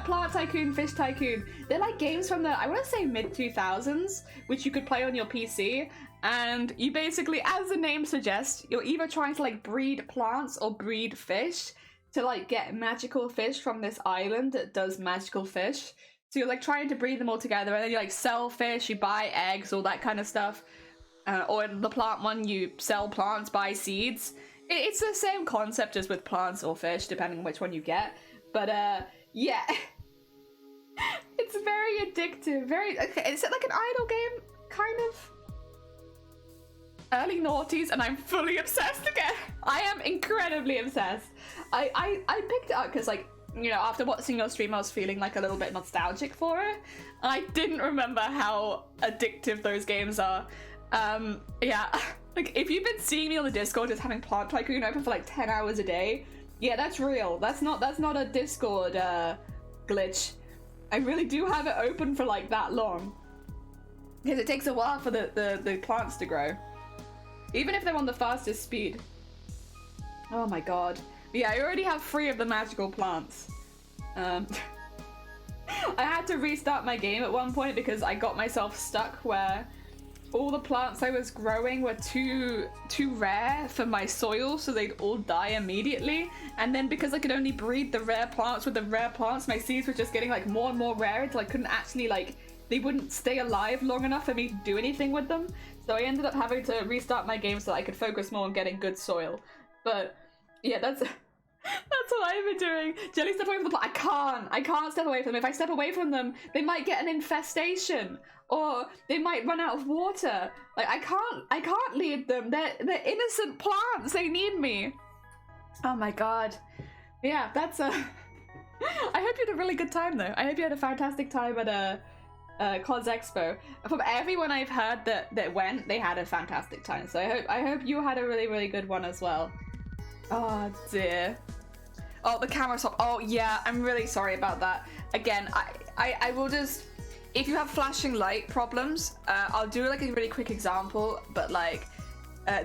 Plant Tycoon, Fish Tycoon, they're like games from the, I want to say mid-2000s, which you could play on your PC, and you basically, as the name suggests, you're either trying to like breed plants or breed fish, to like get magical fish from this island that does magical fish. So you're like trying to breed them all together, and then you like sell fish, you buy eggs, all that kind of stuff. Or in the plant one, you sell plants, buy seeds. It's the same concept as with plants or fish, depending on which one you get. But yeah, it's very addictive. It's like an idle game, kind of. Early noughties, and I'm fully obsessed again. I am incredibly obsessed. I picked it up because, like, you know, after watching your stream, I was feeling like a little bit nostalgic for it. I didn't remember how addictive those games are. Yeah, like if you've been seeing me on the Discord just having Plant Tycoon open for like 10 hours a day, yeah, that's real. That's not a Discord glitch. I really do have it open for like that long, because it takes a while for the plants to grow, even if they're on the fastest speed. Oh my god. Yeah, I already have 3 of the magical plants. I had to restart my game at one point because I got myself stuck where all the plants I was growing were too rare for my soil, so they'd all die immediately. And then because I could only breed the rare plants with the rare plants, my seeds were just getting like more and more rare until I couldn't actually, like, they wouldn't stay alive long enough for me to do anything with them. So I ended up having to restart my game so that I could focus more on getting good soil. But yeah, that's what I've been doing. Jelly, step away from the plant. I can't step away from them. If I step away from them, they might get an infestation, or they might run out of water. Like, I can't leave them. They're innocent plants. They need me. Oh my god. Yeah, that's I hope you had a really good time though. I hope you had a fantastic time at COS Expo. From everyone I've heard that went, they had a fantastic time. So I hope you had a really, really good one as well. Oh dear. Oh, the camera stop. Oh yeah, I'm really sorry about that. Again, I will just, if you have flashing light problems, I'll do like a really quick example, but like,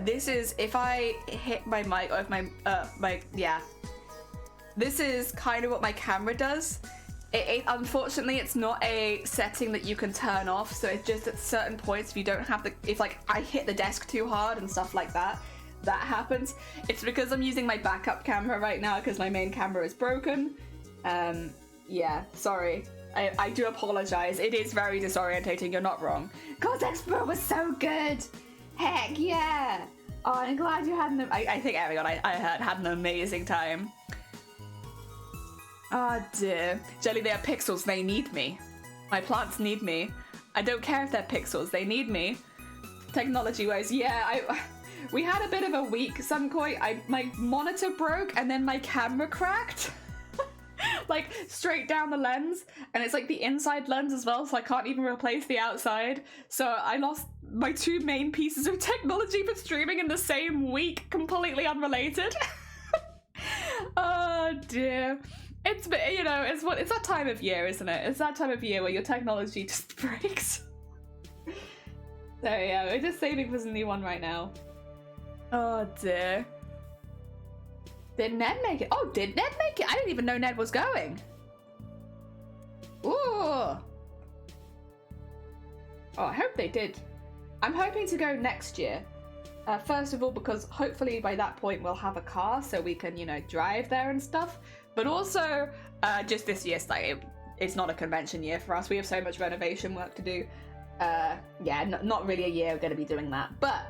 this is, if I hit my mic, or if my, yeah. This is kind of what my camera does. Unfortunately, it's not a setting that you can turn off, so it's just at certain points, if you don't have if like I hit the desk too hard and stuff like that, that happens. It's because I'm using my backup camera right now because my main camera is broken. Yeah, sorry. I do apologize. It is very disorientating, you're not wrong. COS Expo was so good! Heck yeah! Oh, I'm glad you had I think everyone I had an amazing time. Oh dear. Jelly, they are pixels, they need me. My plants need me. I don't care if they're pixels, they need me. Technology-wise, yeah, we had a bit of a week, Sunkoi. My monitor broke and then my camera cracked. Like, straight down the lens. And it's like the inside lens as well, so I can't even replace the outside. So I lost my 2 main pieces of technology for streaming in the same week, completely unrelated. Oh dear. It's, you know, it's that time of year, isn't it? It's that time of year where your technology just breaks. So yeah, we're just saving for some new one right now. Oh dear. Did Ned make it? Oh, did Ned make it? I didn't even know Ned was going. Ooh. Oh, I hope they did. I'm hoping to go next year. First of all, because hopefully by that point we'll have a car so we can, you know, drive there and stuff. But also, just this year, it's not a convention year for us. We have so much renovation work to do. Yeah, not really a year we're going to be doing that. But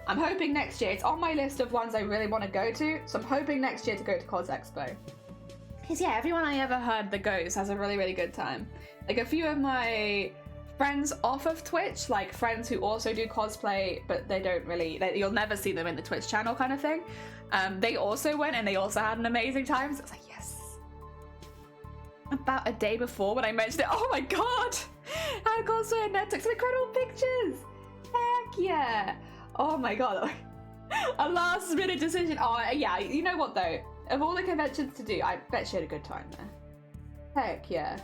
I'm hoping next year. It's on my list of ones I really want to go to. So I'm hoping next year to go to COS Expo. Because yeah, everyone I ever heard that goes has a really, really good time. Like a few of my friends off of Twitch, like friends who also do cosplay, but they don't really, you'll never see them in the Twitch channel kind of thing. They also went and they also had an amazing time. So I was like, yes. About a day before when I mentioned it, oh my god! I cosplay and Ned took some incredible pictures! Heck yeah! Oh my god. A last minute decision. Oh yeah, you know what though? Of all the conventions to do, I bet she had a good time there. Heck yeah.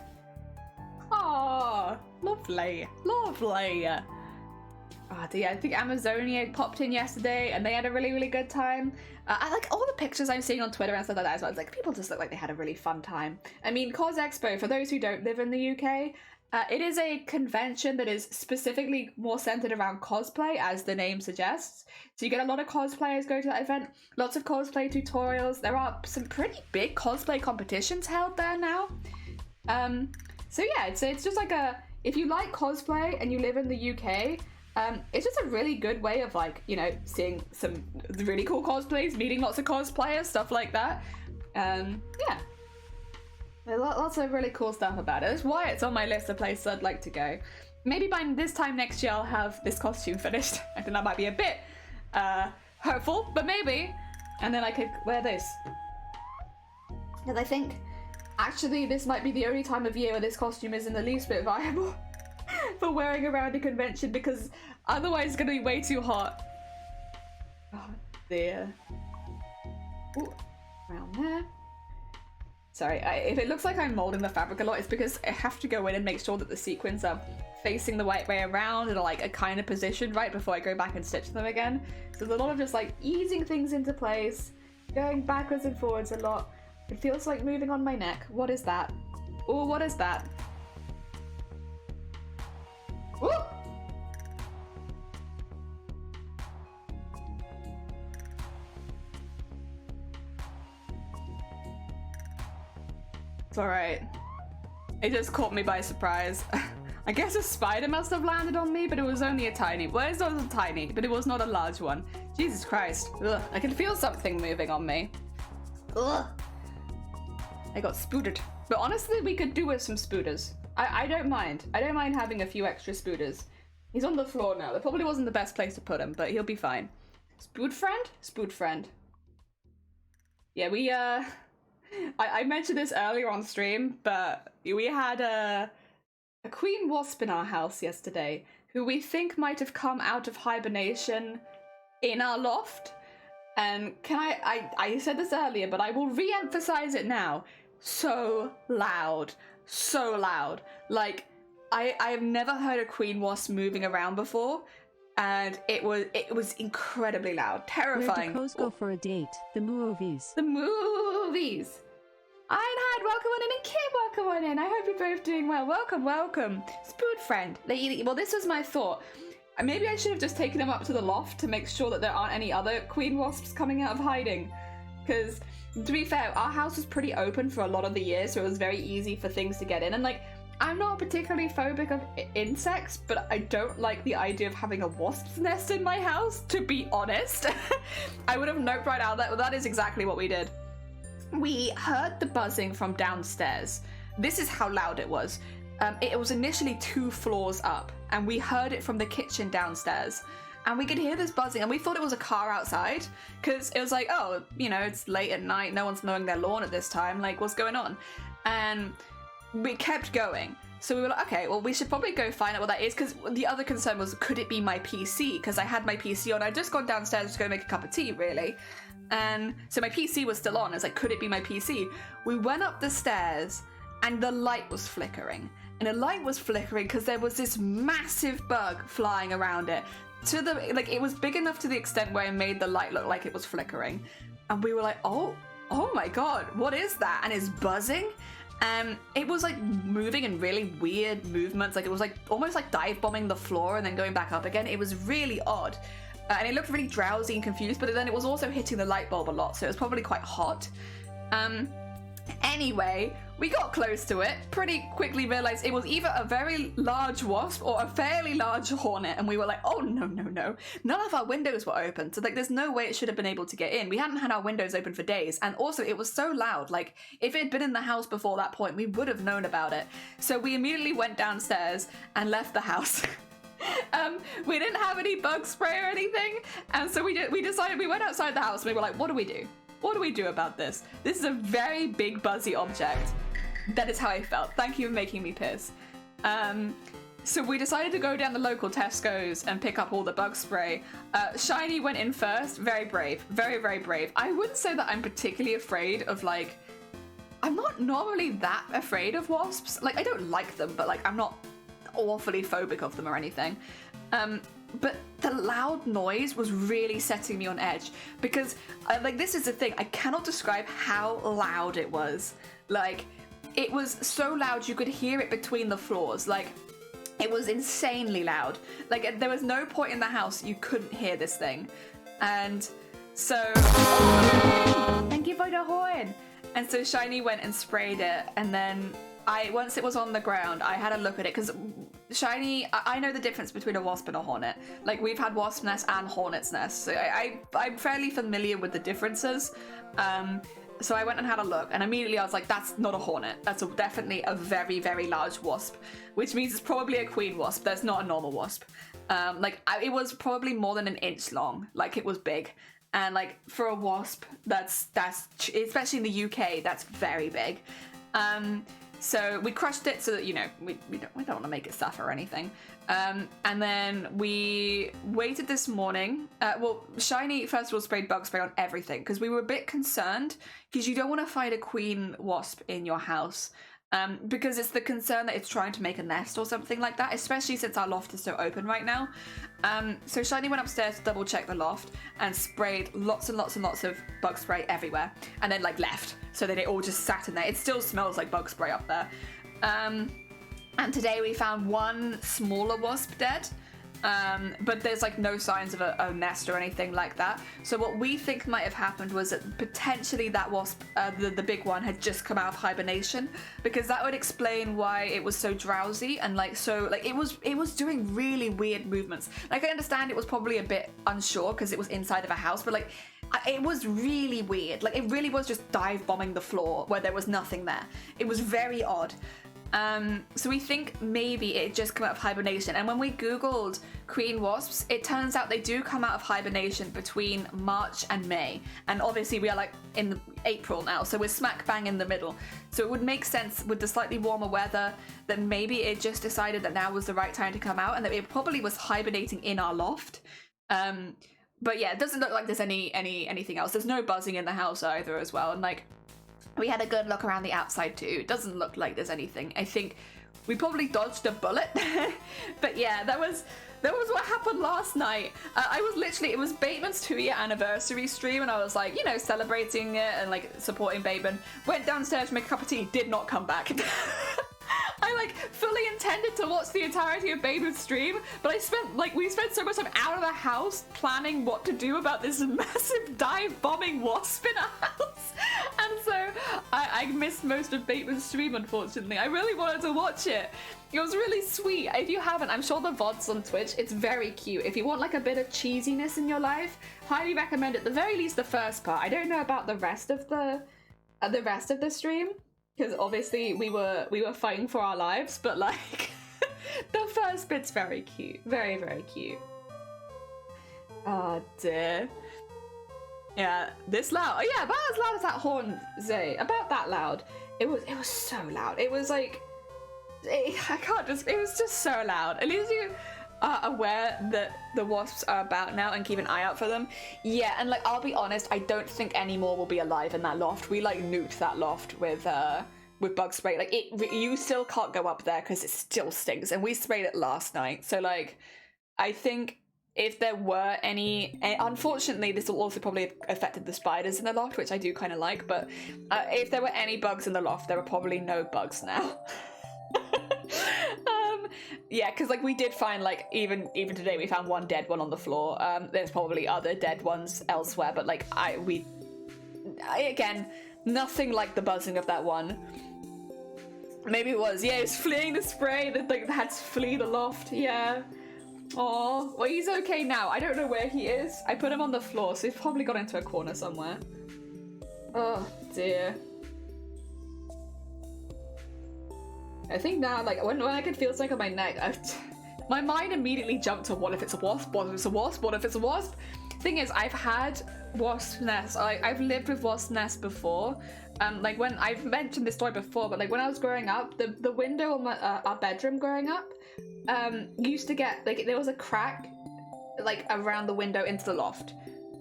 Oh, lovely. Lovely. Oh dear, I think Amazonia popped in yesterday and they had a really, really good time. I like all the pictures I'm seeing on Twitter and stuff like that as well. It's like people just look like they had a really fun time. I mean, COS Expo, for those who don't live in the UK, It is a convention that is specifically more centered around cosplay, as the name suggests. So you get a lot of cosplayers go to that event, lots of cosplay tutorials. There are some pretty big cosplay competitions held there now. So yeah, it's just like if you like cosplay and you live in the UK, it's just a really good way of like, you know, seeing some really cool cosplays, meeting lots of cosplayers, stuff like that. Yeah. There's lots of really cool stuff about it. That's why it's on my list of places I'd like to go. Maybe by this time next year I'll have this costume finished. I think that might be a bit hopeful, but maybe. And then I could wear this. Because I think actually this might be the only time of year where this costume isn't the least bit viable for wearing around a convention, because otherwise it's going to be way too hot. Oh dear. Ooh, around there. Sorry, if it looks like I'm molding the fabric a lot, it's because I have to go in and make sure that the sequins are facing the right way around and are like a kind of positioned right before I go back and stitch them again. So there's a lot of just like easing things into place, going backwards and forwards a lot. It feels like moving on my neck. What is that? Oh, what is that? Ooh! It's alright. It just caught me by surprise. I guess a spider must have landed on me, but it was only a tiny. Well, it's not tiny, but it was not a large one. Jesus Christ. Ugh. I can feel something moving on me. Ugh. I got spooted. But honestly, we could do with some spooters. I don't mind. I don't mind having a few extra spooters. He's on the floor now. That probably wasn't the best place to put him, but he'll be fine. Spoot friend? Spoot friend. Yeah, we, I mentioned this earlier on stream, but we had a queen wasp in our house yesterday who we think might have come out of hibernation in our loft. And can I said this earlier, but I will re-emphasize it now. So loud. So loud. Like, I've never heard a queen wasp moving around before, and it was incredibly loud. Terrifying. Where do go for a date? The movies. The movies. Einhard, welcome on in, and Kit, welcome on in. I hope you're both doing well. Welcome, welcome. Spoot friend. Well, this was my thought. Maybe I should have just taken him up to the loft to make sure that there aren't any other queen wasps coming out of hiding. Because, to be fair, our house was pretty open for a lot of the year, so it was very easy for things to get in. And, like, I'm not particularly phobic of insects, but I don't like the idea of having a wasp's nest in my house, to be honest. I would have noped right out that is exactly what we did. We heard the buzzing from downstairs. This is how loud it was. It was initially 2 floors up, and we heard it from the kitchen downstairs. And we could hear this buzzing, and we thought it was a car outside, because it was like, oh, you know, it's late at night, no one's mowing their lawn at this time, like, what's going on? And we kept going. So we were like, okay, well, we should probably go find out what that is, because the other concern was, could it be my PC? Because I had my PC on. I'd just gone downstairs to go make a cup of tea, really. And so my PC was still on. I was like, could it be my PC? We went up the stairs, and the light was flickering. And the light was flickering because there was this massive bug flying around it. It was big enough to the extent where it made the light look like it was flickering. And we were like, oh my god, what is that? And it's buzzing. And it was like moving in really weird movements. Like it was like almost like dive bombing the floor and then going back up again. It was really odd. And it looked really drowsy and confused, but then it was also hitting the light bulb a lot. So it was probably quite hot. Anyway, we got close to it, pretty quickly realized it was either a very large wasp or a fairly large hornet, and we were like, oh no. None of our windows were open, so like there's no way it should have been able to get in. We hadn't had our windows open for days, and also it was so loud, like if it had been in the house before that point, we would have known about it. So we immediately went downstairs and left the house. We didn't have any bug spray or anything, and so we decided, we went outside the house and we were like, what do we do? What do we do about this? This is a very big buzzy object. That is how I felt. Thank you for making me piss. So we decided to go down the local Tesco's and pick up all the bug spray. Shiny went in first. Very brave. Very, very brave. I wouldn't say that I'm particularly afraid of, like... I'm not normally that afraid of wasps. Like, I don't like them, but, like, I'm not awfully phobic of them or anything. But the loud noise was really setting me on edge because, like, this is the thing. I cannot describe how loud it was. Like, it was so loud you could hear it between the floors. Like, it was insanely loud. Like, there was no point in the house you couldn't hear this thing. And so, thank you for the horn. And so Shiny went and sprayed it, and then once it was on the ground, I had a look at it, because Shiny, I know the difference between a wasp and a hornet. Like, we've had wasp nests and hornet's nests, so I'm fairly familiar with the differences. So I went and had a look, and immediately I was like, that's not a hornet. That's definitely a very, very large wasp, which means it's probably a queen wasp. That's not a normal wasp. It was probably more than an inch long. Like, it was big. And like, for a wasp, that's especially in the UK, that's very big. So we crushed it so that, you know, we don't want to make it suffer or anything. And then we waited this morning. Shiny first of all sprayed bug spray on everything, because we were a bit concerned, because you don't want to find a queen wasp in your house. Because it's the concern that it's trying to make a nest or something like that, especially since our loft is so open right now. So Shiny went upstairs to double check the loft and sprayed lots and lots and lots of bug spray everywhere, and then like left, so that it all just sat in there. It still smells like bug spray up there. And today we found one smaller wasp dead. But there's like no signs of a nest or anything like that. So what we think might have happened was that potentially that wasp, the big one, had just come out of hibernation, because that would explain why it was so drowsy and it was doing really weird movements. Like, I understand it was probably a bit unsure because it was inside of a house, but like, it was really weird. Like, it really was just dive bombing the floor where there was nothing there. It was very odd. So we think maybe it just come out of hibernation. And when we Googled queen wasps, it turns out they do come out of hibernation between March and May. And obviously we are like in April now, so we're smack bang in the middle. So it would make sense with the slightly warmer weather that maybe it just decided that now was the right time to come out, and that it probably was hibernating in our loft. But yeah, it doesn't look like there's anything else. There's no buzzing in the house either as well. And like, we had a good look around the outside too. It doesn't look like there's anything. I think we probably dodged a bullet. But yeah, that was what happened last night. It was Bateman's 2-year anniversary stream, and I was like, you know, celebrating it and like supporting Bateman. Went downstairs to make a cup of tea, did not come back. I like fully intended to watch the entirety of Bateman's stream, but we spent so much time out of the house planning what to do about this massive dive bombing wasp in our house. And so I missed most of Bateman's stream, unfortunately. I really wanted to watch it. It was really sweet. If you haven't, I'm sure the VOD's on Twitch. It's very cute. If you want like a bit of cheesiness in your life, highly recommend it. At the very least, the first part. I don't know about the rest of the stream, because obviously we were fighting for our lives, but like the first bit's very cute. Very, very cute. Oh dear. Yeah, this loud. Oh yeah, about as loud as that horn, Zay. About that loud. It was so loud. It was like, it was just so loud. At least you are aware that the wasps are about now and keep an eye out for them. Yeah, and like, I'll be honest, I don't think any more will be alive in that loft. We like nuked that loft with bug spray. Like, you still can't go up there because it still stinks, and we sprayed it last night. So like, I think if there were any, unfortunately this will also probably have affected the spiders in the loft, which I do kind of like, but if there were any bugs in the loft, there were probably no bugs now. Yeah, because like, we did find like, even today we found one dead one on the floor. There's probably other dead ones elsewhere, but like, again, nothing like the buzzing of that one. Maybe it was, yeah, it was fleeing the spray that like had to flee the loft. Yeah. Oh, well, he's okay now. I don't know where he is. I put him on the floor, so he's probably got into a corner somewhere. Oh dear. I think now, like, when I can feel something on my neck, my mind immediately jumped to, what if it's a wasp? What if it's a wasp? What if it's a wasp? Thing is, I've had wasp nests. I've lived with wasp nests before. Like, when I've mentioned this story before, but like, when I was growing up, the window on our bedroom growing up, used to get, like, there was a crack like around the window into the loft,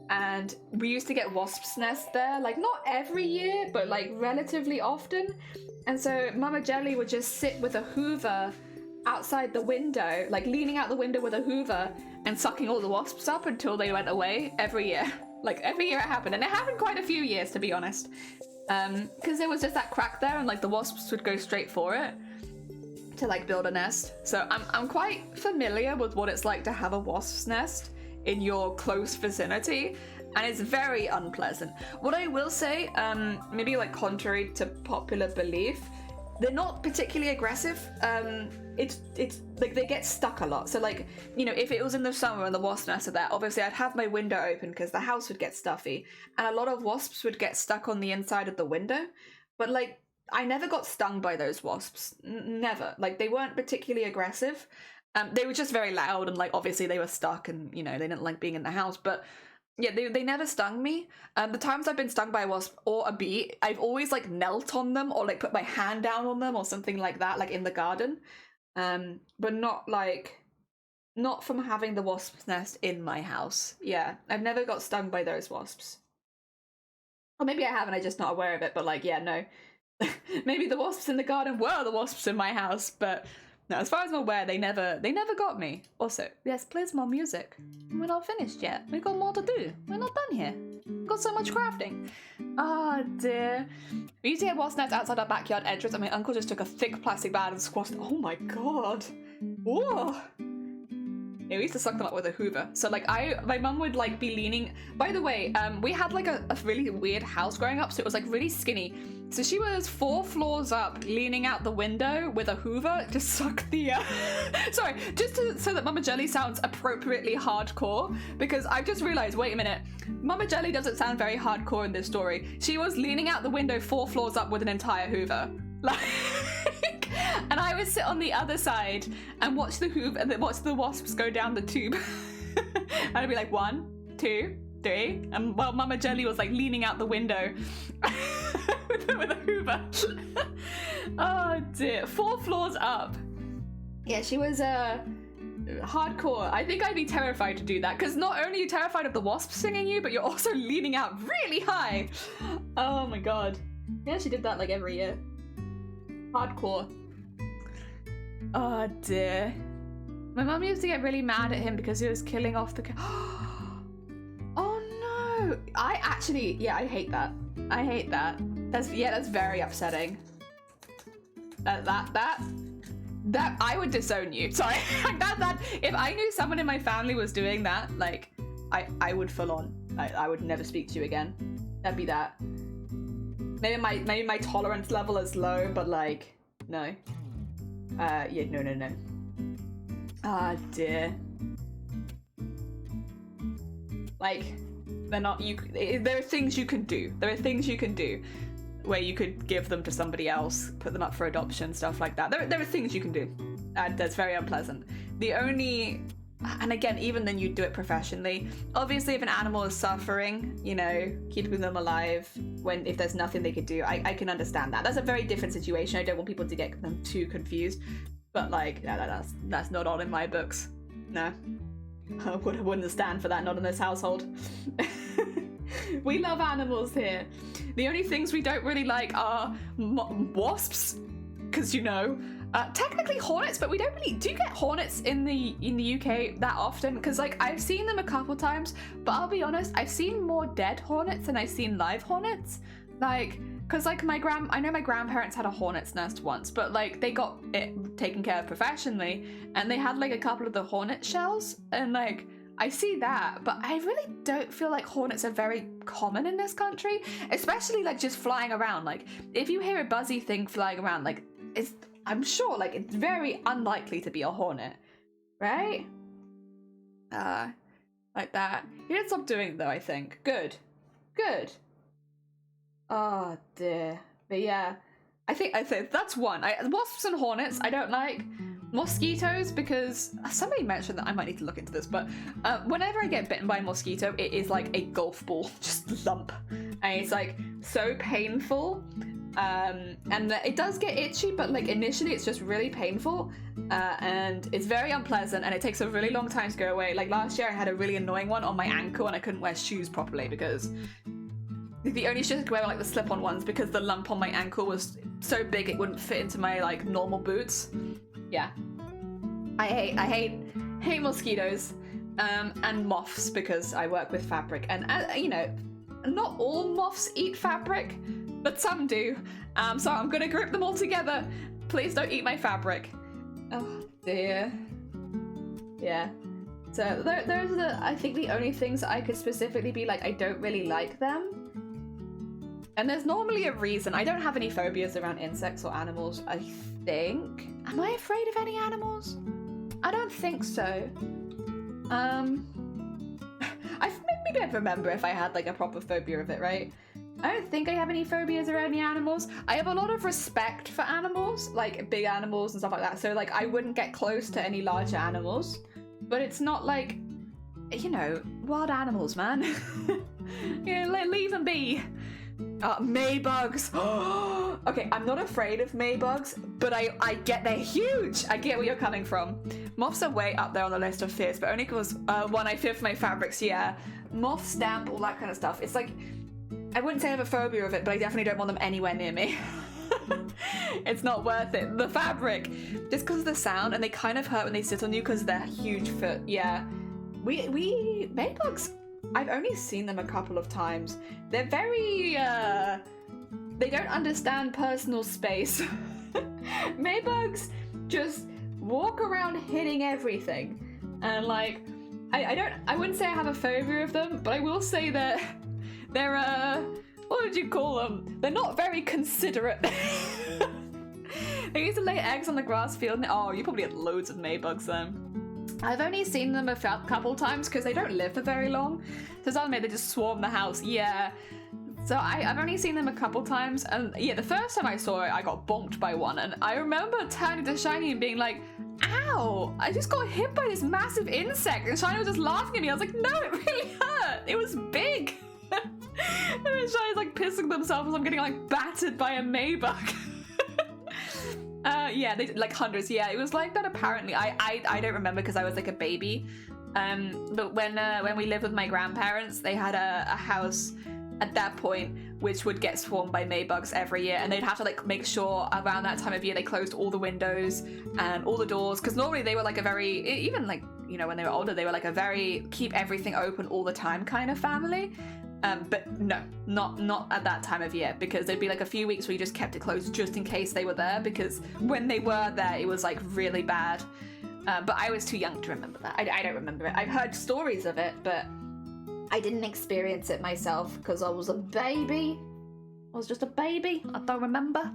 and we used to get wasps nests there, like not every year, but like relatively often. And so Mama Jelly would just sit with a hoover outside the window, like leaning out the window with a hoover and sucking all the wasps up until they went away every year. Like every year it happened, and it happened quite a few years, to be honest. because there was just that crack there, and like the wasps would go straight for it to like build a nest. So I'm quite familiar with what it's like to have a wasp's nest in your close vicinity, and it's very unpleasant. What I will say, maybe like contrary to popular belief, they're not particularly aggressive. It's like they get stuck a lot. So like, you know, if it was in the summer and the wasp nest are there, obviously I'd have my window open because the house would get stuffy, and a lot of wasps would get stuck on the inside of the window. But like, I never got stung by those wasps. Never. Like, they weren't particularly aggressive. They were just very loud, and like obviously they were stuck, and you know, they didn't like being in the house. But yeah, they never stung me. The times I've been stung by a wasp or a bee, I've always like knelt on them or like put my hand down on them or something like that, like in the garden. But not from having the wasp's nest in my house. Yeah, I've never got stung by those wasps. Or maybe I haven't, I'm just not aware of it, but like, yeah, no. Maybe the wasps in the garden were the wasps in my house, but no, as far as I'm aware, they never got me. Also, yes, please more music. We're not finished yet. We've got more to do. We're not done here. We've got so much crafting. Oh dear. We used to get wasp nets outside our backyard entrance, and my uncle just took a thick plastic bag and squashed. Oh my god. Whoa. Yeah, we used to suck them up with a Hoover. So like my mum would like be leaning. By the way, we had like a really weird house growing up, so it was like really skinny. So she was 4 floors up, leaning out the window with a Hoover to suck the. Sorry, so that Mama Jelly sounds appropriately hardcore, because I've just realized. Wait a minute, Mama Jelly doesn't sound very hardcore in this story. She was leaning out the window 4 floors up with an entire Hoover, like, and I would sit on the other side and watch the Hoover and watch the wasps go down the tube. And I'd be like 1, 2, 3, and while Mama Jelly was like leaning out the window. with a Hoover. Oh dear. 4 floors up. Yeah, she was hardcore. I think I'd be terrified to do that, because not only are you terrified of the wasps stinging you, but you're also leaning out really high. Oh my god. Yeah, she did that like every year. Hardcore. Oh dear. My mum used to get really mad at him because he was killing off the Oh no. I hate that. I hate that. That's very upsetting. That I would disown you. Sorry. that if I knew someone in my family was doing that, like I would full on. I would never speak to you again. That'd be that. Maybe my tolerance level is low, but like no. Yeah, no. Ah dear. Like, they're not, there are things you can do. There are things you can do where you could give them to somebody else, put them up for adoption, stuff like that. There are things you can do, and that's very unpleasant. The only, and again, even then you'd do it professionally. Obviously, if an animal is suffering, you know, keeping them alive if there's nothing they could do, I can understand that. That's a very different situation. I don't want people to get them too confused, but like, that's not on in my books. No. I wouldn't stand for that, not in this household. We love animals here. The only things we don't really like are wasps, because you know, technically hornets, but we don't really do get hornets in the UK that often, because like I've seen them a couple times, but I'll be honest, I've seen more dead hornets than I've seen live hornets. Like, because like I know my grandparents had a hornet's nest once, but like they got it taken care of professionally, and they had like a couple of the hornet shells, and like I see that, but I really don't feel like hornets are very common in this country, especially like just flying around. Like if you hear a buzzy thing flying around, like I'm sure like it's very unlikely to be a hornet, right? Like that. He did stop doing it though, I think. Good. Oh dear. But yeah, I think that's one. Wasps and hornets I don't like. Mosquitoes, because somebody mentioned that I might need to look into this, but whenever I get bitten by a mosquito, it is like a golf ball, just lump, and it's like so painful. And it does get itchy, but like initially it's just really painful, and it's very unpleasant, and it takes a really long time to go away. Like last year I had a really annoying one on my ankle, and I couldn't wear shoes properly because the only shoes I could wear were like the slip-on ones, because the lump on my ankle was so big it wouldn't fit into my like normal boots. Yeah, I hate mosquitoes, and moths, because I work with fabric, and you know, not all moths eat fabric, but some do. So I'm gonna group them all together. Please don't eat my fabric. Oh dear. Yeah. So those are I think the only things I could specifically be like, I don't really like them. And there's normally a reason. I don't have any phobias around insects or animals, I think. Am I afraid of any animals? I don't think so. Maybe I'd remember if I had like a proper phobia of it, right? I don't think I have any phobias around the animals. I have a lot of respect for animals, like big animals and stuff like that. So like I wouldn't get close to any larger animals, but it's not like, you know, wild animals, man. You know, leave them be. Maybugs. Okay, I'm not afraid of maybugs, but I get they're huge. I get where you're coming from. Moths are way up there on the list of fears, but only because one, I fear for my fabrics, yeah. Moth, stamp, all that kind of stuff. It's like, I wouldn't say I have a phobia of it, but I definitely don't want them anywhere near me. It's not worth it. The fabric, just because of the sound, and they kind of hurt when they sit on you because they're huge foot. Yeah, we maybugs. I've only seen them a couple of times. They're very, they don't understand personal space. Maybugs just walk around hitting everything. And like, I wouldn't say I have a phobia of them, but I will say that they're, what would you call them? They're not very considerate. They used to lay eggs on the grass field. And, oh, you probably had loads of maybugs then. I've only seen them a couple times because they don't live for very long. So suddenly they just swarm the house. Yeah. So I've only seen them a couple times. And yeah, the first time I saw it, I got bonked by one. And I remember turning to Shiny and being like, ow, I just got hit by this massive insect. And Shiny was just laughing at me. I was like, no, it really hurt. It was big. And then Shiny's like pissing themselves as I'm getting like battered by a maybug. Yeah, they like hundreds. Yeah, it was like that apparently. I don't remember because I was like a baby. But when we lived with my grandparents, they had a house at that point which would get swarmed by maybugs every year, and they'd have to like make sure around that time of year they closed all the windows and all the doors, because normally they were like a very, even like, you know, when they were older, they were like a very keep everything open all the time kind of family. But no, not at that time of year, because there'd be like a few weeks where you just kept it closed just in case they were there, because when they were there, it was like really bad. But I was too young to remember that. I don't remember it. I've heard stories of it, but I didn't experience it myself because I was a baby. I was just a baby. I don't remember.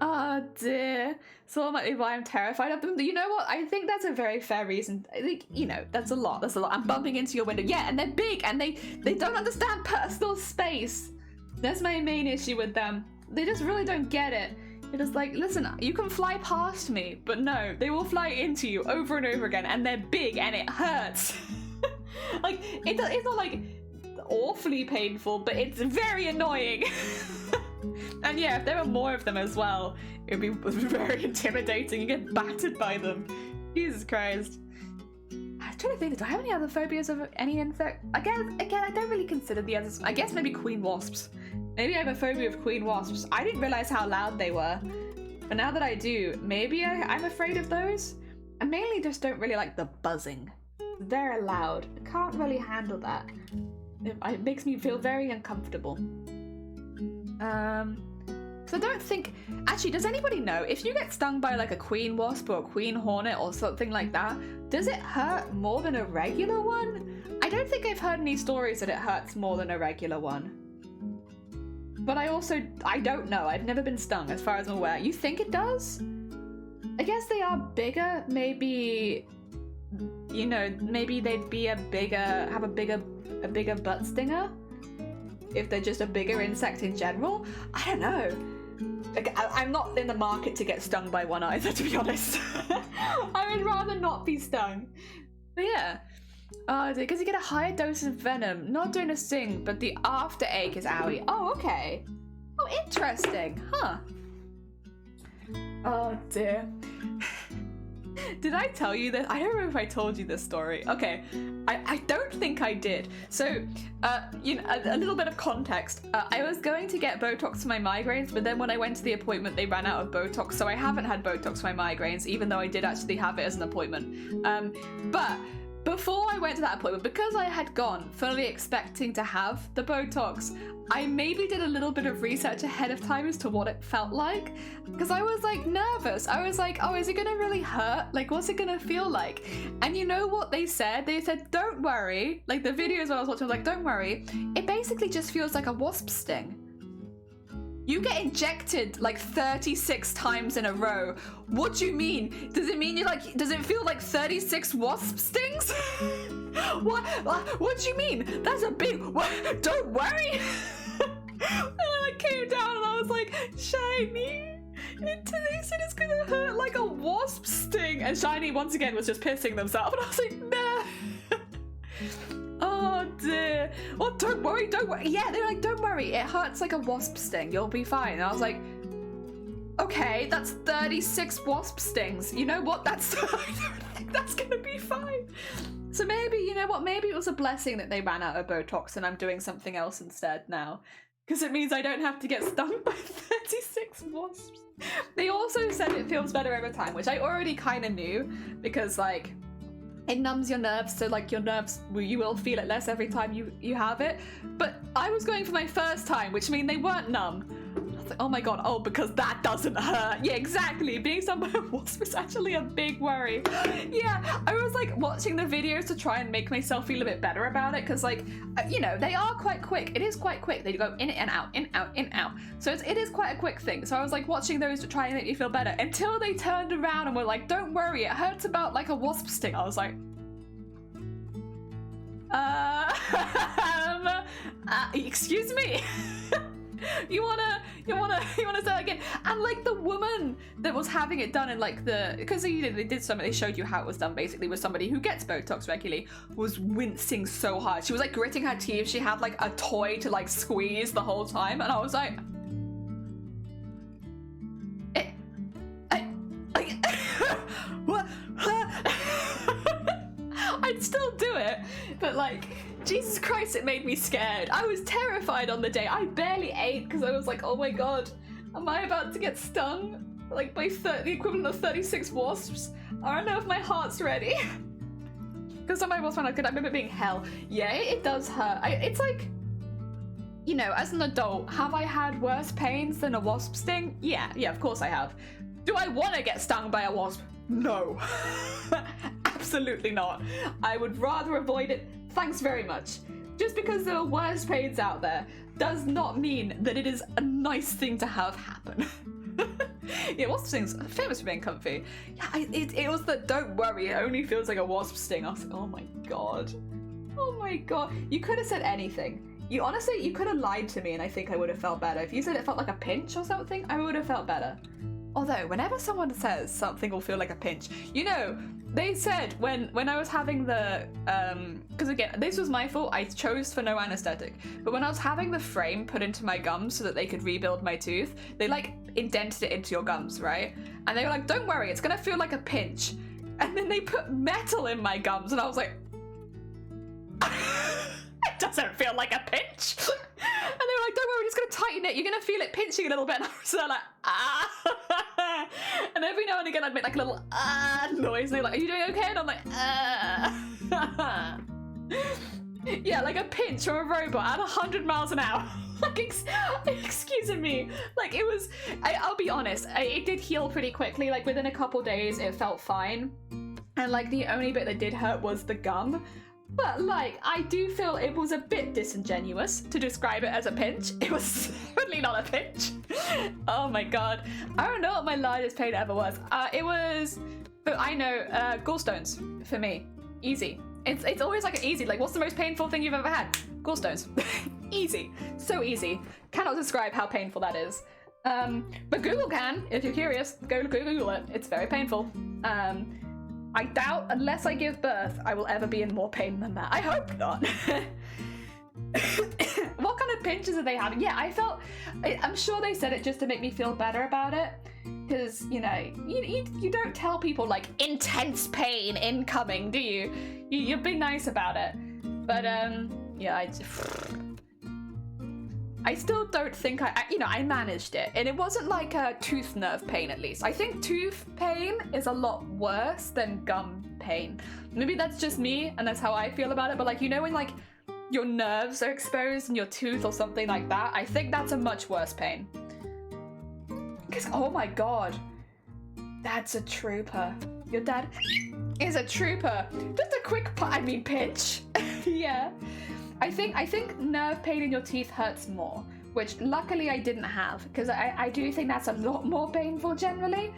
Oh dear. So that might be why I'm terrified of them. You know what? I think that's a very fair reason. I think, you know, that's a lot. That's a lot. I'm bumping into your window. Yeah, and they're big and they don't understand personal space. That's my main issue with them. They just really don't get it. They're just like, listen, you can fly past me, but no, they will fly into you over and over again, and they're big and it hurts. Like, it's not like awfully painful, but it's very annoying. And yeah, if there were more of them as well, it would be very intimidating. You get battered by them. Jesus Christ. I was trying to think, do I have any other phobias of any insect? Again, I don't really consider the others. I guess maybe queen wasps. Maybe I have a phobia of queen wasps. I didn't realize how loud they were. But now that I do, maybe I'm afraid of those. I mainly just don't really like the buzzing. They're loud. I can't really handle that. It makes me feel very uncomfortable. So I don't think... Actually, does anybody know, if you get stung by like a queen wasp or a queen hornet or something like that, does it hurt more than a regular one? I don't think I've heard any stories that it hurts more than a regular one. But I don't know. I've never been stung as far as I'm aware. You think it does? I guess they are bigger. Maybe, you know, maybe they'd be have a bigger butt stinger if they're just a bigger insect in general. I don't know. Like, I'm not in the market to get stung by one either, to be honest. I would rather not be stung. But yeah. Because you get a higher dose of venom, not during a sting, but the after ache is owie. Oh, okay. Oh, interesting. Huh. Oh dear. Did I tell you this? I don't remember if I told you this story. Okay, I don't think I did. So, you know, a little bit of context. I was going to get Botox for my migraines, but then when I went to the appointment, they ran out of Botox, so I haven't had Botox for my migraines, even though I did actually have it as an appointment. But before I went to that appointment, because I had gone fully expecting to have the Botox, I maybe did a little bit of research ahead of time as to what it felt like, because I was like nervous. I was like, oh, is it gonna really hurt? Like, what's it gonna feel like? And you know what they said? They said, don't worry. Like, the videos I was watching, I was like, don't worry. It basically just feels like a wasp sting. You get injected like 36 times in a row. What do you mean? Does it mean you like, does it feel like 36 wasp stings? What do you mean? That's a big, don't worry. And I came down and I was like, Shiny, they said it's gonna hurt like a wasp sting. And Shiny once again was just pissing themselves. And I was like, no. Oh dear. Well, don't worry, don't worry. Yeah, they're like, don't worry, it hurts like a wasp sting. You'll be fine. And I was like, okay, that's 36 wasp stings. You know what? That's I don't think that's gonna be fine. So maybe, you know what? Maybe it was a blessing that they ran out of Botox and I'm doing something else instead now. Because it means I don't have to get stung by 36 wasps. They also said it feels better over time, which I already kind of knew because, like, it numbs your nerves, so like your nerves, you will feel it less every time you have it. But I was going for my first time, which means they weren't numb. I was like, oh my god, oh, because that doesn't hurt. Yeah, exactly. Being stung by a wasp is actually a big worry. Yeah, I was like watching the videos to try and make myself feel a bit better about it, because like, you know, they are quite quick. It is quite quick. They go in and out, in, out, in, out. So it is quite a quick thing. So I was like watching those to try and make me feel better until they turned around and were like, don't worry, it hurts about like a wasp sting. I was like, excuse me. you wanna say that again? And like the woman that was having it done in like because they showed you how it was done basically with somebody who gets Botox regularly, was wincing so hard. She was like gritting her teeth. She had like a toy to like squeeze the whole time, and I was like, what? I'd still do it, but like, Jesus Christ, it made me scared. I was terrified on the day. I barely ate because I was like, oh my god, am I about to get stung like by the equivalent of 36 wasps? I don't know if my heart's ready. Because some of my wasps I remember it being hell. Yeah, it does hurt. It's like, you know, as an adult, have I had worse pains than a wasp sting? Yeah, of course I have. Do I want to get stung by a wasp? No. Absolutely not. I would rather avoid it. Thanks very much. Just because there are worse pains out there does not mean that it is a nice thing to have happen. Yeah, wasp stings are famous for being comfy. Yeah, it was the don't worry, it only feels like a wasp sting. I was like, oh my god. Oh my god. You could have said anything. You honestly, you could have lied to me and I think I would have felt better. If you said it felt like a pinch or something, I would have felt better. Although, whenever someone says something will feel like a pinch, you know, they said when I was having the, because again, this was my fault, I chose for no anesthetic, but when I was having the frame put into my gums so that they could rebuild my tooth, they like indented it into your gums, right? And they were like, don't worry, it's gonna feel like a pinch. And then they put metal in my gums and I was like, it doesn't feel like a pinch. And they were like, don't worry, we're just gonna tighten it. You're gonna feel it pinching a little bit. And I was like, ah. And every now and again I'd make like a little noise. And they're like, are you doing okay? And I'm like, ah. Yeah, like a pinch from a robot at 100 miles an hour. Like, excuse me. Like, it was, I'll be honest, it did heal pretty quickly. Like, within a couple days, it felt fine. And like, the only bit that did hurt was the gum. But like, I do feel it was a bit disingenuous to describe it as a pinch. It was certainly not a pinch. Oh my god. I don't know what my largest pain ever was. It was, but I know, gallstones for me. Easy. It's always like an easy, like what's the most painful thing you've ever had? Gallstones. Easy. So easy. Cannot describe how painful that is. But Google can, if you're curious. Go Google it. It's very painful. I doubt, unless I give birth, I will ever be in more pain than that. I hope not. What kind of pinches are they having? Yeah, I'm sure they said it just to make me feel better about it. Because, you know, you don't tell people, like, intense pain incoming, do you? You're being nice about it. But, yeah, I still don't think I managed it. And it wasn't like a tooth nerve pain, at least. I think tooth pain is a lot worse than gum pain. Maybe that's just me and that's how I feel about it, but like, you know when like your nerves are exposed in your tooth or something like that? I think that's a much worse pain. Because, oh my god, that's a trooper. Your dad is a trooper. Just a quick pinch. Yeah. I think nerve pain in your teeth hurts more, which luckily I didn't have, because I do think that's a lot more painful generally.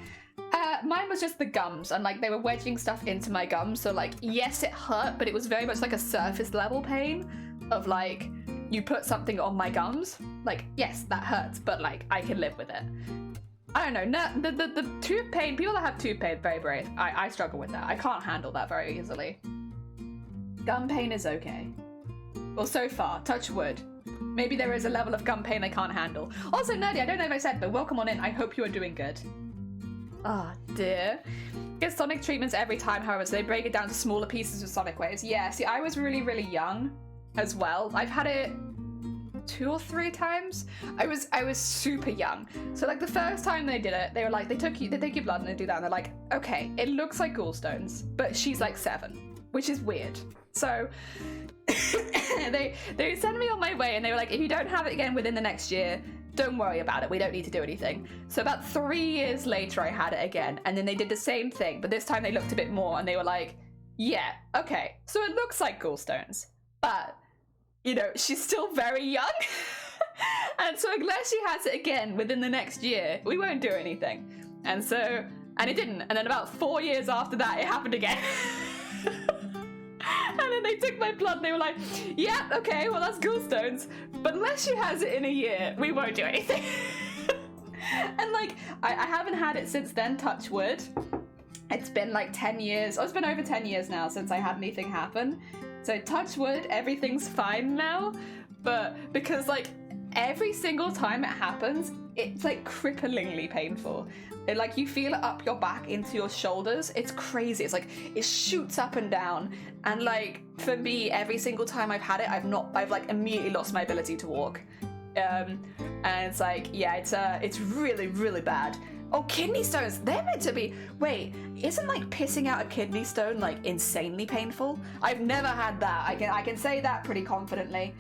Mine was just the gums, and like they were wedging stuff into my gums, so like yes it hurt, but it was very much like a surface level pain of like you put something on my gums. Like yes, that hurts, but like I can live with it. I don't know, the tooth pain, people that have tooth pain, very brave. I struggle with that. I can't handle that very easily. Gum pain is okay. Well, so far, touch wood. Maybe there is a level of gum pain I can't handle. Also, Nerdy, I don't know if I said, but welcome on in. I hope you are doing good. Oh, dear. Get sonic treatments every time, however, so they break it down to smaller pieces of sonic waves. Yeah, see, I was really, really young as well. I've had it 2 or 3 times. I was super young. So like the first time they did it, they were like, they take your blood and they do that, and they're like, okay, it looks like gallstones, but she's like 7, which is weird. So they sent me on my way, and they were like, if you don't have it again within the next year, don't worry about it, we don't need to do anything. So about 3 years later I had it again, and then they did the same thing, but this time they looked a bit more and they were like, yeah, okay, so it looks like gallstones, but you know, she's still very young. And so unless she has it again within the next year, we won't do anything. And it didn't, and then about 4 years after that it happened again. And then they took my blood and they were like, yeah, okay, well that's gallstones, but unless she has it in a year, we won't do anything. And like, I haven't had it since then, touch wood. It's been like 10 years, it's been over 10 years now since I had anything happen. So touch wood, everything's fine now, but because like every single time it happens, it's like cripplingly painful. It, like you feel it up your back into your shoulders. It's crazy. It's like it shoots up and down. And like for me, every single time I've had it, I've like immediately lost my ability to walk. And it's like, yeah, it's really, really bad. Oh, kidney stones. They're meant to be. Wait, isn't like pissing out a kidney stone like insanely painful? I've never had that. I can say that pretty confidently.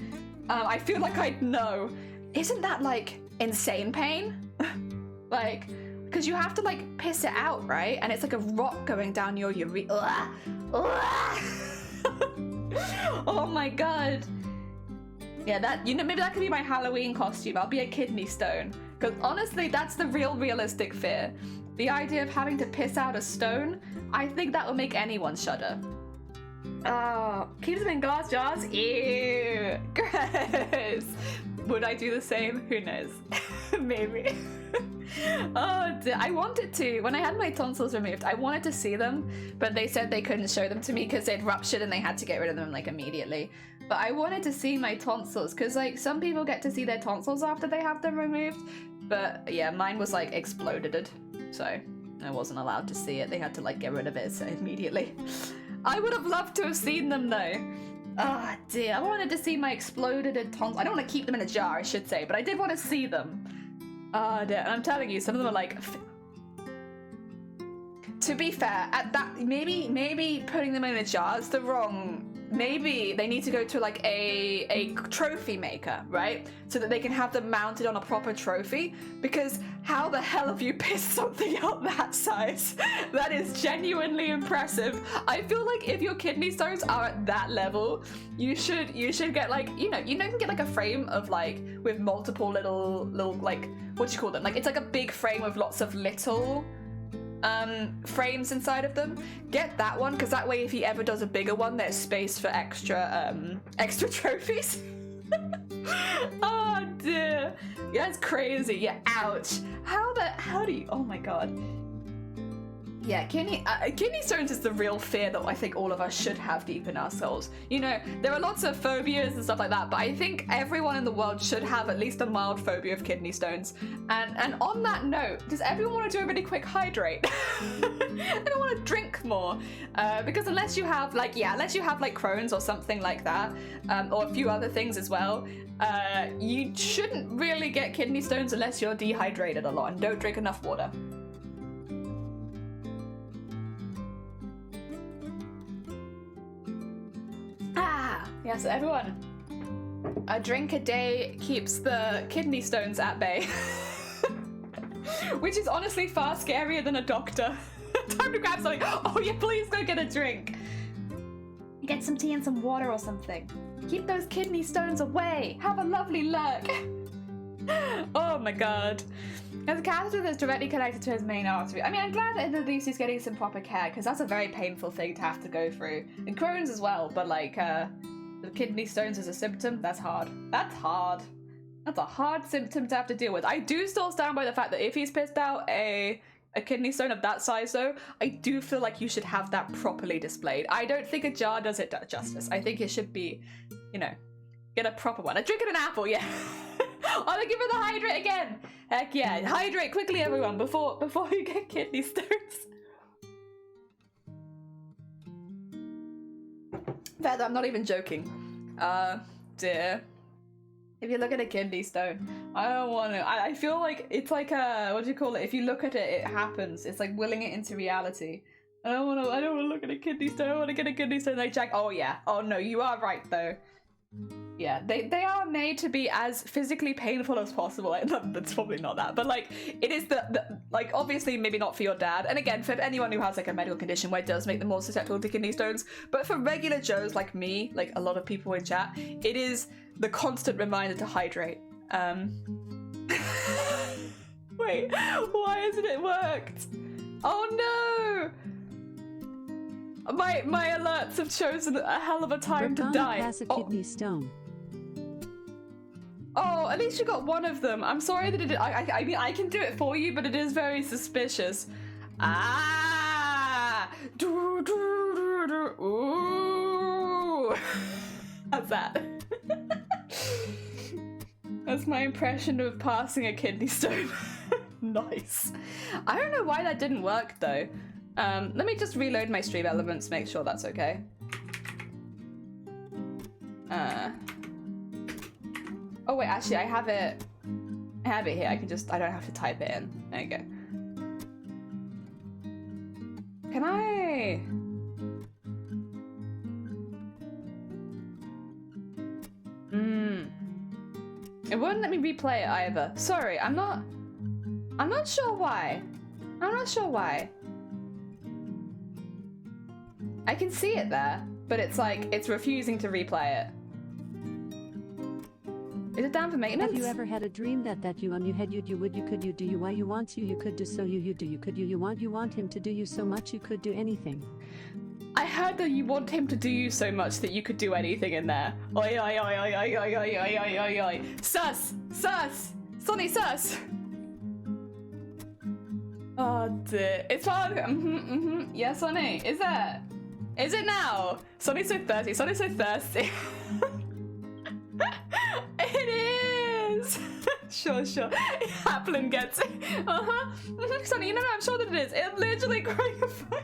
I feel like I know. Isn't that like insane pain? Like, because you have to like piss it out, right? And it's like a rock going down your urethra. Oh my god. Yeah, that, you know, maybe that could be my Halloween costume. I'll be a kidney stone. Because honestly, that's the realistic fear. The idea of having to piss out a stone, I think that will make anyone shudder. Oh, keep them in glass jars? Ew, gross. Would I do the same? Who knows? Maybe. Oh, I wanted to. When I had my tonsils removed, I wanted to see them, but they said they couldn't show them to me because they'd ruptured and they had to get rid of them like immediately. But I wanted to see my tonsils because like some people get to see their tonsils after they have them removed, but yeah, mine was like exploded, so I wasn't allowed to see it. They had to like get rid of it immediately. I would have loved to have seen them though. Ah, oh, dear. I wanted to see my exploded tonsils. I don't want to keep them in a jar, I should say, but I did want to see them. Oh, dear. And I'm telling you, some of them are like... To be fair, at that, maybe putting them in a jar is the wrong... Maybe they need to go to like a trophy maker, right? So that they can have them mounted on a proper trophy. Because how the hell have you pissed something out that size? That is genuinely impressive. I feel like if your kidney stones are at that level, you should get like, you can get like a frame of like with multiple little like, what do you call them? Like it's like a big frame with lots of little frames inside of them. Get that one, because that way if he ever does a bigger one, there's space for extra trophies. Oh dear. Yeah, it's crazy. Yeah, ouch. How do you, oh my god. Yeah, kidney stones is the real fear that I think all of us should have deep in our souls. You know, there are lots of phobias and stuff like that, but I think everyone in the world should have at least a mild phobia of kidney stones. And on that note, does everyone want to do a really quick hydrate? I don't want to drink more. Because unless you have like Crohn's or something like that, or a few other things as well, you shouldn't really get kidney stones unless you're dehydrated a lot and don't drink enough water. Yes, everyone. A drink a day keeps the kidney stones at bay. Which is honestly far scarier than a doctor. Time to grab something. Oh yeah, please go get a drink. Get some tea and some water or something. Keep those kidney stones away. Have a lovely lurk. Oh my god. There's a catheter that's directly connected to his main artery. I mean, I'm glad that at least he's getting some proper care, because that's a very painful thing to have to go through. And Crohn's as well, but like, the kidney stones as a symptom, that's hard. That's hard. That's a hard symptom to have to deal with. I do still stand by the fact that if he's pissed out a kidney stone of that size though, I do feel like you should have that properly displayed. I don't think a jar does it justice. I think it should be, you know, get a proper one. A drink and an apple, yeah. Oh, they give her the hydrate again. Heck yeah, hydrate quickly, everyone, before you get kidney stones. Beth, I'm not even joking. Dear. If you look at a kidney stone, I don't want to. I feel like it's like a, what do you call it? If you look at it, it happens. It's like willing it into reality. I don't want to look at a kidney stone. I want to get a kidney stone. Like Jack. Oh yeah. Oh no, you are right though. Yeah, they are made to be as physically painful as possible. That's probably not that, but like it is the like obviously maybe not for your dad, and again for anyone who has like a medical condition where it does make them more susceptible to kidney stones, but for regular Joes like me, like a lot of people in chat, it is the constant reminder to hydrate. Wait, why hasn't it worked? Oh no! My alerts have chosen a hell of a time to die. Has a kidney stone. Oh, at least you got one of them. I'm sorry that it. I mean, I can do it for you, but it is very suspicious. Ah! Ooh! How's that? That's my impression of passing a kidney stone. Nice. I don't know why that didn't work though. Let me just reload my stream elements, make sure that's okay. Oh wait, actually I have it here. I don't have to type it in. There you go. Can I? It wouldn't let me replay it either. Sorry, I'm not sure why. I'm not sure why. I can see it there, but it's like, it's refusing to replay it. Is it down for maintenance? Have you ever had a dream that you had you would you could you do you why you want you could do so you do you could you want him to do you so much you could do anything? I heard that you want him to do you so much that you could do anything in there. Oi oi oi oi oi oi oi oi oi oi oi. Sus! Sus! Sonny sus! Oh dear. It's fine. Yeah, Sonny. Is it? Is it now? Sonny's so thirsty. Sonny's so thirsty. It is! Sure. Haplin gets it. Sonny, you know, I'm sure that it is. It's literally growing a fire.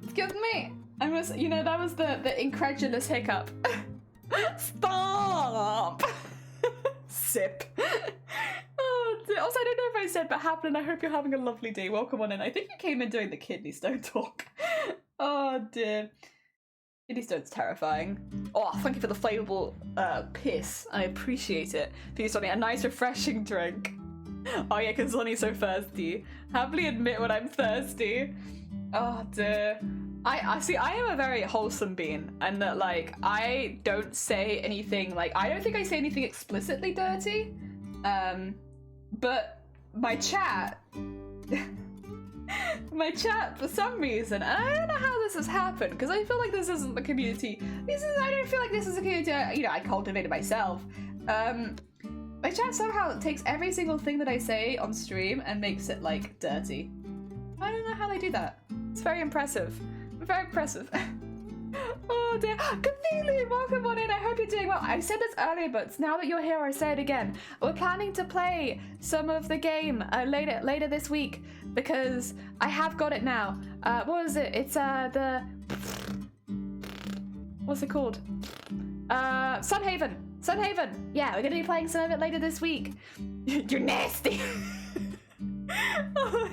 Excuse me. I was, you know, that was the incredulous hiccup. Stop! Sip. Oh, dear. Also, I don't know if I said, but Haplin, I hope you're having a lovely day. Welcome on in. I think you came in doing the kidney stone talk. Oh dear. Kidney stone's terrifying. Oh, thank you for the flavorful piss. I appreciate it. Please, Sonny, a nice refreshing drink. Oh yeah, because Sonny's so thirsty. Happily admit when I'm thirsty. Oh dear. I see, I am a very wholesome being, and that like I don't say anything, like I don't think I say anything explicitly dirty. But my chat for some reason, and I don't know how this has happened, because I feel like this isn't the community. I don't feel like this is a community I cultivated myself. My chat somehow takes every single thing that I say on stream and makes it like dirty. I don't know how they do that. It's very impressive. Very impressive. Oh dear. Cthulhu, welcome on in. I hope you're doing well. I said this earlier, but now that you're here, I say it again. We're planning to play some of the game later this week, because I have got it now. What is it? It's what's it called? Sunhaven. Yeah, we're gonna be playing some of it later this week. You're nasty. Oh,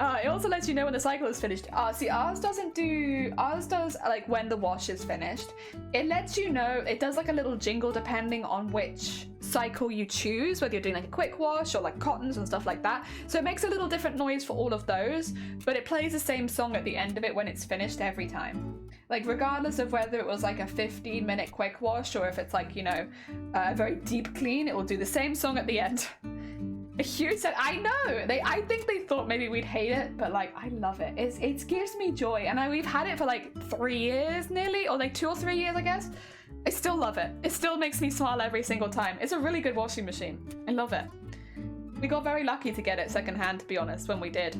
It also lets you know when the cycle is finished. See, ours does like when the wash is finished. It lets you know, it does like a little jingle depending on which cycle you choose, whether you're doing like a quick wash or like cottons and stuff like that. So it makes a little different noise for all of those, but it plays the same song at the end of it when it's finished every time. Like regardless of whether it was like a 15-minute quick wash or if it's like, you know, a very deep clean, it will do the same song at the end. Hugh said, I know! I think they thought maybe we'd hate it, but like, I love it. It gives me joy, and we've had it for like 3 years nearly, or like 2 or 3 years, I guess. I still love it. It still makes me smile every single time. It's a really good washing machine. I love it. We got very lucky to get it secondhand, to be honest, when we did.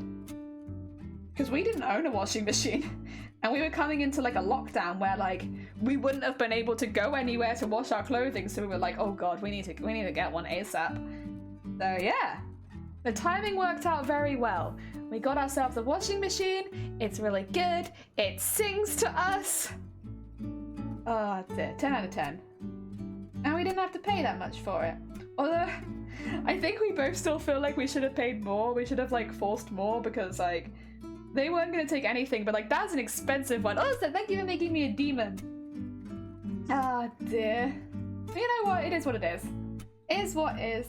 Because we didn't own a washing machine. And we were coming into like a lockdown where like we wouldn't have been able to go anywhere to wash our clothing, so we were like, oh god, we need to get one ASAP. So yeah, the timing worked out very well. We got ourselves a washing machine. It's really good. It sings to us. Oh, dear. 10 out of 10. And we didn't have to pay that much for it. Although, I think we both still feel like we should have paid more. We should have like forced more because like, they weren't going to take anything, but like, that's an expensive one. Also, thank you for making me a demon. Ah, dear. But you know what? It is what it is. It is what is.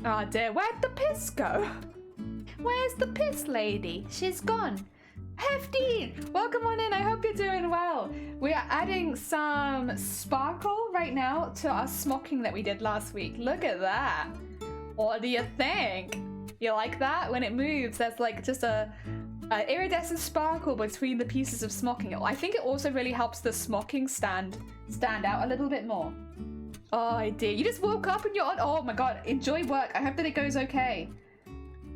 Oh dear, where'd the piss go? Where's the piss lady? She's gone. Hefty! Welcome on in, I hope you're doing well. We are adding some sparkle right now to our smocking that we did last week. Look at that. What do you think? You like that? When it moves, there's like just a iridescent sparkle between the pieces of smocking. I think it also really helps the smocking stand out a little bit more. Oh, I did. You just woke up and you're on. Oh my god, enjoy work. I hope that it goes okay.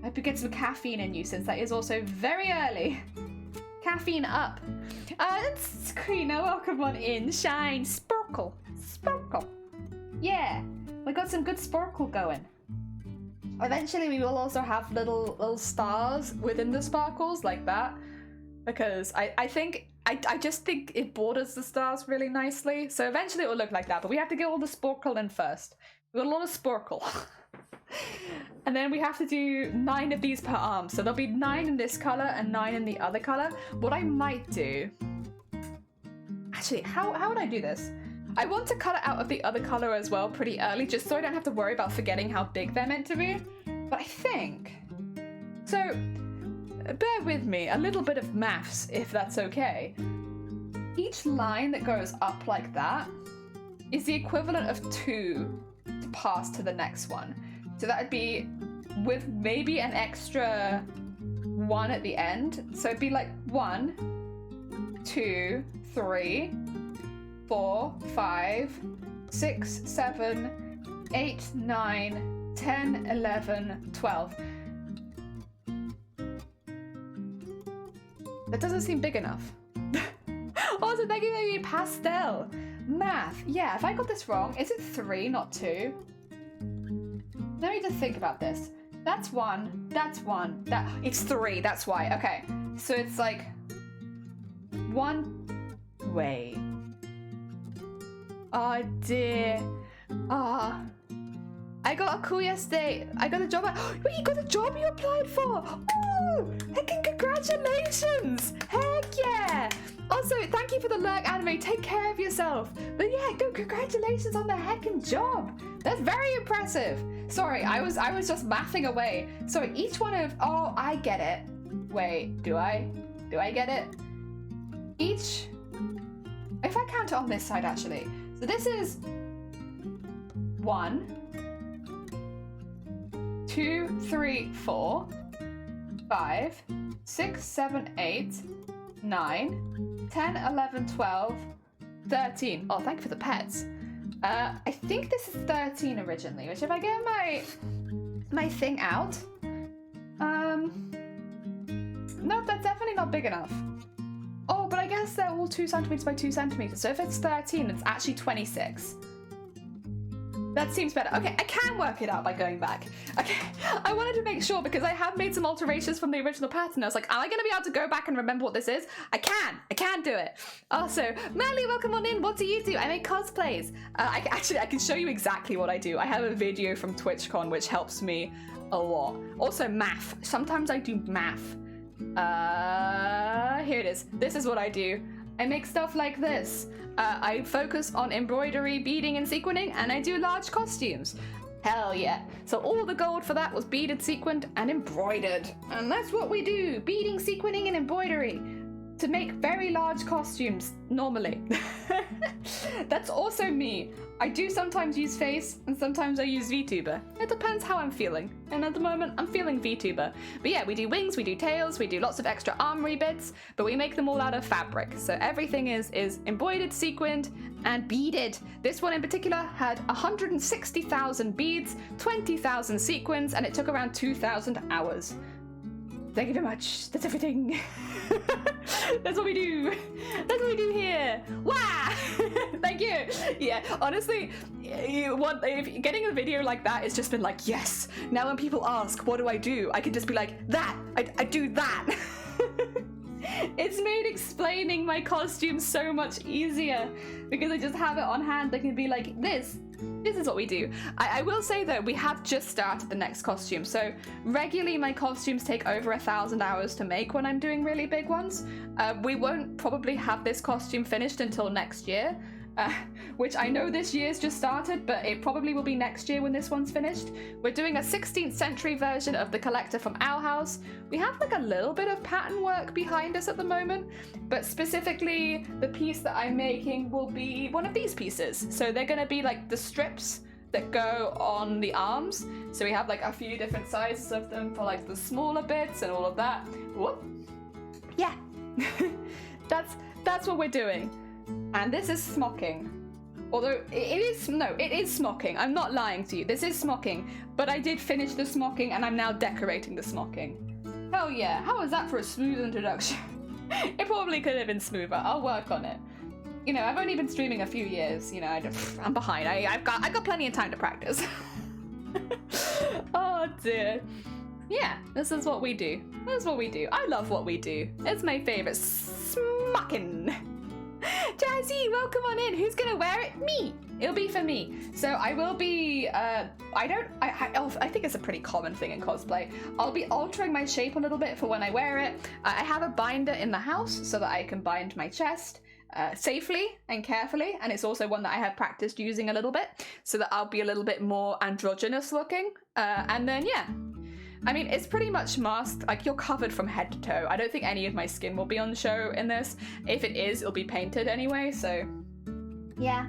I hope you get some caffeine in you since that is also very early. Caffeine up. It's Karina. Welcome on in. Shine. Sparkle. Sparkle. Yeah, we got some good sparkle going. Eventually we will also have little stars within the sparkles like that. Because I just think it borders the stars really nicely. So eventually it will look like that. But we have to get all the sparkle in first. We got a lot of sparkle. And then we have to do 9 of these per arm. So there'll be 9 in this color and 9 in the other color. What I might do... Actually, how would I do this? I want to cut it out of the other color as well pretty early, just so I don't have to worry about forgetting how big they're meant to be. But I think... So... Bear with me, a little bit of maths, if that's okay. Each line that goes up like that is the equivalent of 2 to pass to the next one. So that would be with maybe an extra 1 at the end. So it'd be like 1, 2, 3, 4, 5, 6, 7, 8, 9, 10, 11, 12. That doesn't seem big enough. Also, thank you for your pastel. Math. Yeah, if I got this wrong, is it 3, not 2? Let me just think about this. That's 1. That's 1. It's 3. That's why. Okay. So it's like 1. Wait. Oh dear. Ah. I got a call yesterday. I got a job. Wait, you got a job you applied for? Oh, heckin' congratulations! Heck yeah! Also, thank you for the lurk anime. Take care of yourself. But yeah, congratulations on the heckin' job. That's very impressive. Sorry, I was just mathing away. So each one of I get it. Wait, do I? Do I get it? Each. If I count it on this side, actually. So this is 1, 2, 3, 4, 5, 6, 7, 8, 9, 10, 11, 12, 13. Oh, thank you for the pets. I think this is 13 originally, which if I get my thing out, no, that's definitely not big enough. Oh, but I guess they're all 2 centimeters by 2 centimeters. So if it's 13, it's actually 26. That seems better. Okay, I can work it out by going back. Okay, I wanted to make sure because I have made some alterations from the original pattern. I was like, am I going to be able to go back and remember what this is? I can do it. Also, Melly, welcome on in. What do you do? I make cosplays. I can show you exactly what I do. I have a video from TwitchCon which helps me a lot. Also math. Sometimes I do math. Here it is. This is what I do. I make stuff like this. I focus on embroidery, beading, and sequining, and I do large costumes. Hell yeah. So all the gold for that was beaded, sequined, and embroidered. And that's what we do. Beading, sequining, and embroidery. To make very large costumes, normally. That's also me. I do sometimes use face, and sometimes I use VTuber. It depends how I'm feeling. And at the moment, I'm feeling VTuber. But yeah, we do wings, we do tails, we do lots of extra armory bits, but we make them all out of fabric. So everything is embroidered, sequined, and beaded. This one in particular had 160,000 beads, 20,000 sequins, and it took around 2,000 hours. Thank you very much. That's everything. That's what we do. That's what we do here. Wow. Thank you. Yeah, honestly, if getting a video like that has just been like, yes. Now when people ask, what do? I can just be like, that. I do that. It's made explaining my costume so much easier because I just have it on hand. I can be like, this is what we do. I will say though, we have just started the next costume. So regularly my costumes take over 1,000 hours to make when I'm doing really big ones. We won't probably have this costume finished until next year. Which I know this year's just started, but it probably will be next year when this one's finished. We're doing a 16th century version of the collector from Owl House. We have like a little bit of pattern work behind us at the moment, but specifically the piece that I'm making will be one of these pieces. So they're gonna be like the strips that go on the arms. So we have like a few different sizes of them for like the smaller bits and all of that. Whoop. Yeah, that's what we're doing. And this is smocking. Although it is smocking. I'm not lying to you. This is smocking. But I did finish the smocking and I'm now decorating the smocking. Hell yeah. How was that for a smooth introduction? It probably could have been smoother. I'll work on it. You know, I've only been streaming a few years. You know, I'm behind. I've got plenty of time to practice. Oh dear. Yeah, this is what we do. This is what we do. I love what we do. It's my favorite. Smocking. Jazzy, welcome on in. Who's gonna wear it? Me. It'll be for me. So I will be, I think it's a pretty common thing in cosplay. I'll be altering my shape a little bit for when I wear it. I have a binder in the house so that I can bind my chest safely and carefully. And it's also one that I have practiced using a little bit so that I'll be a little bit more androgynous looking. And then, yeah. I mean, it's pretty much masked, like you're covered from head to toe. I don't think any of my skin will be on show in this. If it is, it'll be painted anyway, so yeah.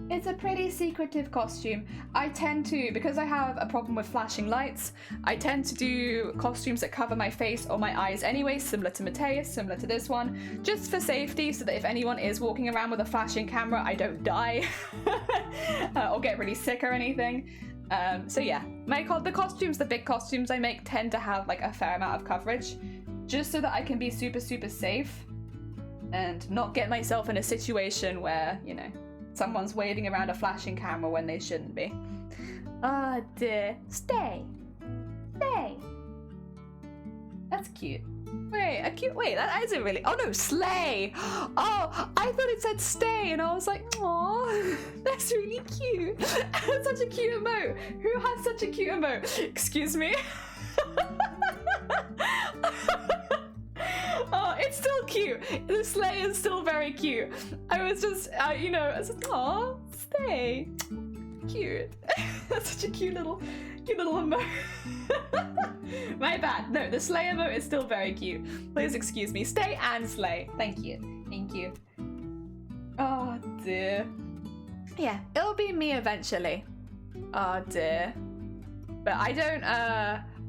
It's a pretty secretive costume. I tend to, because I have a problem with flashing lights, I tend to do costumes that cover my face or my eyes anyway, similar to Mateus, similar to this one, just for safety, so that if anyone is walking around with a flashing camera, I don't die or get really sick or anything. So yeah, the big costumes I make tend to have like a fair amount of coverage, just so that I can be super, super safe and not get myself in a situation where, you know, someone's waving around a flashing camera when they shouldn't be. Oh dear. Stay. That's cute. Wait, that isn't really. Oh no, slay. Oh, I thought it said stay, and I was like, aw, that's really cute. That's such a cute emote. Who has such a cute emote? Excuse me. Oh, it's still cute. The slay is still very cute. I was just, you know, I was like, aw, stay. Cute. That's such a cute little emote. My bad. No, the slay emote is still very cute. Please excuse me. Stay and slay. Thank you. Oh dear. Yeah, it'll be me eventually. Oh dear. But I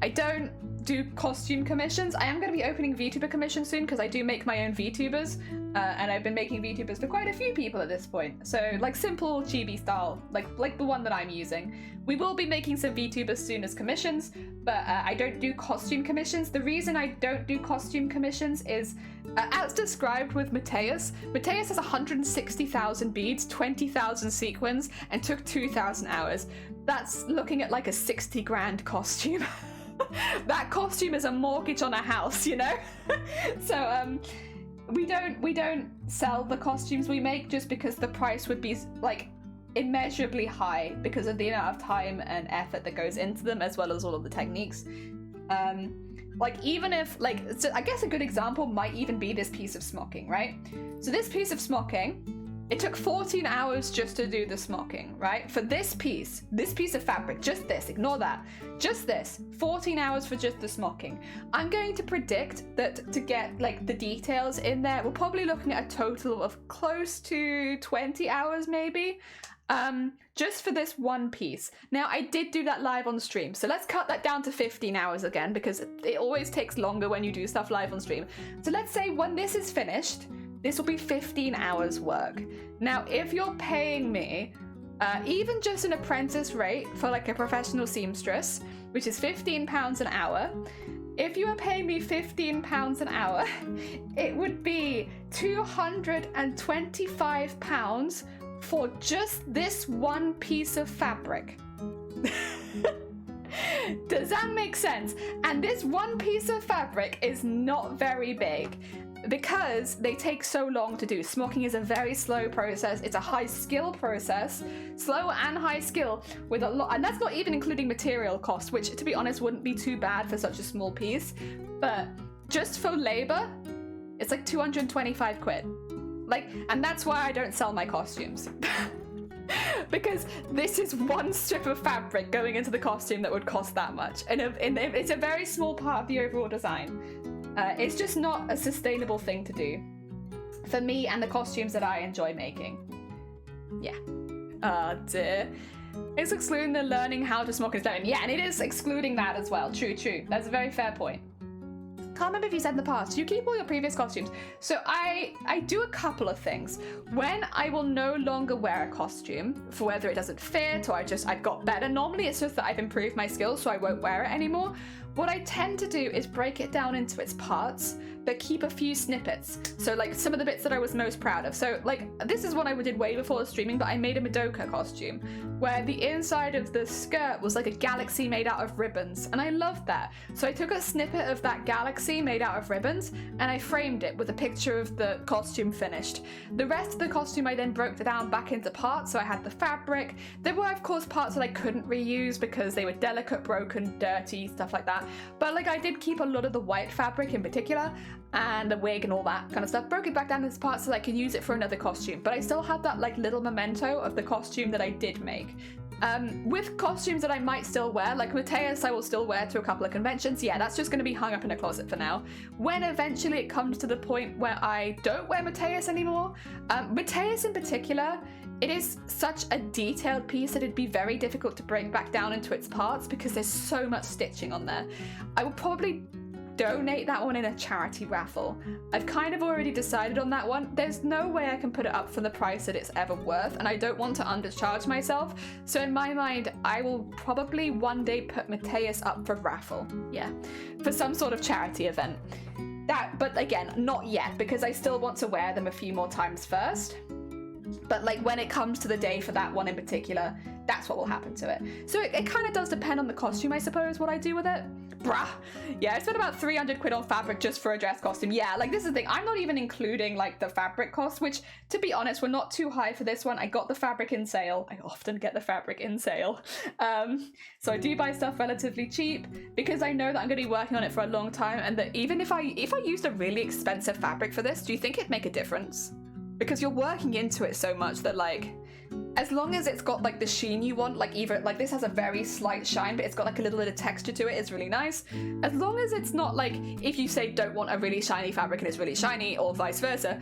don't do costume commissions. I am going to be opening VTuber commissions soon because I do make my own VTubers, and I've been making VTubers for quite a few people at this point. So like simple chibi style, like the one that I'm using. We will be making some VTubers soon as commissions, but I don't do costume commissions. The reason I don't do costume commissions is, as described with Mateus. Mateus has 160,000 beads, 20,000 sequins, and took 2,000 hours. That's looking at like a 60 grand costume. That costume is a mortgage on a house, you know? So we don't sell the costumes we make just because the price would be like immeasurably high because of the amount of time and effort that goes into them, as well as all of the techniques. Like, even if, like, so I guess a good example might even be this piece of smocking, right? So this piece of smocking, it took 14 hours just to do the smocking, right? For this piece of fabric, just this, ignore that, just this, 14 hours for just the smocking. I'm going to predict that to get like the details in there, we're probably looking at a total of close to 20 hours maybe, just for this one piece. Now, I did do that live on stream, so let's cut that down to 15 hours again, because it always takes longer when you do stuff live on stream. So let's say when this is finished, this will be 15 hours work. Now, if you're paying me even just an apprentice rate for like a professional seamstress, which is £15 an hour, if you are paying me £15 an hour, it would be £225 for just this one piece of fabric. Does that make sense? And this one piece of fabric is not very big, because they take so long to do. Smocking is a very slow process. It's a high skill process, slow and high skill, with a lot, and that's not even including material cost, which to be honest wouldn't be too bad for such a small piece. But just for labor, it's like 225 quid. Like, and that's why I don't sell my costumes. Because this is one strip of fabric going into the costume that would cost that much, and it's a very small part of the overall design. It's just not a sustainable thing to do for me and the costumes that I enjoy making. Yeah. Dear. It's excluding the learning how to smock and stone. Yeah, and it is excluding that as well. True. That's a very fair point. Can't remember if you said in the past, do you keep all your previous costumes? So I do a couple of things. When I will no longer wear a costume, for whether it doesn't fit or I've got better, normally it's just that I've improved my skills so I won't wear it anymore. What I tend to do is break it down into its parts, but keep a few snippets. So like some of the bits that I was most proud of. So like this is one I did way before streaming, but I made a Madoka costume where the inside of the skirt was like a galaxy made out of ribbons, and I loved that. So I took a snippet of that galaxy made out of ribbons and I framed it with a picture of the costume finished. The rest of the costume I then broke down back into parts. So I had the fabric. There were of course parts that I couldn't reuse because they were delicate, broken, dirty, stuff like that. But like I did keep a lot of the white fabric in particular, and the wig and all that kind of stuff, broke it back down into parts so that I could use it for another costume. But I still had that like little memento of the costume that I did make. With costumes that I might still wear, like Mateus I will still wear to a couple of conventions. Yeah, that's just going to be hung up in a closet for now. When eventually it comes to the point where I don't wear Mateus anymore, Mateus in particular, it is such a detailed piece that it'd be very difficult to break back down into its parts because there's so much stitching on there. I would probably donate that one in a charity raffle. I've kind of already decided on that one. There's no way I can put it up for the price that it's ever worth, and I don't want to undercharge myself. So in my mind, I will probably one day put Mateus up for raffle. Yeah, for some sort of charity event. But again, not yet, because I still want to wear them a few more times first. But like when it comes to the day for that one in particular, that's what will happen to it. So it kind of does depend on the costume, I suppose, what I do with it. Bruh. Yeah, I spent about 300 quid on fabric just for a dress costume. Yeah, like this is the thing. I'm not even including like the fabric cost, which to be honest, were not too high for this one. I got the fabric in sale. I often get the fabric in sale. So I do buy stuff relatively cheap because I know that I'm going to be working on it for a long time, and that even if I used a really expensive fabric for this, do you think it'd make a difference? Because you're working into it so much that like, as long as it's got like the sheen you want, like either like this has a very slight shine, but it's got like a little bit of texture to it, it's really nice. As long as it's not like, if you say don't want a really shiny fabric and it's really shiny, or vice versa,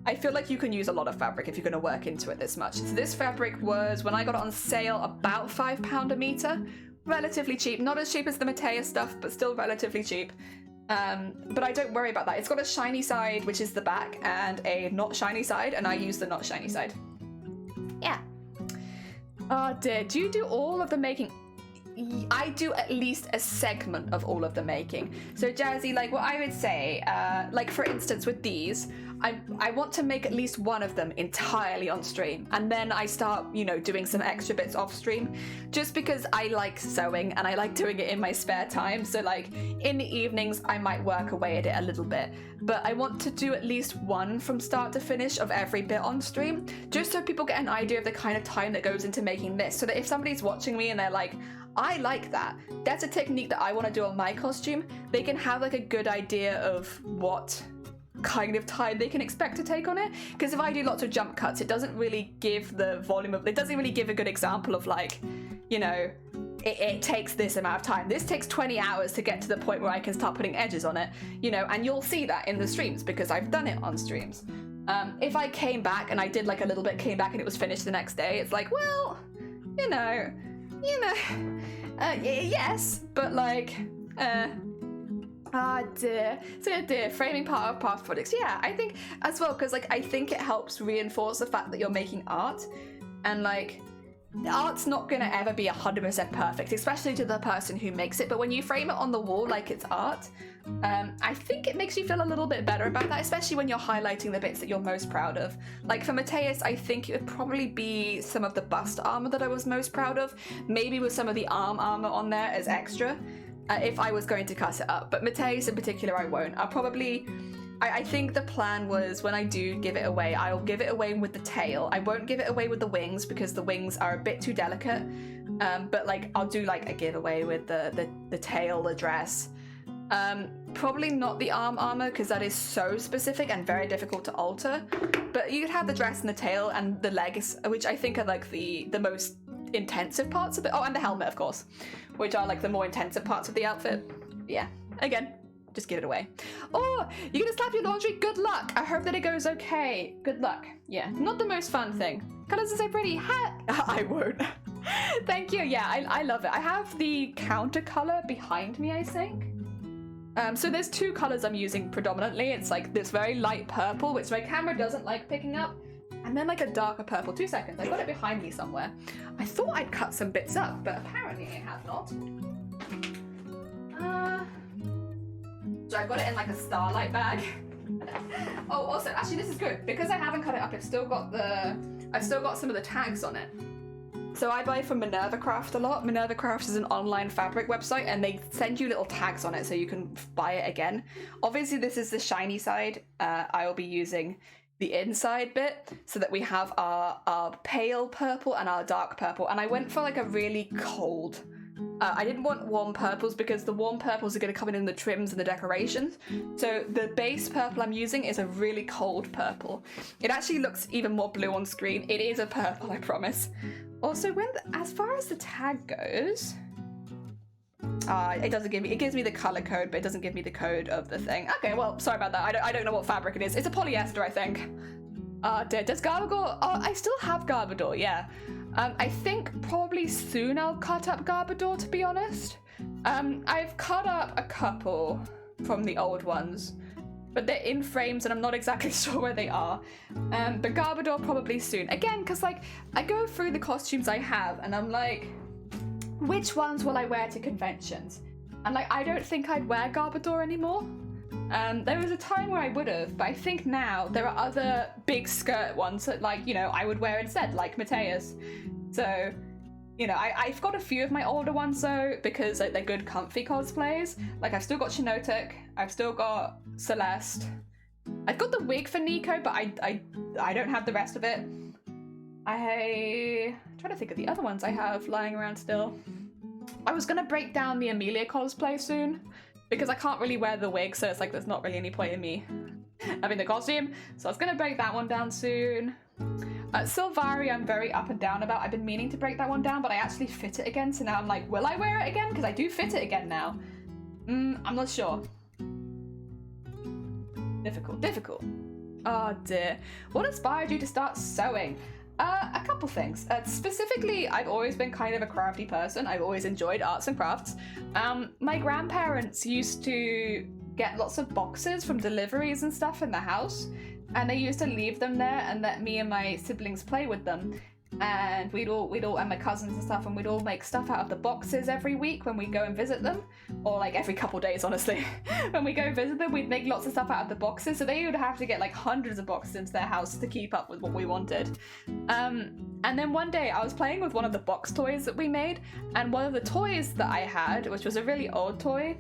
I feel like you can use a lot of fabric if you're going to work into it this much. So this fabric was, when I got it on sale, about £5 a meter. Relatively cheap. Not as cheap as the Mateus stuff, but still relatively cheap. But I don't worry about that. It's got a shiny side, which is the back, and a not shiny side, and I use the not shiny side. Yeah. Oh dear, do you do all of the making? I do at least a segment of all of the making. So Jazzy, like what I would say, like for instance with these, I want to make at least one of them entirely on stream, and then I start, you know, doing some extra bits off stream, just because I like sewing and I like doing it in my spare time. So like in the evenings I might work away at it a little bit, but I want to do at least one from start to finish of every bit on stream, just so people get an idea of the kind of time that goes into making this, so that if somebody's watching me and they're like, I like that, that's a technique that I want to do on my costume, they can have like a good idea of what kind of time they can expect to take on it. Because if I do lots of jump cuts, it doesn't really give the volume of, it doesn't really give a good example of like, you know, it takes this amount of time. This takes 20 hours to get to the point where I can start putting edges on it, you know, and you'll see that in the streams because I've done it on streams. If I came back and I did like a little bit, came back and it was finished the next day, it's like, well, you know, yes, but like, dear. So dear, framing part of past projects. Yeah, I think as well, because like I think it helps reinforce the fact that you're making art, and like art's not gonna ever be 100% perfect, especially to the person who makes it. But when you frame it on the wall like it's art, I think it makes you feel a little bit better about that, especially when you're highlighting the bits that you're most proud of. Like for Mateus, I think it would probably be some of the bust armor that I was most proud of, maybe with some of the arm armor on there as extra. If I was going to cut it up, but Mateus in particular I won't. I'll probably, I think the plan was when I do give it away, I'll give it away with the tail. I won't give it away with the wings because the wings are a bit too delicate, but like I'll do like a giveaway with the tail, the dress. Probably not the arm armor because that is so specific and very difficult to alter, but you could have the dress and the tail and the legs, which I think are like the most intensive parts of it. Oh, and the helmet, of course, which are like the more intensive parts of the outfit. Yeah, again, just give it away. Oh, you're gonna slap your laundry? Good luck. I hope that it goes okay. Good luck. Yeah, not the most fun thing. Colors are so pretty. I won't. Thank you. Yeah, I love it. I have the counter color behind me, I think. So there's two colors I'm using predominantly. It's like this very light purple, which my camera doesn't like picking up, and then like a darker purple. 2 seconds, I've got it behind me somewhere. I thought I'd cut some bits up, but apparently I have not. So I've got it in like a starlight bag. Oh, also, actually this is good, because I haven't cut it up, I've still got some of the tags on it. So I buy from Minerva Craft a lot. Minerva Craft is an online fabric website, and they send you little tags on it so you can buy it again. Obviously this is the shiny side. I will be using the inside bit so that we have our pale purple and our dark purple. And I went for like a really cold, I didn't want warm purples because the warm purples are going to come in the trims and the decorations. So the base purple I'm using is a really cold purple. It actually looks even more blue on screen. It is a purple, I promise. Also, as far as the tag goes, it doesn't give me, it gives me the color code, but it doesn't give me the code of the thing. Okay, well, sorry about that. I don't know what fabric it is. It's a polyester, I think. Does Garbador? Oh, I still have Garbador, yeah. I think probably soon I'll cut up Garbador, to be honest. I've cut up a couple from the old ones, but they're in frames and I'm not exactly sure where they are. But Garbador probably soon. Again, because like, I go through the costumes I have and I'm like, which ones will I wear to conventions? And like, I don't think I'd wear Garbador anymore. There was a time where I would have, but I think now there are other big skirt ones that, like, you know, I would wear instead, like Mateus. So, you know, I've got a few of my older ones though, because like, they're good comfy cosplays. Like, I've still got Shinotek, I've still got Celeste. I've got the wig for Nico, but I don't have the rest of it. I'm trying to think of the other ones I have lying around still. I was gonna break down the Amelia cosplay soon, because I can't really wear the wig, so it's like there's not really any point in me having the costume. So I was gonna break that one down soon. Sylvari I'm very up and down about. I've been meaning to break that one down, but I actually fit it again, so now I'm like, will I wear it again? Because I do fit it again now. I'm not sure. Difficult. Oh dear. What inspired you to start sewing? A couple things. Specifically, I've always been kind of a crafty person. I've always enjoyed arts and crafts. My grandparents used to get lots of boxes from deliveries and stuff in the house, and they used to leave them there and let me and my siblings play with them. and we'd all and my cousins and stuff, and we'd all make stuff out of the boxes every week when we go and visit them, or like every couple days, honestly. When we go visit them, we'd make lots of stuff out of the boxes, so they would have to get like hundreds of boxes into their house to keep up with what we wanted. And then one day I was playing with one of the box toys that we made, and one of the toys that I had, which was a really old toy,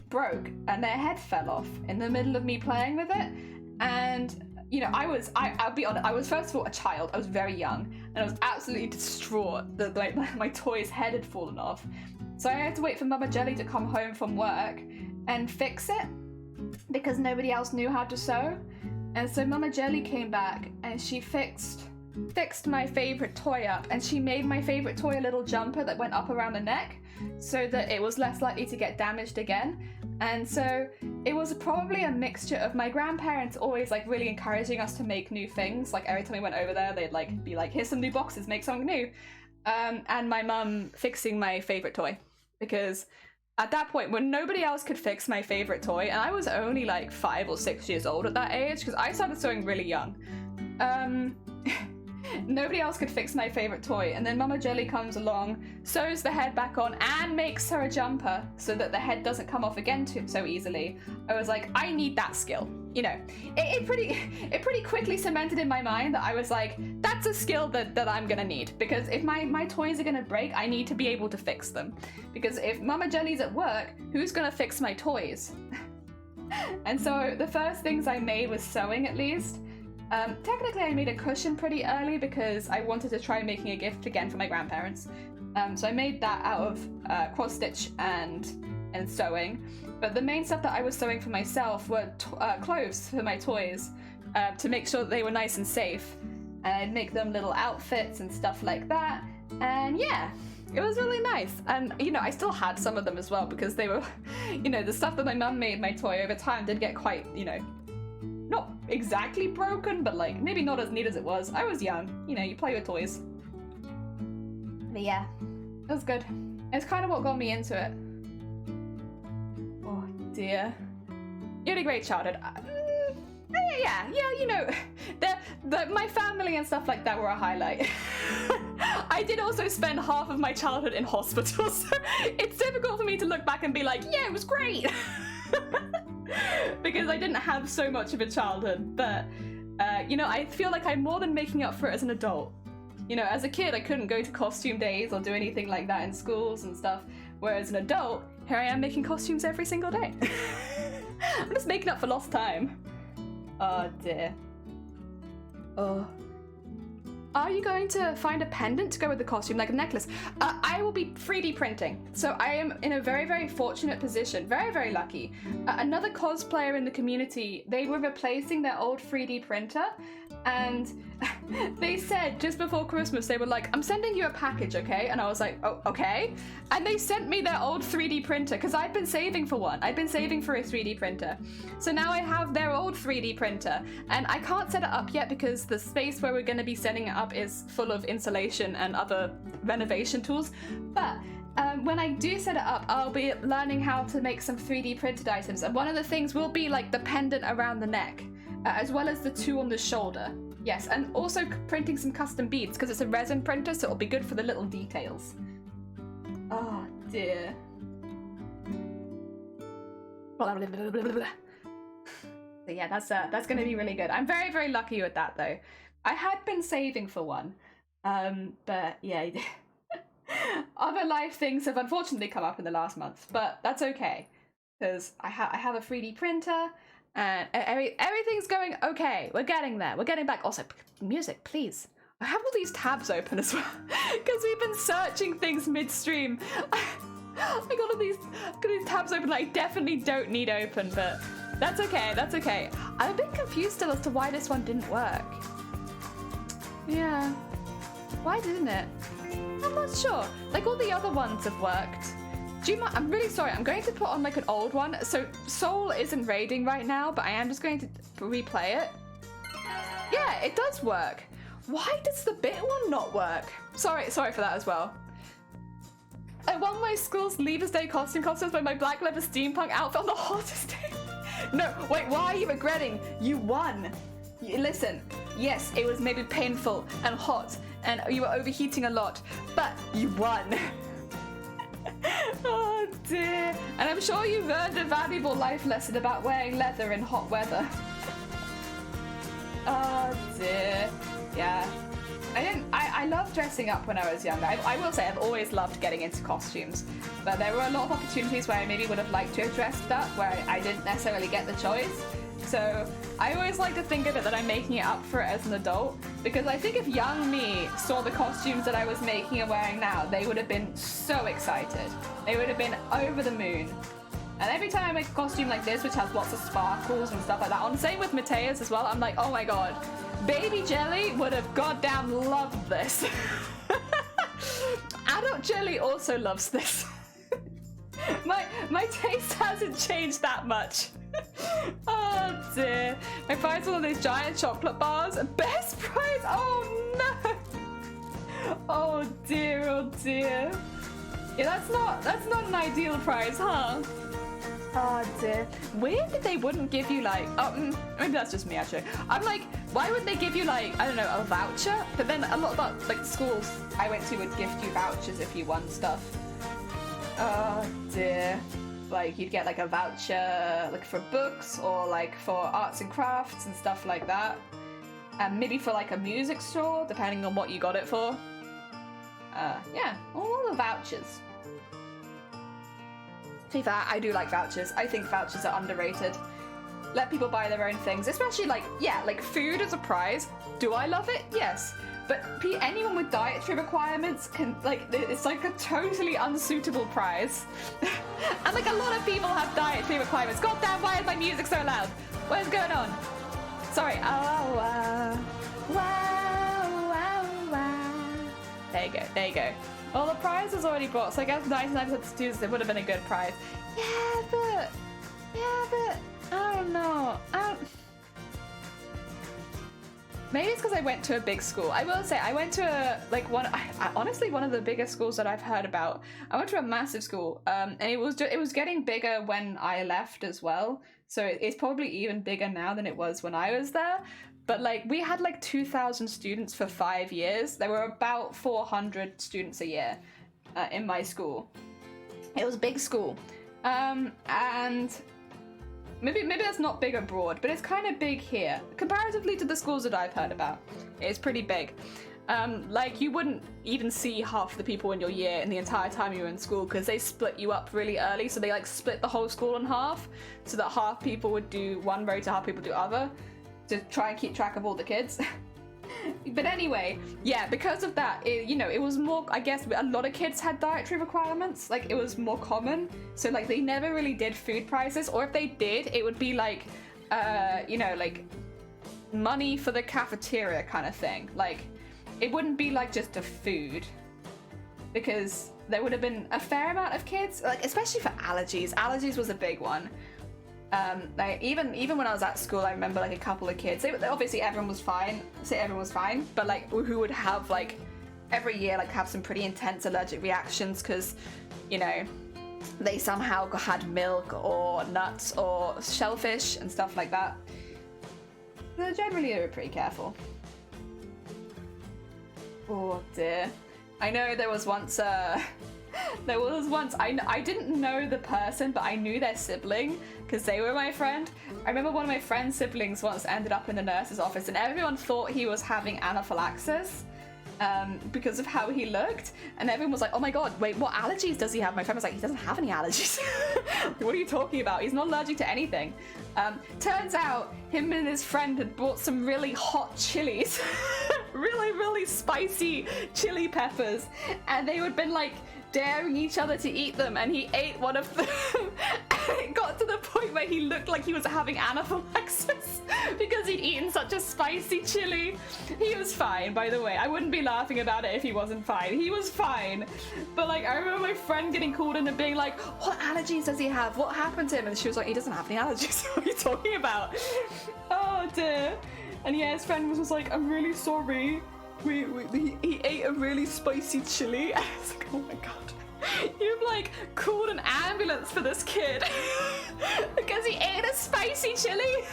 broke, and their head fell off in the middle of me playing with it. And you know, I'll be honest, I was first of all a child, I was very young, and I was absolutely distraught that my toy's head had fallen off. So I had to wait for Mama Jelly to come home from work and fix it, because nobody else knew how to sew. And so Mama Jelly came back and she fixed my favorite toy up, and she made my favorite toy a little jumper that went up around the neck so that it was less likely to get damaged again. And so it was probably a mixture of my grandparents always like really encouraging us to make new things. Like every time we went over there, they'd like be like, here's some new boxes, make something new. And my mum fixing my favorite toy, because at that point when nobody else could fix my favorite toy, and I was only like 5 or 6 years old at that age, because I started sewing really young. Nobody else could fix my favorite toy, and then Mama Jelly comes along, sews the head back on, and makes her a jumper so that the head doesn't come off again so easily. I was like, I need that skill. You know, it pretty quickly cemented in my mind that I was like, that's a skill that I'm gonna need, because if my toys are gonna break, I need to be able to fix them. Because if Mama Jelly's at work, who's gonna fix my toys? And so the first things I made was sewing, at least. Technically I made a cushion pretty early because I wanted to try making a gift again for my grandparents. So I made that out of cross stitch and sewing. But the main stuff that I was sewing for myself were clothes for my toys, to make sure that they were nice and safe. And I'd make them little outfits and stuff like that. And yeah, it was really nice. And you know, I still had some of them as well, because they were, you know, the stuff that my mum made my toy over time did get quite, you know, not exactly broken, but like maybe not as neat as it was. I was young, you know, you play with toys. But yeah, it was good. It's kind of what got me into it. Oh dear. You had a great childhood. Yeah, you know, my family and stuff like that were a highlight. I did also spend half of my childhood in hospital, so it's difficult for me to look back and be like, yeah, it was great. Because I didn't have so much of a childhood, but you know, I feel like I'm more than making up for it as an adult. You know, as a kid I couldn't go to costume days or do anything like that in schools and stuff, whereas an adult, here I am making costumes every single day. I'm just making up for lost time. Oh dear. Oh. Are you going to find a pendant to go with the costume, like a necklace? I will be 3D printing. So I am in a very, very fortunate position. Very, very lucky. Another cosplayer in the community, they were replacing their old 3D printer, and they said just before Christmas, they were like, I'm sending you a package, okay? And I was like, oh, okay. And they sent me their old 3D printer, because I'd been saving for one. I'd been saving for a 3D printer. So now I have their old 3D printer, and I can't set it up yet because the space where we're going to be setting it up is full of insulation and other renovation tools. But when I do set it up, I'll be learning how to make some 3D printed items. And one of the things will be like the pendant around the neck, as well as the two on the shoulder. Yes, and also printing some custom beads, because it's a resin printer, so it'll be good for the little details. Oh dear. So yeah, that's going to be really good. I'm very, very lucky with that though. I had been saving for one, but yeah, other life things have unfortunately come up in the last month, but that's okay, because I have a 3D printer, and everything's going okay. We're getting there. We're getting back. Also, music, please. I have all these tabs open as well, because we've been searching things midstream. I got all these tabs open that I definitely don't need open, but that's okay. That's okay. I'm a bit confused still as to why this one didn't work. Yeah. Why didn't it? I'm not sure. Like, all the other ones have worked. Do you mind? I'm really sorry. I'm going to put on like an old one. So Soul isn't raiding right now, but I am just going to replay it. Yeah, it does work. Why does the bit one not work? Sorry for that as well. I won my school's Leavers Day costumes by my black leather steampunk outfit on the hottest day. No, wait, why are you regretting? You won. Listen, Yes, it was maybe painful and hot, and you were overheating a lot, but you won. Oh dear. And I'm sure you learned a valuable life lesson about wearing leather in hot weather. Oh dear. Yeah. I loved dressing up when I was younger. I will say I've always loved getting into costumes, but there were a lot of opportunities where I maybe would have liked to have dressed up where I didn't necessarily get the choice. So I always like to think of it that I'm making it up for it as an adult, because I think if young me saw the costumes that I was making and wearing now, they would have been so excited. They would have been over the moon. And every time I make a costume like this, which has lots of sparkles and stuff like that, on same with Mateus as well, I'm like, oh my god, Baby Jelly would have goddamn loved this. Adult Jelly also loves this. My taste hasn't changed that much. Oh dear. My prize one of these giant chocolate bars. Best prize! Oh no! Oh dear, oh dear. Yeah, that's not an ideal prize, huh? Oh dear. Weird that they wouldn't give you like, maybe that's just me actually. I'm like, why would they give you like, I don't know, a voucher? But then a lot of like schools I went to would gift you vouchers if you won stuff. Oh dear. Like you'd get like a voucher like for books or like for arts and crafts and stuff like that. And maybe for like a music store, depending on what you got it for. Yeah, all the vouchers. To be fair, I do like vouchers. I think vouchers are underrated. Let people buy their own things, especially like, yeah, like food as a prize. Do I love it? Yes. But anyone with dietary requirements can, like, it's like a totally unsuitable prize. And like a lot of people have dietary requirements. God damn, why is my music so loud? What's going on? Sorry. Oh, wow. There you go, there you go. Well, the prize was already bought, so I guess 99% of students, it would have been a good prize. Yeah, but, I don't know. Maybe it's because I went to a big school. I will say, I went to honestly, one of the biggest schools that I've heard about. I went to a massive school, and it was getting bigger when I left as well. So it's probably even bigger now than it was when I was there. But like, we had like 2,000 students for 5 years. There were about 400 students a year in my school. It was a big school. And maybe that's not big abroad, but it's kind of big here. Comparatively to the schools that I've heard about, it's pretty big. Like, you wouldn't even see half the people in your year in the entire time you were in school, because they split you up really early. So they like split the whole school in half, so that half people would do one rota, half people do other, to try and keep track of all the kids. But anyway, yeah, because of that, it was more, I guess, a lot of kids had dietary requirements. Like, it was more common. So, like, they never really did food prizes, or if they did, it would be like, like money for the cafeteria kind of thing. Like, it wouldn't be like just a food, because there would have been a fair amount of kids, like, especially for allergies. Allergies was a big one. Like even when I was at school, I remember like a couple of kids. Obviously, everyone was fine. But like, who would have like every year like have some pretty intense allergic reactions because, they somehow had milk or nuts or shellfish and stuff like that. So generally, they were pretty careful. Oh dear. I know there was once. I didn't know the person, but I knew their sibling because they were my friend. I remember one of my friend's siblings once ended up in the nurse's office, and everyone thought he was having anaphylaxis because of how he looked, and everyone was like, oh my god, wait, what allergies does he have? My friend was like, he doesn't have any allergies. What are you talking about? He's not allergic to anything. Turns out him and his friend had bought some really hot chilies. really spicy chili peppers, and they had been like daring each other to eat them, and he ate one of them. And it got to the point where he looked like he was having anaphylaxis because he'd eaten such a spicy chili. He was fine, by the way. I wouldn't be laughing about it if he wasn't fine. He was fine. But like, I remember my friend getting called in and being like, what allergies does he have? What happened to him? And she was like, he doesn't have any allergies. What are you talking about? Oh dear. And yeah, his friend was just like, I'm really sorry. He ate a really spicy chili. And I was like, oh my god. You've like called an ambulance for this kid because he ate a spicy chili.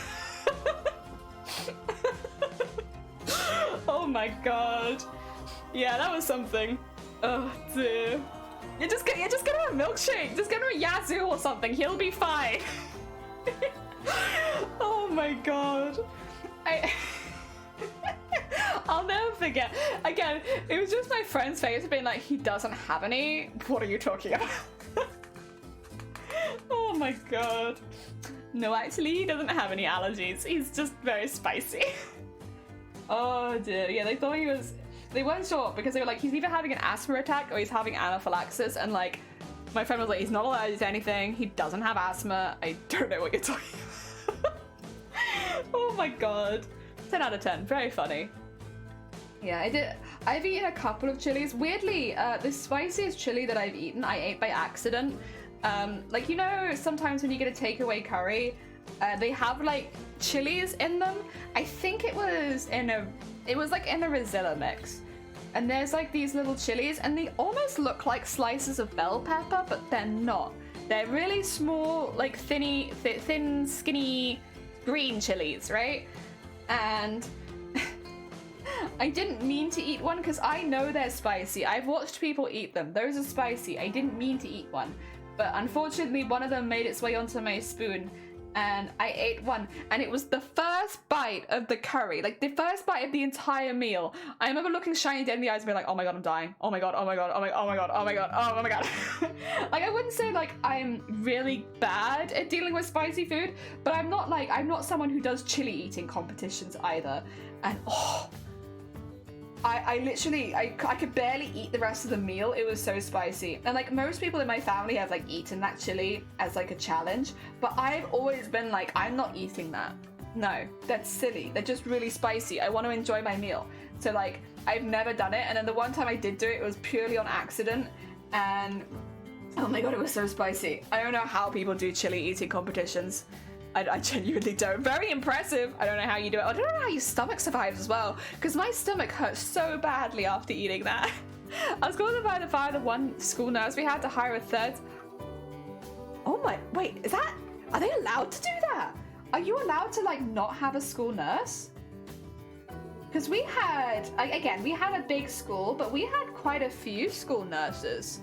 my god. Yeah, that was something. Oh dear. You just get him a milkshake. Just get him a Yazoo or something. He'll be fine. Oh my god. I'll never forget. Again, it was just my friend's face being like, he doesn't have any. What are you talking about? Oh my god. No, actually, he doesn't have any allergies. He's just very spicy. Oh dear. Yeah, they thought he was... They weren't sure because they were like, he's either having an asthma attack or he's having anaphylaxis. And like, my friend was like, he's not allergic to anything. He doesn't have asthma. I don't know what you're talking about. Oh my god. 10 out of 10. Very funny. Yeah, I've eaten a couple of chilies. Weirdly, the spiciest chili that I've eaten, I ate by accident. Like, you know, sometimes when you get a takeaway curry, they have like chilies in them. I think it was like in a Rosilla mix. And there's like these little chilies and they almost look like slices of bell pepper, but they're not. They're really small, like thin, skinny green chilies, right? And I didn't mean to eat one because I know they're spicy. I've watched people eat them. Those are spicy. I didn't mean to eat one. But unfortunately, one of them made its way onto my spoon and I ate one. And it was the first bite of the curry, like the first bite of the entire meal. I remember looking Shiny dead in the eyes and being like, oh my god, I'm dying. Oh my god, oh my god, oh my god, oh my god, oh my god, oh my god. Like, I wouldn't say like I'm really bad at dealing with spicy food, but I'm not someone who does chili eating competitions either. And oh, I literally, I could barely eat the rest of the meal. It was so spicy. And like most people in my family have like eaten that chili as like a challenge, but I've always been like, I'm not eating that. No, that's silly. They're just really spicy. I want to enjoy my meal. So like, I've never done it. And then the one time I did do it, it was purely on accident. And oh my god, it was so spicy. I don't know how people do chili eating competitions. I genuinely don't. Very impressive. I don't know how you do it. I don't know how your stomach survives as well, because my stomach hurt so badly after eating that. I was going to buy the one school nurse. We had to hire a third. Oh my, wait, is that, are they allowed to do that? Are you allowed to like not have a school nurse? Because we had, again, we had a big school, but we had quite a few school nurses.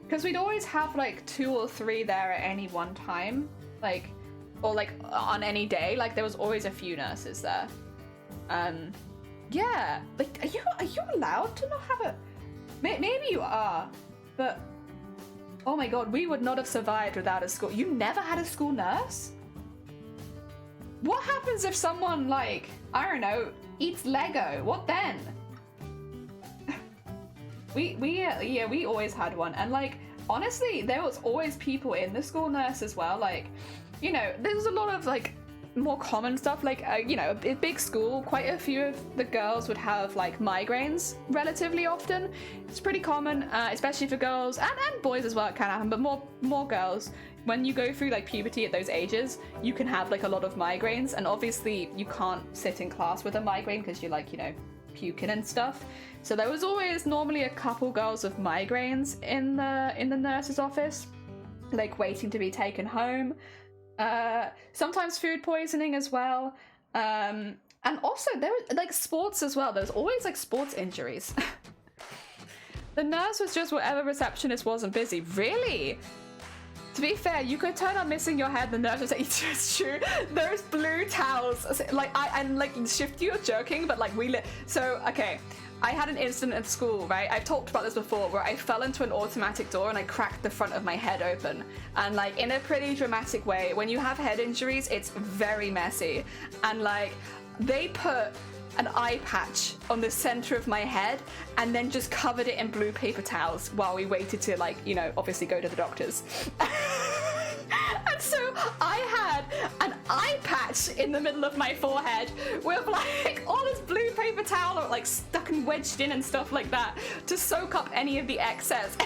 Because we'd always have like 2 or 3 there at any one time. Like, or like on any day, like there was always a few nurses there. Yeah, like are you allowed to not have a, maybe you are, but oh my god, we would not have survived without a school. You never had a school nurse? What happens if someone like, I don't know, eats Lego? What then? we always had one, and like honestly, there was always people in the school nurse as well. Like, you know, there was a lot of like more common stuff, like you know, a big school, quite a few of the girls would have like migraines relatively often. It's pretty common, especially for girls and boys as well. It can happen, but more girls. When you go through like puberty at those ages, you can have like a lot of migraines, and obviously you can't sit in class with a migraine because you're like, you know, puking and stuff. So there was always normally a couple girls with migraines in the nurse's office, like waiting to be taken home. Sometimes food poisoning as well. And also there was like sports as well. There was always like sports injuries. The nurse was just whatever receptionist wasn't busy. Really? To be fair, you could turn on missing your head, the nurse would say, it's true, there's blue towels. Like, and like, Shifty, you're joking, but like, so, okay, I had an incident at school, right? I've talked about this before, where I fell into an automatic door and I cracked the front of my head open. And like, in a pretty dramatic way. When you have head injuries, it's very messy. And like, they put an eye patch on the center of my head and then just covered it in blue paper towels while we waited to, like, you know, obviously go to the doctors. And so I had an eye patch in the middle of my forehead with like all this blue paper towel like stuck and wedged in and stuff like that to soak up any of the excess.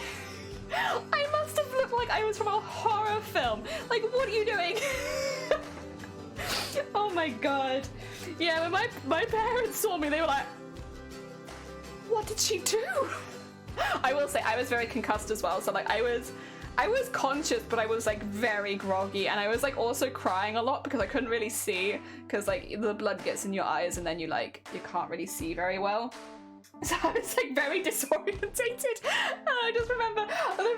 I must have looked like I was from a horror film. Like, what are you doing? Oh my god. Yeah, when my parents saw me, they were like, what did she do? I will say, I was very concussed as well. So like, I was I was conscious, but I was like very groggy, and I was like also crying a lot because I couldn't really see, because like the blood gets in your eyes and then you can't really see very well. So I was like very disorientated. And I just remember,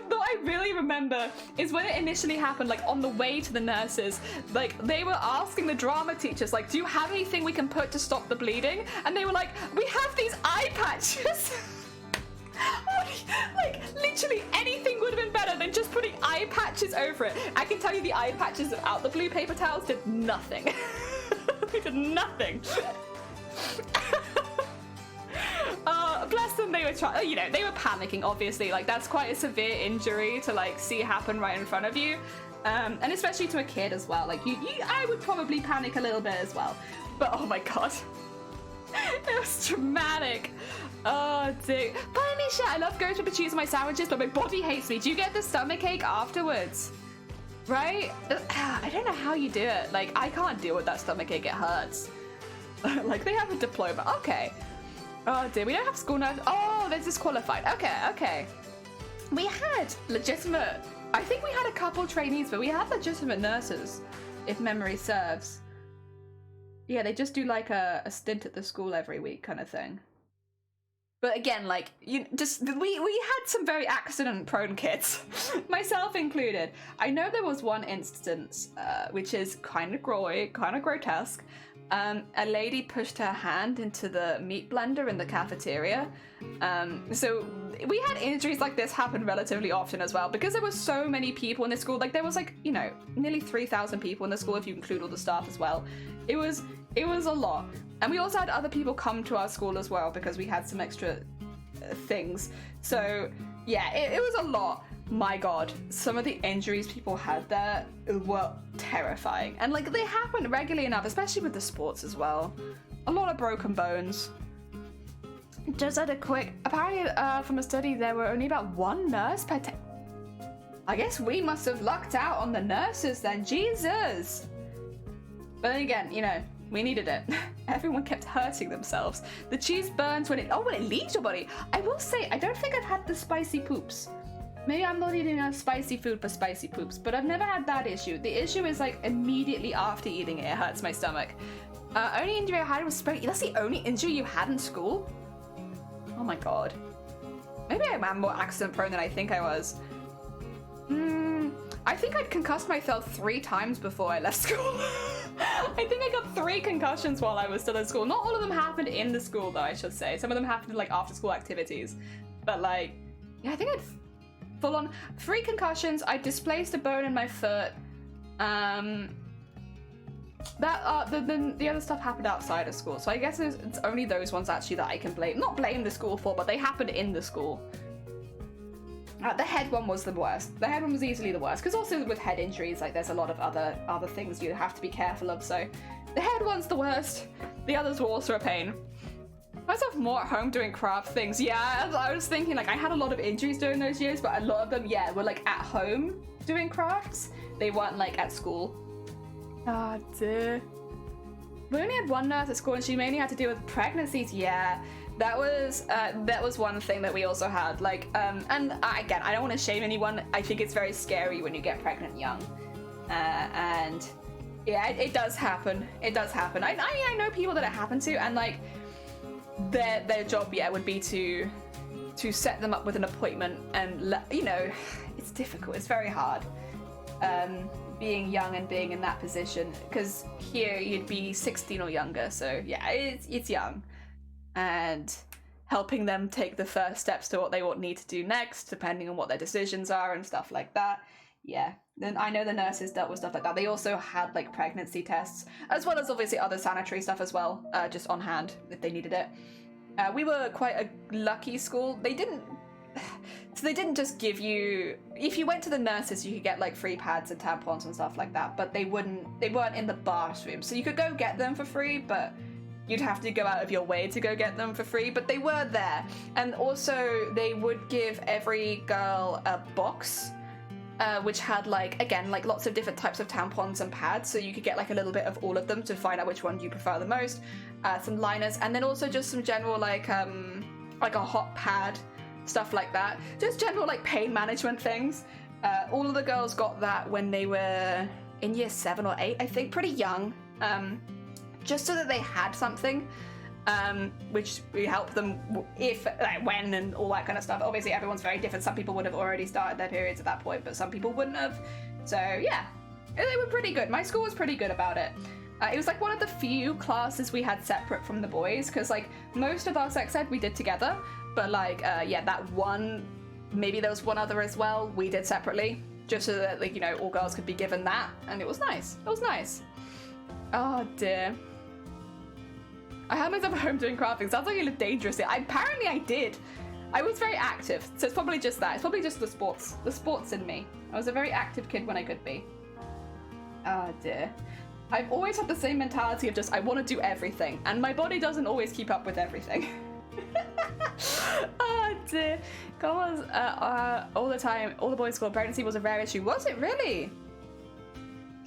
what I really remember is when it initially happened, like on the way to the nurses, like they were asking the drama teachers, like, do you have anything we can put to stop the bleeding? And they were like, we have these eye patches. Like literally anything would have been better than just putting eye patches over it. I can tell you the eye patches without the blue paper towels did nothing. They did nothing. Bless them, they were trying, you know, they were panicking, obviously. Like, that's quite a severe injury to, like, see happen right in front of you. And especially to a kid as well. Like, I would probably panic a little bit as well. But, oh my god. It was traumatic. Oh, dear. But Anisha, I love going to the cheese on my sandwiches, but my body hates me. Do you get the stomachache afterwards? Right? I don't know how you do it. Like, I can't deal with that stomachache. It hurts. Like, they have a diploma. Okay. Oh dear, we don't have school nurse. Oh, they're disqualified. Okay. We had legitimate, I think we had a couple trainees, but we had legitimate nurses, if memory serves. Yeah, they just do like a stint at the school every week kind of thing. But again, like, we had some very accident-prone kids, myself included. I know there was one instance, which is kind of grotesque. A lady pushed her hand into the meat blender in the cafeteria. So we had injuries like this happen relatively often as well, because there were so many people in the school. Like, there was like, you know, nearly 3,000 people in the school if you include all the staff as well. It was a lot. And we also had other people come to our school as well because we had some extra things. So yeah, it was a lot. My god, some of the injuries people had there were terrifying. And like, they happen regularly enough, especially with the sports as well. A lot of broken bones. Just at a quick, apparently from a study there were only about one nurse per I guess we must have lucked out on the nurses then, Jesus. But then again, you know, we needed it. Everyone kept hurting themselves. The cheese burns when it leaves your body. I will say, I don't think I've had the spicy poops. Maybe I'm not eating enough spicy food for spicy poops, but I've never had that issue. The issue is like immediately after eating it, it hurts my stomach. Only injury I had was sprain. That's the only injury you had in school? Oh my god. Maybe I'm more accident prone than I think I was. I think I'd concussed myself 3 times before I left school. I think I got 3 concussions while I was still in school. Not all of them happened in the school though, I should say. Some of them happened like after school activities. But like, yeah, I think I'd full on 3 concussions. I displaced a bone in my foot. The other stuff happened outside of school, so I guess it's only those ones actually that I can blame. Not blame the school for, but they happened in the school. The head one was the worst. The head one was easily the worst, because also with head injuries, like there's a lot of other things you have to be careful of. So the head one's the worst. The others were also a pain. Myself more at home doing craft things. Yeah, I was thinking like I had a lot of injuries during those years, but a lot of them, yeah, were like at home doing crafts. They weren't like at school. Oh dear. We only had one nurse at school and she mainly had to deal with pregnancies. Yeah, that was one thing that we also had. Like, and again, I don't want to shame anyone. I think it's very scary when you get pregnant young. And yeah, it does happen. It does happen. I know people that it happened to, and like, their job, yeah, would be to set them up with an appointment, and you know, it's difficult. It's very hard, being young and being in that position, because here you'd be 16 or younger. So yeah, it's young, and helping them take the first steps to what they need to do next, depending on what their decisions are and stuff like that. Yeah, then I know the nurses dealt with stuff like that. They also had like pregnancy tests, as well as obviously other sanitary stuff as well, just on hand if they needed it. We were quite a lucky school. They didn't just give you, if you went to the nurses, you could get like free pads and tampons and stuff like that, but they weren't in the bathroom. So you could go get them for free, but you'd have to go out of your way to go get them for free, but they were there. And also they would give every girl a box, which had like, again, like lots of different types of tampons and pads, so you could get like a little bit of all of them to find out which one you prefer the most. Some liners, and then also just some general like a hot pad, stuff like that. Just general like pain management things. All of the girls got that when they were in year 7 or 8, I think, pretty young, just so that they had something, which we help them if, like, when, and all that kind of stuff. Obviously, everyone's very different. Some people would have already started their periods at that point, but some people wouldn't have. So yeah, they were pretty good. My school was pretty good about it. It was like one of the few classes we had separate from the boys, because like most of our sex ed we did together, but like yeah, that one, maybe there was one other as well, we did separately, just so that, like, you know, all girls could be given that, and it was nice. It was nice. Oh dear. I had myself at home doing crafting. Sounds like you look dangerous. Apparently I did. I was very active, so it's probably just that. It's probably just the sports in me. I was a very active kid when I could be. Oh dear. I've always had the same mentality of just, I want to do everything, and my body doesn't always keep up with everything. Oh dear. God, all the time, all the boys' school, pregnancy was a rare issue. Was it really?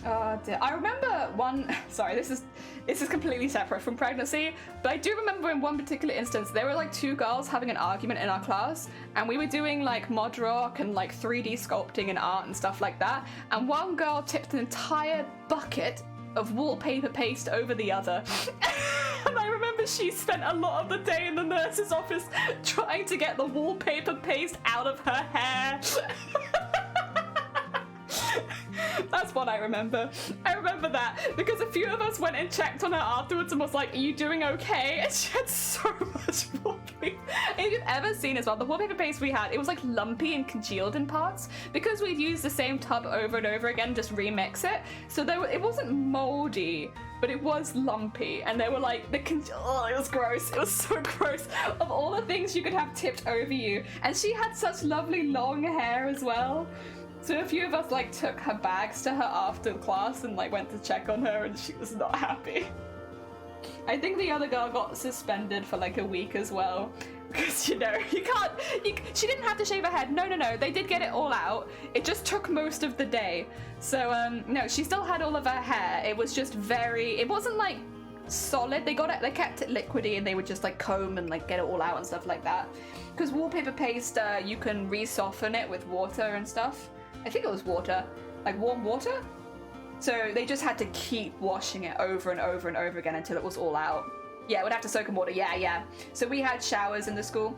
Oh dear. I remember one, sorry, this is completely separate from pregnancy, but I do remember in one particular instance, there were like 2 girls having an argument in our class, and we were doing like mod rock and like 3D sculpting and art and stuff like that, and one girl tipped an entire bucket of wallpaper paste over the other. And I remember she spent a lot of the day in the nurse's office trying to get the wallpaper paste out of her hair. That's what I remember. I remember that because a few of us went and checked on her afterwards and was like, are you doing okay? And she had so much wallpaper. And if you've ever seen as well, the wallpaper paste we had, it was like lumpy and congealed in parts because we'd used the same tub over and over again, just remix it. So it wasn't moldy, but it was lumpy. And they were like, oh, it was gross. It was so gross. Of all the things you could have tipped over you. And she had such lovely long hair as well. So a few of us like took her bags to her after class and like went to check on her, and she was not happy. I think the other girl got suspended for like a week as well, because you know, she didn't have to shave her head. No, they did get it all out. It just took most of the day. So no, she still had all of her hair. It was just it wasn't like solid. They kept it liquidy, and they would just like comb and like get it all out and stuff like that. Because wallpaper paste, you can re-soften it with water and stuff. I think it was water, like warm water. So they just had to keep washing it over and over and over again until it was all out. Yeah, it would have to soak in water, yeah. So we had showers in the school.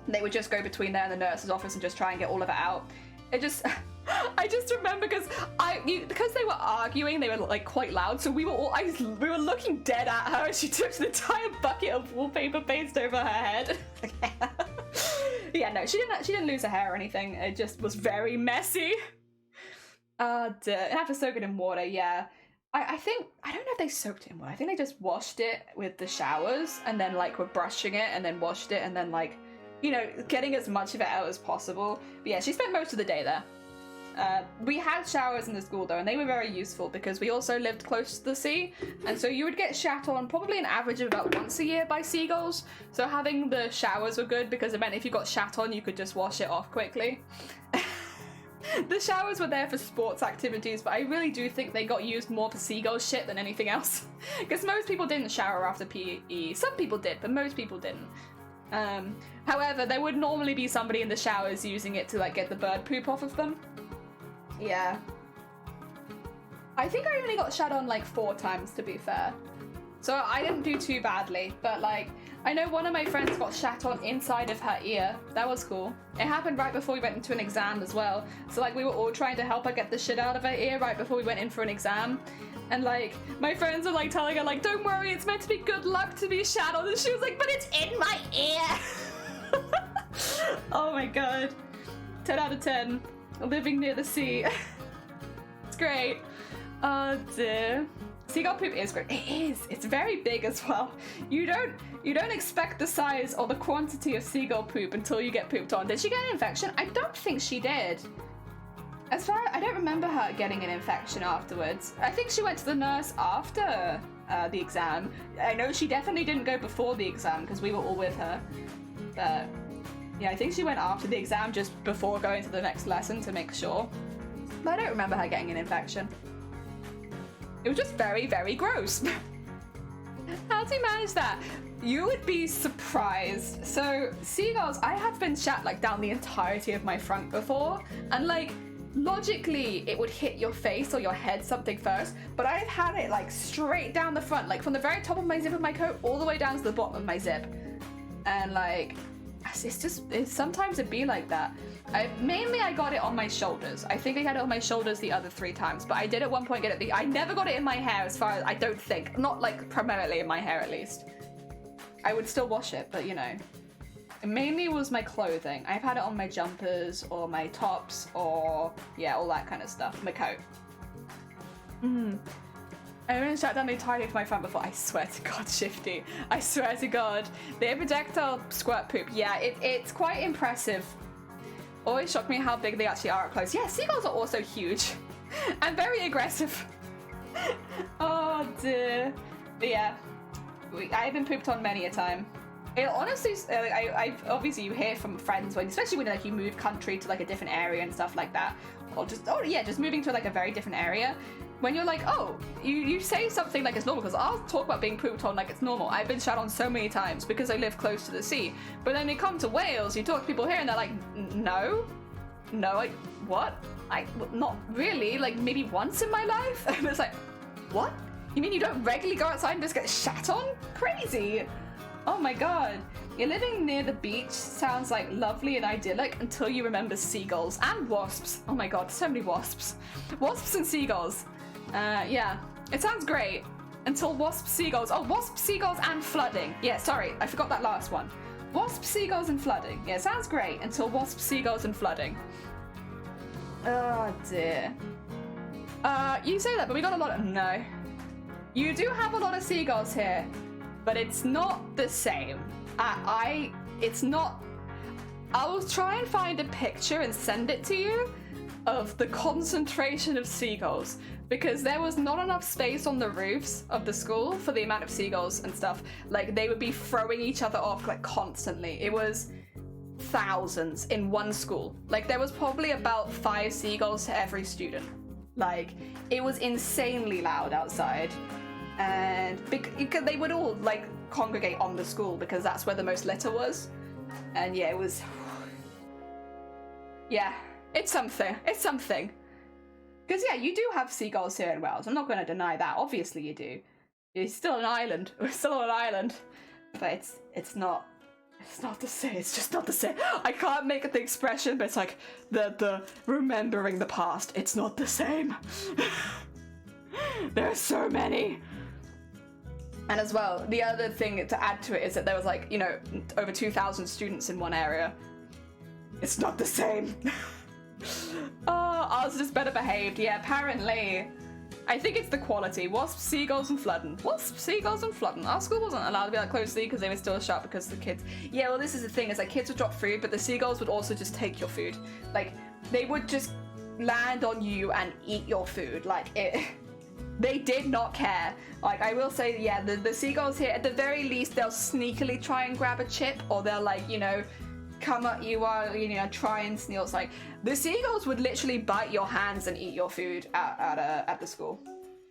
They would just go between there and the nurse's office and just try and get all of it out. I just remember because they were arguing, they were like quite loud, so we were looking dead at her, and she took an entire bucket of wallpaper paste over her head. Yeah, no, she didn't lose her hair or anything. It just was very messy. Oh dear. I'd have to soak it in water, yeah. I don't know if they soaked it in water. I think they just washed it with the showers and then like were brushing it and then washed it and then like, you know, getting as much of it out as possible. But yeah, she spent most of the day there. We had showers in the school though, and they were very useful because we also lived close to the sea, and so you would get shat on probably an average of about once a year by seagulls. So having the showers were good because it meant if you got shat on, you could just wash it off quickly. The showers were there for sports activities, but I really do think they got used more for seagull shit than anything else. Because most people didn't shower after PE. Some people did, but most people didn't. However, there would normally be somebody in the showers using it to like get the bird poop off of them. Yeah. I think I only got shat on like 4 times, to be fair. So I didn't do too badly, but like, I know one of my friends got shat on inside of her ear. That was cool. It happened right before we went into an exam as well. So like we were all trying to help her get the shit out of her ear right before we went in for an exam. And like, my friends were like telling her like, don't worry, it's meant to be good luck to be shat on. And she was like, but it's in my ear. Oh my god. 10 out of 10. Living near the sea. It's great. Oh dear. Seagull poop is great. It is. It's very big as well. You don't expect the size or the quantity of seagull poop until you get pooped on. Did she get an infection? I don't think she did. I don't remember her getting an infection afterwards. I think she went to the nurse after the exam. I know she definitely didn't go before the exam because we were all with her. But yeah, I think she went after the exam just before going to the next lesson to make sure. But I don't remember her getting an infection. It was just very, very gross. How do you manage that? You would be surprised. So seagulls, I have been shat like down the entirety of my front before, and like logically it would hit your face or your head something first, but I've had it like straight down the front, like from the very top of my zip of my coat all the way down to the bottom of my zip. And like, sometimes it'd be like that. Mainly I got it on my shoulders. I think I had it on my shoulders the other 3 times, but I did at one point get it I never got it in my hair, as far as I don't think. Not like primarily in my hair, at least. I would still wash it, but you know. It mainly was my clothing. I've had it on my jumpers or my tops or yeah, all that kind of stuff. My coat. I haven't shut down the entirety of my front before. I swear to God, Shifty. I swear to God. The projectile squirt poop. Yeah, it's quite impressive. Always shocked me how big they actually are up close. Yeah, seagulls are also huge and very aggressive. Oh dear. But yeah, I've been pooped on many a time. It honestly, I've obviously you hear from friends when, especially when like you move country to like a different area and stuff like that, or just moving to like a very different area. When you're like, oh, you say something like it's normal, because I'll talk about being pooped on like it's normal. I've been shat on so many times because I live close to the sea. But then you come to Wales, you talk to people here and they're like, no, what? Not really, like maybe once in my life? And it's like, what? You mean you don't regularly go outside and just get shat on? Crazy. Oh my God. You're living near the beach sounds like lovely and idyllic until you remember seagulls and wasps. Oh my God, so many wasps. Wasps and seagulls. Yeah, it sounds great until wasps, seagulls. Oh, wasps, seagulls, and flooding. Yeah, sorry, I forgot that last one. Wasps, seagulls, and flooding. Yeah, sounds great until wasps, seagulls, and flooding. Oh dear. You say that, but we got a lot of... No. You do have a lot of seagulls here, but it's not the same. It's not... I will try and find a picture and send it to you of the concentration of seagulls, because there was not enough space on the roofs of the school for the amount of seagulls and stuff. Like, they would be throwing each other off, like, constantly. It was thousands in one school. Like, there was probably about 5 seagulls to every student. Like, it was insanely loud outside. And they would all, like, congregate on the school because that's where the most litter was. And yeah, it was... Yeah, it's something. It's something. Because yeah, you do have seagulls here in Wales. I'm not going to deny that. Obviously you do. It's still an island. We're still on an island. But it's not the same. It's just not the same. I can't make it the expression, but it's like the remembering the past. It's not the same. There are so many. And as well, the other thing to add to it is that there was like, you know, over 2,000 students in one area. It's not the same. Oh, ours is just better behaved. Yeah, apparently. I think it's the quality. Wasps, seagulls, and flooding. Wasps, seagulls, and flooding. Our school wasn't allowed to be that close to the sea because they were still shut because the kids... Yeah, well, this is the thing, is like kids would drop food, but the seagulls would also just take your food. Like, they would just land on you and eat your food. Like, it... They did not care. Like, I will say, yeah, the seagulls here, at the very least, they'll sneakily try and grab a chip, or they'll, like, you know, come at you while, you know, try and steal. It's like, the seagulls would literally bite your hands and eat your food at the school.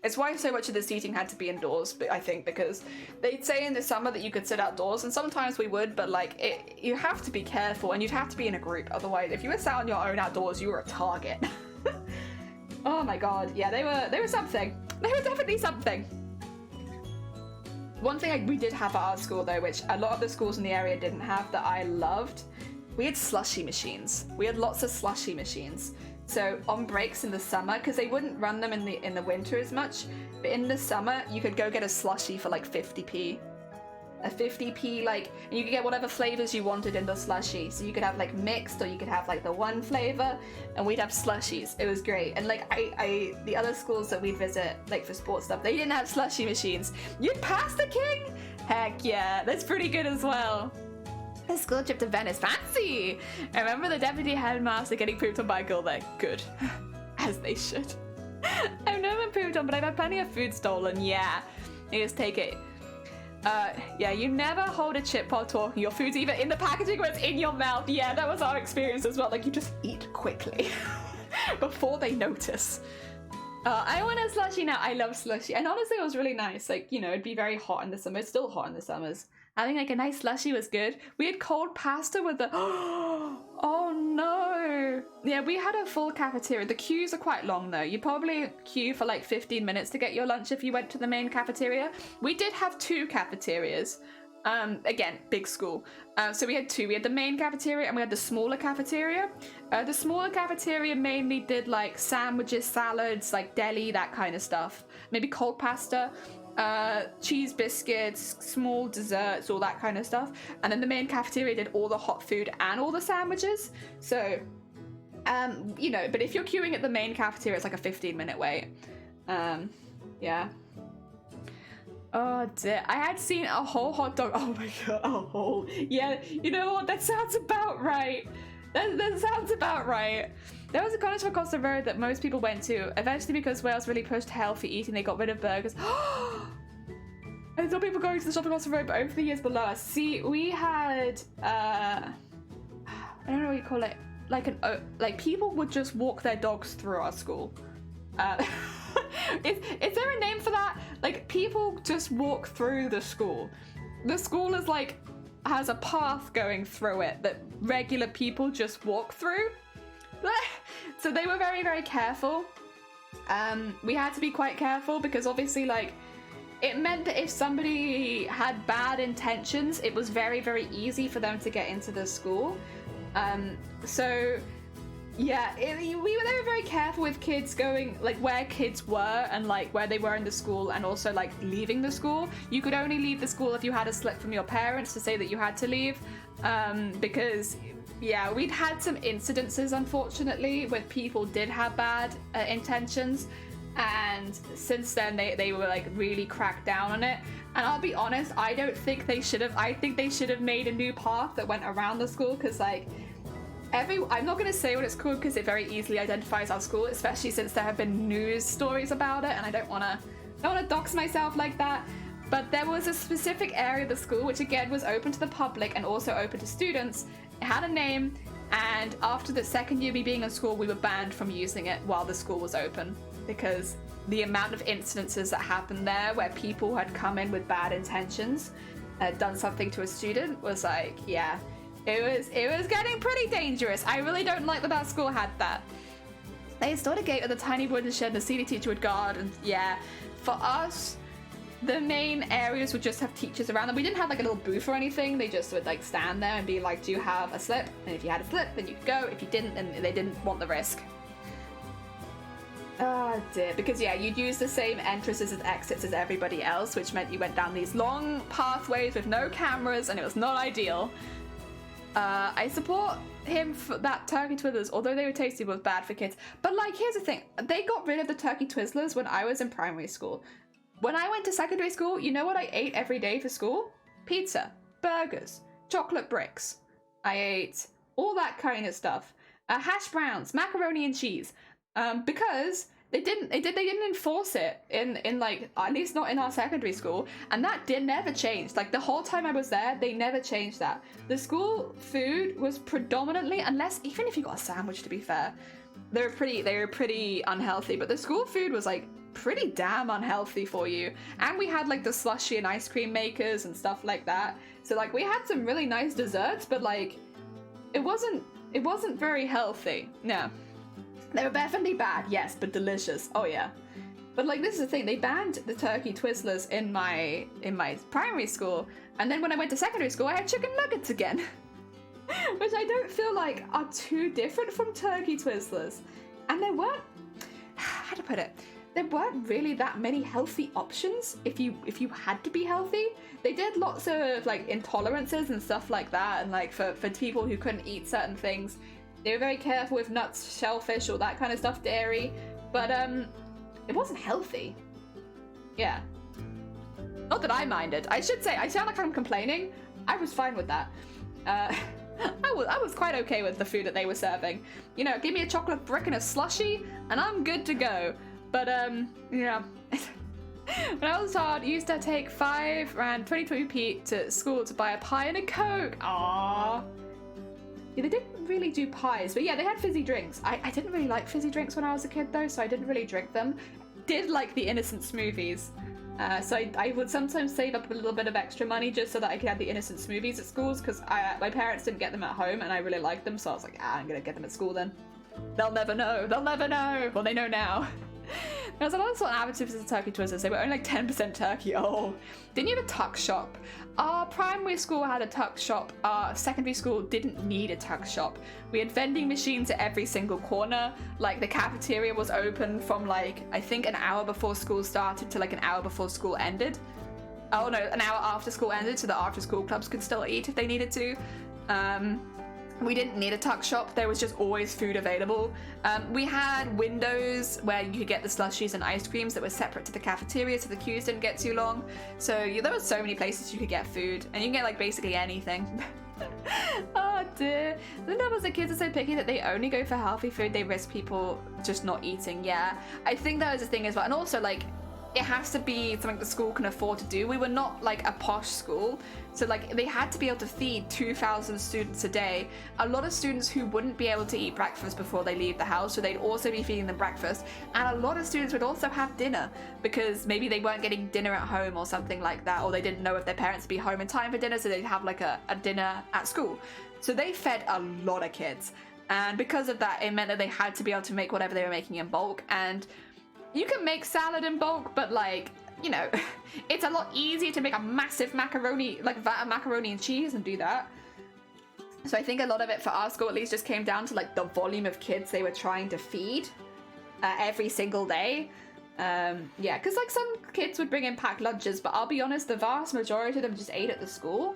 It's why so much of the seating had to be indoors, but I think, because they'd say in the summer that you could sit outdoors, and sometimes we would, but, like, you have to be careful, and you'd have to be in a group. Otherwise, if you were sat on your own outdoors, you were a target. Oh my God, yeah, they were something. They were definitely something. One thing we did have at our school though, which a lot of the schools in the area didn't have, that I loved, we had slushy machines. We had lots of slushy machines. So on breaks in the summer, because they wouldn't run them in the winter as much, but in the summer you could go get a slushy for like 50p. A 50p, like, and you could get whatever flavors you wanted in the slushy. So you could have like mixed, or you could have like the one flavor, and we'd have slushies. It was great. And like the other schools that we'd visit, like for sports stuff, they didn't have slushy machines. You'd pass the king? Heck yeah, that's pretty good as well. A school trip to Venice, fancy! I remember the deputy headmaster getting pooped on by a girl there. Good. As they should. I've never been pooped on, but I've had plenty of food stolen. Yeah, you just take it. Yeah, you never hold a chip while talking. Your food's either in the packaging or it's in your mouth. Yeah, that was our experience as well. Like, you just eat quickly before they notice. I want a slushie now. I love slushie. And honestly, it was really nice. Like, you know, it'd be very hot in the summer. It's still hot in the summers. Having like a nice slushie was good. We had cold pasta with the... Oh no! Yeah, we had a full cafeteria. The queues are quite long though. You probably queue for like 15 minutes to get your lunch if you went to the main cafeteria. We did have 2 cafeterias. Again, big school. So we had 2. We had the main cafeteria and we had the smaller cafeteria. The smaller cafeteria mainly did like sandwiches, salads, like deli, that kind of stuff. Maybe cold pasta, cheese biscuits, small desserts, all that kind of stuff. And then the main cafeteria did all the hot food and all the sandwiches. So, you know, but if you're queuing at the main cafeteria, it's like a 15-minute wait. Yeah. Oh dear, I had seen a whole hot dog. Oh my god, a whole. Yeah, you know what? That sounds about right. That sounds about right. There was a college across the road that most people went to. Eventually, because Wales really pushed healthy eating, they got rid of burgers. I saw people going to the shop across the road, but over the years below us. See, we had, I don't know what you call it. Like people would just walk their dogs through our school. Is there a name for that? Like, people just walk through the school. The school is like, has a path going through it that regular people just walk through. So they were very, very careful. We had to be quite careful because obviously, like, it meant that if somebody had bad intentions, it was very, very easy for them to get into the school. So yeah, they were very careful with kids going, like, where kids were and, like, where they were in the school and also, like, leaving the school. You could only leave the school if you had a slip from your parents to say that you had to leave, because, yeah, we'd had some incidences, unfortunately, where people did have bad intentions, and since then they were, like, really cracked down on it. And I'll be honest, I don't think they should have. I think they should have made a new path that went around the school, because, like, I'm not going to say what it's called because it very easily identifies our school, especially since there have been news stories about it, and I don't want to dox myself like that. But there was a specific area of the school which again was open to the public and also open to students. It had a name, and after the second year of me being in school, we were banned from using it while the school was open because the amount of incidences that happened there where people had come in with bad intentions, had done something to a student, was like, yeah. It was getting pretty dangerous. I really don't like that our school had that. They installed a gate with a tiny wooden shed and a CD teacher would guard, and yeah. For us, the main areas would just have teachers around them. We didn't have like a little booth or anything. They just would like stand there and be like, do you have a slip? And if you had a slip, then you could go. If you didn't, then they didn't want the risk. Oh dear, because yeah, you'd use the same entrances and exits as everybody else, which meant you went down these long pathways with no cameras, and it was not ideal. I support him for that turkey twizzlers, although they were tasty, was bad for kids. But like, here's the thing, they got rid of the turkey twizzlers when I was in primary school. When I went to secondary school, you know what I ate every day for school? Pizza, burgers, chocolate bricks. I ate all that kind of stuff. Hash browns, macaroni and cheese. Because they didn't enforce it in like, at least not in our secondary school, and that never changed. Like, the whole time I was there, they never changed that. The school food was predominantly, unless even if you got a sandwich, to be fair, they were pretty unhealthy, but the school food was like pretty damn unhealthy for you. And we had like the slushy and ice cream makers and stuff like that. So like, we had some really nice desserts, but like, it wasn't very healthy. No. They were definitely bad, yes, but delicious. Oh yeah. But like, this is the thing, they banned the turkey twizzlers in my primary school, and then when I went to secondary school, I had chicken nuggets again. Which I don't feel like are too different from turkey twizzlers. And there weren't, how to put it, there weren't really that many healthy options if you had to be healthy. They did lots of like intolerances and stuff like that, and like for people who couldn't eat certain things. They were very careful with nuts, shellfish, all that kind of stuff, dairy, but it wasn't healthy. Yeah. Not that I minded. I should say, I sound like I'm complaining. I was fine with that. I was quite okay with the food that they were serving. You know, give me a chocolate brick and a slushie, and I'm good to go. But yeah. When I was a child, I used to take 5 Rand 20p to school to buy a pie and a Coke. Aww. Yeah, they didn't really do pies, but yeah, they had fizzy drinks. I didn't really like fizzy drinks when I was a kid though, so I didn't really drink them. Did like the innocent smoothies. So I would sometimes save up a little bit of extra money just so that I could have the innocent smoothies at schools, because my parents didn't get them at home and I really liked them, so I was like, I'm gonna get them at school then. They'll never know. They'll never know. Well, they know now. There's a lot of sort of additives to turkey twizzlers. They were only like 10% turkey. Oh, didn't you have a tuck shop? Our primary school had a tuck shop. Our secondary school didn't need a tuck shop. We had vending machines at every single corner. Like the cafeteria was open from like, I think an hour before school started to like an hour before school ended. Oh no, an hour after school ended, so the after school clubs could still eat if they needed to. We didn't need a tuck shop. There was just always food available. We had windows where you could get the slushies and ice creams that were separate to the cafeteria, so the queues didn't get too long. So there were so many places you could get food, and you can get like basically anything. Oh dear. Sometimes the kids are so picky that they only go for healthy food. They risk people just not eating. Yeah, I think that was the thing as well. And also like, it has to be something the school can afford to do. We were not like a posh school, so like they had to be able to feed 2,000 students a day. A lot of students who wouldn't be able to eat breakfast before they leave the house, so they'd also be feeding them breakfast. And a lot of students would also have dinner because maybe they weren't getting dinner at home or something like that, or they didn't know if their parents would be home in time for dinner, so they'd have like a dinner at school. So they fed a lot of kids, and because of that, it meant that they had to be able to make whatever they were making in bulk. And you can make salad in bulk, but like, you know, it's a lot easier to make a massive macaroni, like vat of macaroni and cheese, and do that. So I think a lot of it for our school at least just came down to like the volume of kids they were trying to feed every single day. Yeah, because like some kids would bring in packed lunches, but I'll be honest, the vast majority of them just ate at the school.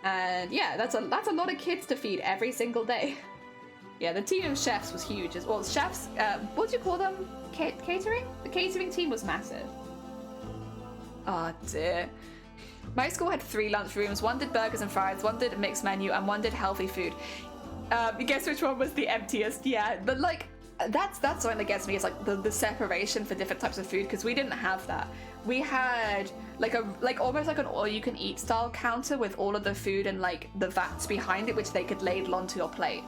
And yeah, that's a lot of kids to feed every single day. Yeah, the team of chefs was huge as well. Chefs, what do you call them? Catering? The catering team was massive. Oh dear. My school had 3 lunch rooms. One did burgers and fries, one did a mixed menu, and one did healthy food. Guess which one was the emptiest? Yeah, but like, that's something that gets me, is like the separation for different types of food, because we didn't have that. We had like almost like an all-you-can-eat style counter with all of the food and like the vats behind it, which they could ladle onto your plate.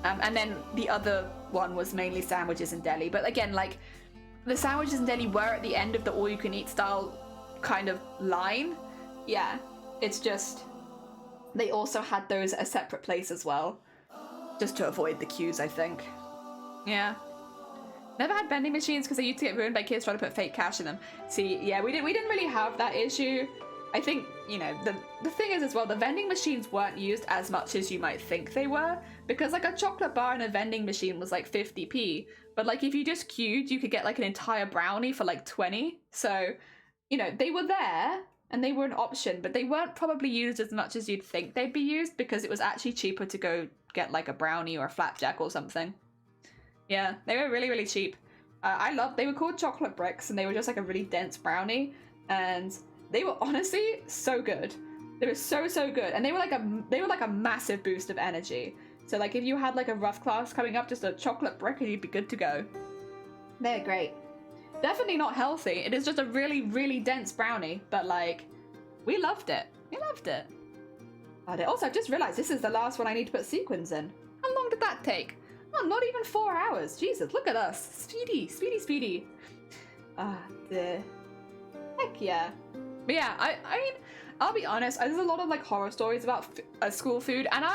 And then the other one was mainly sandwiches and deli. But again, like, the sandwiches and deli were at the end of the all-you-can-eat style kind of line. Yeah, it's just, they also had those at a separate place as well, just to avoid the queues, I think. Yeah. Never had vending machines because they used to get ruined by kids trying to put fake cash in them. See, yeah, we didn't really have that issue. I think, you know, the thing is as well, the vending machines weren't used as much as you might think they were, because like a chocolate bar in a vending machine was like 50p, but like if you just queued, you could get like an entire brownie for like 20. So, you know, they were there and they were an option, but they weren't probably used as much as you'd think they'd be used, because it was actually cheaper to go get like a brownie or a flapjack or something. Yeah, they were really, really cheap. They were called chocolate bricks, and they were just like a really dense brownie, and they were honestly so good. They were so good, and they were like a massive boost of energy. So like if you had like a rough class coming up, just a chocolate brick and you'd be good to go. They're great. Definitely not healthy. It is just a really, really dense brownie, but like, we loved it. We loved it. But also, I've just realized this is the last one I need to put sequins in. How long did that take? Oh, not even 4 hours. Jesus, look at us. Speedy. Ah, heck yeah. But yeah, I mean, I'll be honest, there's a lot of like horror stories about school food, and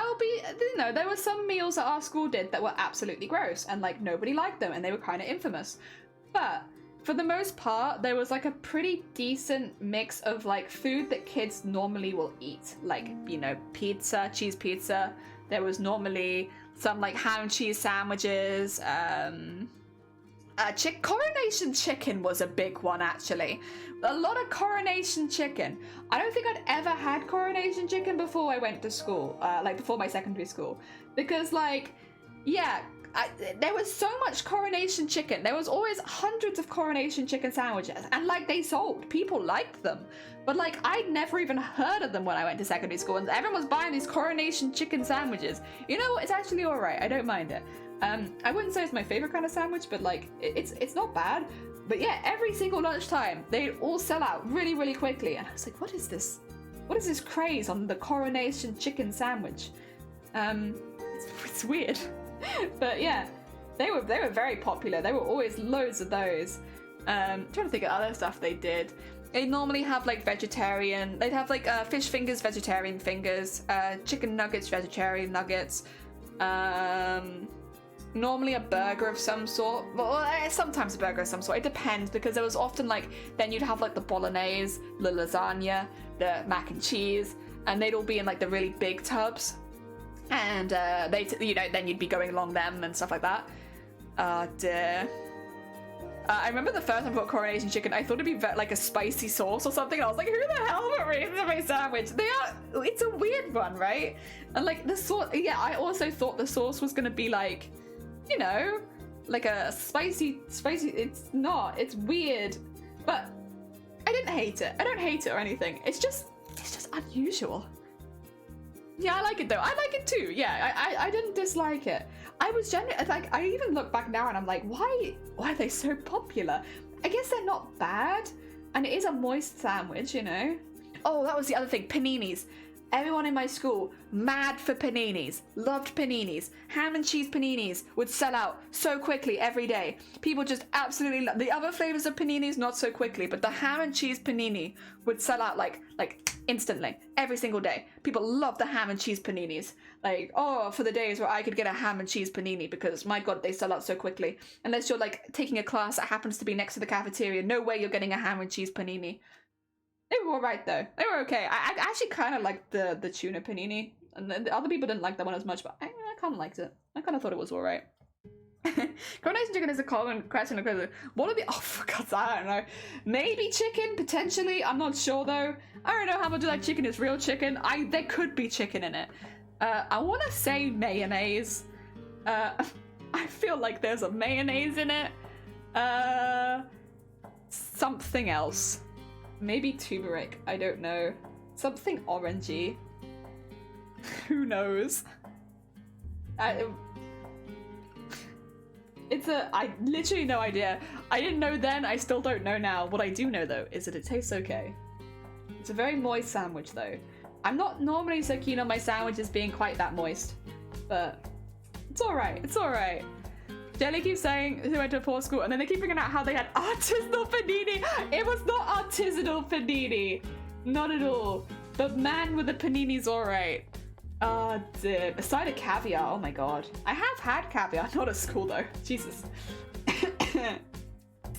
there were some meals that our school did that were absolutely gross, and like nobody liked them, and they were kind of infamous. But for the most part, there was like a pretty decent mix of like food that kids normally will eat, like, you know, pizza, cheese pizza. There was normally some like ham and cheese sandwiches. Coronation chicken was a big one, actually. A lot of coronation chicken. I don't think I'd ever had coronation chicken before I went to school, like before my secondary school, because like, yeah, there was so much coronation chicken. There was always hundreds of coronation chicken sandwiches, and like they sold. People liked them, but like I'd never even heard of them when I went to secondary school, and everyone was buying these coronation chicken sandwiches. You know what? It's actually all right. I don't mind it. I wouldn't say it's my favorite kind of sandwich, but like it's not bad. But yeah, every single lunchtime they'd all sell out really, really quickly, and I was like, what is this? What is this craze on the coronation chicken sandwich? It's weird. But yeah, they were very popular. There were always loads of those. Trying to think of other stuff they did. They normally have like vegetarian. They'd have like fish fingers, vegetarian fingers, chicken nuggets, vegetarian nuggets. normally a burger of some sort. Well, sometimes a burger of some sort. It depends, because there was often like, then you'd have like the bolognese, the lasagna, the mac and cheese, and they'd all be in like the really big tubs. And then you'd be going along them and stuff like that. Dear. I remember the first time I bought coronation chicken, I thought it'd be like a spicy sauce or something, and I was like, who the hell put raisins in my sandwich? It's a weird one, right? And like the sauce, yeah, I also thought the sauce was gonna be like, you know, like a spicy, it's not, it's weird. But I didn't hate it. I don't hate it or anything. It's just unusual. Yeah, I like it though. I like it too. Yeah, I didn't dislike it. I was genuinely, like, I even look back now and I'm like, why are they so popular? I guess they're not bad, and it is a moist sandwich, you know? Oh, that was the other thing, paninis. Everyone in my school, mad for paninis, loved paninis. Ham and cheese paninis would sell out so quickly every day. People just absolutely love the other flavors of paninis, not so quickly, but the ham and cheese panini would sell out like instantly, every single day. People love the ham and cheese paninis. Like, oh, for the days where I could get a ham and cheese panini, because my god, they sell out so quickly. Unless you're like taking a class that happens to be next to the cafeteria, no way you're getting a ham and cheese panini. They were alright though. They were okay. I actually kind of liked the tuna panini, and the other people didn't like that one as much, but I kind of liked it. I kind of thought it was alright. Coronation chicken is a common question. What are the? Oh, for God's sake, I don't know. Maybe chicken, potentially. I'm not sure though. I don't know how much of that chicken is real chicken. There could be chicken in it. I want to say mayonnaise. I feel like there's a mayonnaise in it. Something else. Maybe turmeric, I don't know. Something orangey. Who knows? I literally no idea. I didn't know then, I still don't know now. What I do know though is that it tastes okay. It's a very moist sandwich though. I'm not normally so keen on my sandwiches being quite that moist, but it's alright, it's alright. Jelly keeps saying they went to a poor school, and then they keep figuring out how they had artisanal panini. It was not artisanal panini. Not at all. But man, with the panini's alright. Dear. A side of caviar, oh my god. I have had caviar, not at school though. Jesus.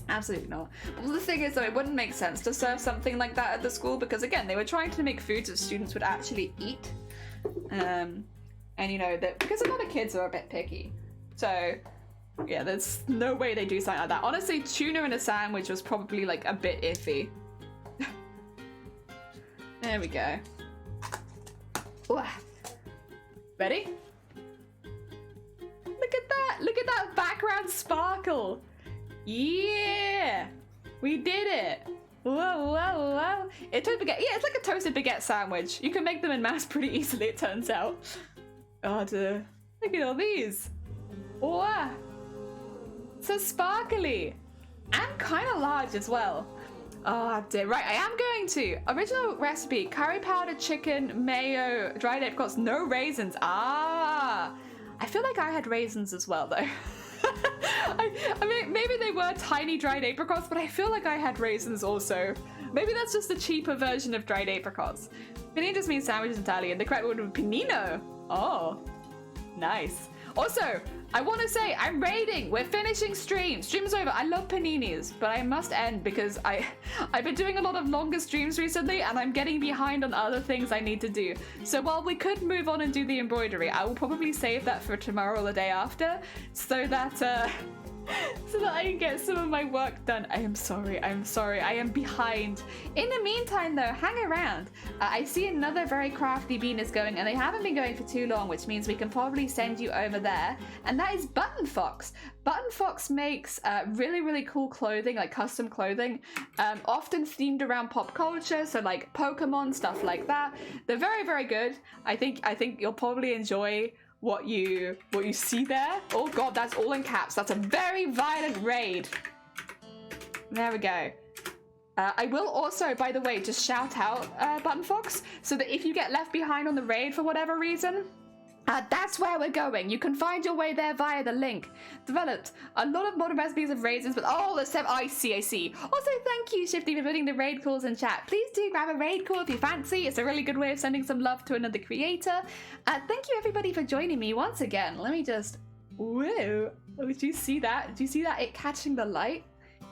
Absolutely not. But the thing is though, it wouldn't make sense to serve something like that at the school, because again, they were trying to make foods that students would actually eat. And you know, because a lot of kids are a bit picky. So yeah, there's no way they do something like that. Honestly, tuna in a sandwich was probably like a bit iffy. There we go. Ooh. Ready? Look at that! Look at that background sparkle! Yeah! We did it! Whoa, whoa, whoa! It's a baguette. Yeah, it's like a toasted baguette sandwich. You can make them in mass pretty easily, it turns out. Oh dear. Look at all these! Wow! So sparkly! And kind of large as well. Oh dear. Right, I am going to. Original recipe, curry powder chicken, mayo, dried apricots, no raisins. Ah! I feel like I had raisins as well though. I mean, maybe they were tiny dried apricots, but I feel like I had raisins also. Maybe that's just a cheaper version of dried apricots. Panini just means sandwich in Italian. The correct word would be panino. Oh, nice. Also, I want to say I'm raiding. We're finishing stream. Stream's over. I love paninis, but I must end because I've been doing a lot of longer streams recently, and I'm getting behind on other things I need to do. So while we could move on and do the embroidery, I will probably save that for tomorrow or the day after, so that I can get some of my work done. I am sorry. I am behind. In the meantime, though, hang around. I see another very crafty bean is going, and they haven't been going for too long, which means we can probably send you over there. And that is Button Fox. Button Fox makes really, really cool clothing, like custom clothing, often themed around pop culture, so like Pokemon, stuff like that. They're very, very good. I think you'll probably enjoy what you see there. Oh god, that's all in caps. That's a very violent raid. There we go. I will also, by the way, just shout out Button Fox, so that if you get left behind on the raid for whatever reason, that's where we're going. You can find your way there via the link. Developed a lot of modern recipes of raisins, but I see. Also, thank you, Shifty, for putting the raid calls in chat. Please do grab a raid call if you fancy. It's a really good way of sending some love to another creator. Thank you, everybody, for joining me once again. Let me just Whoa. Oh, did you see that? Do you see that? It catching the light?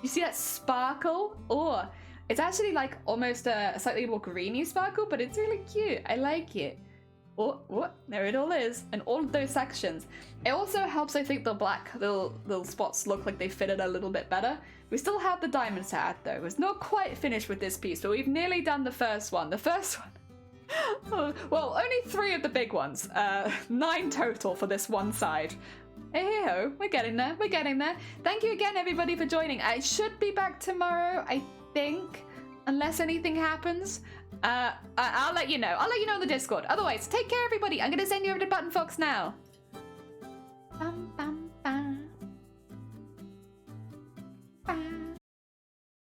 You see that sparkle? Oh, it's actually like almost a slightly more greeny sparkle, but it's really cute. I like it. Oh, there it all is. And all of those sections. It also helps, I think, the black little spots look like they fitted a little bit better. We still have the diamonds to add, though. It's not quite finished with this piece, but we've nearly done the first one. The first one. Oh, well, only 3 of the big ones. 9 total for this one side. Hey ho, we're getting there. We're getting there. Thank you again, everybody, for joining. I should be back tomorrow, I think, unless anything happens. I'll let you know. I'll let you know in the Discord. Otherwise, take care, everybody. I'm gonna send you over to Button Fox now.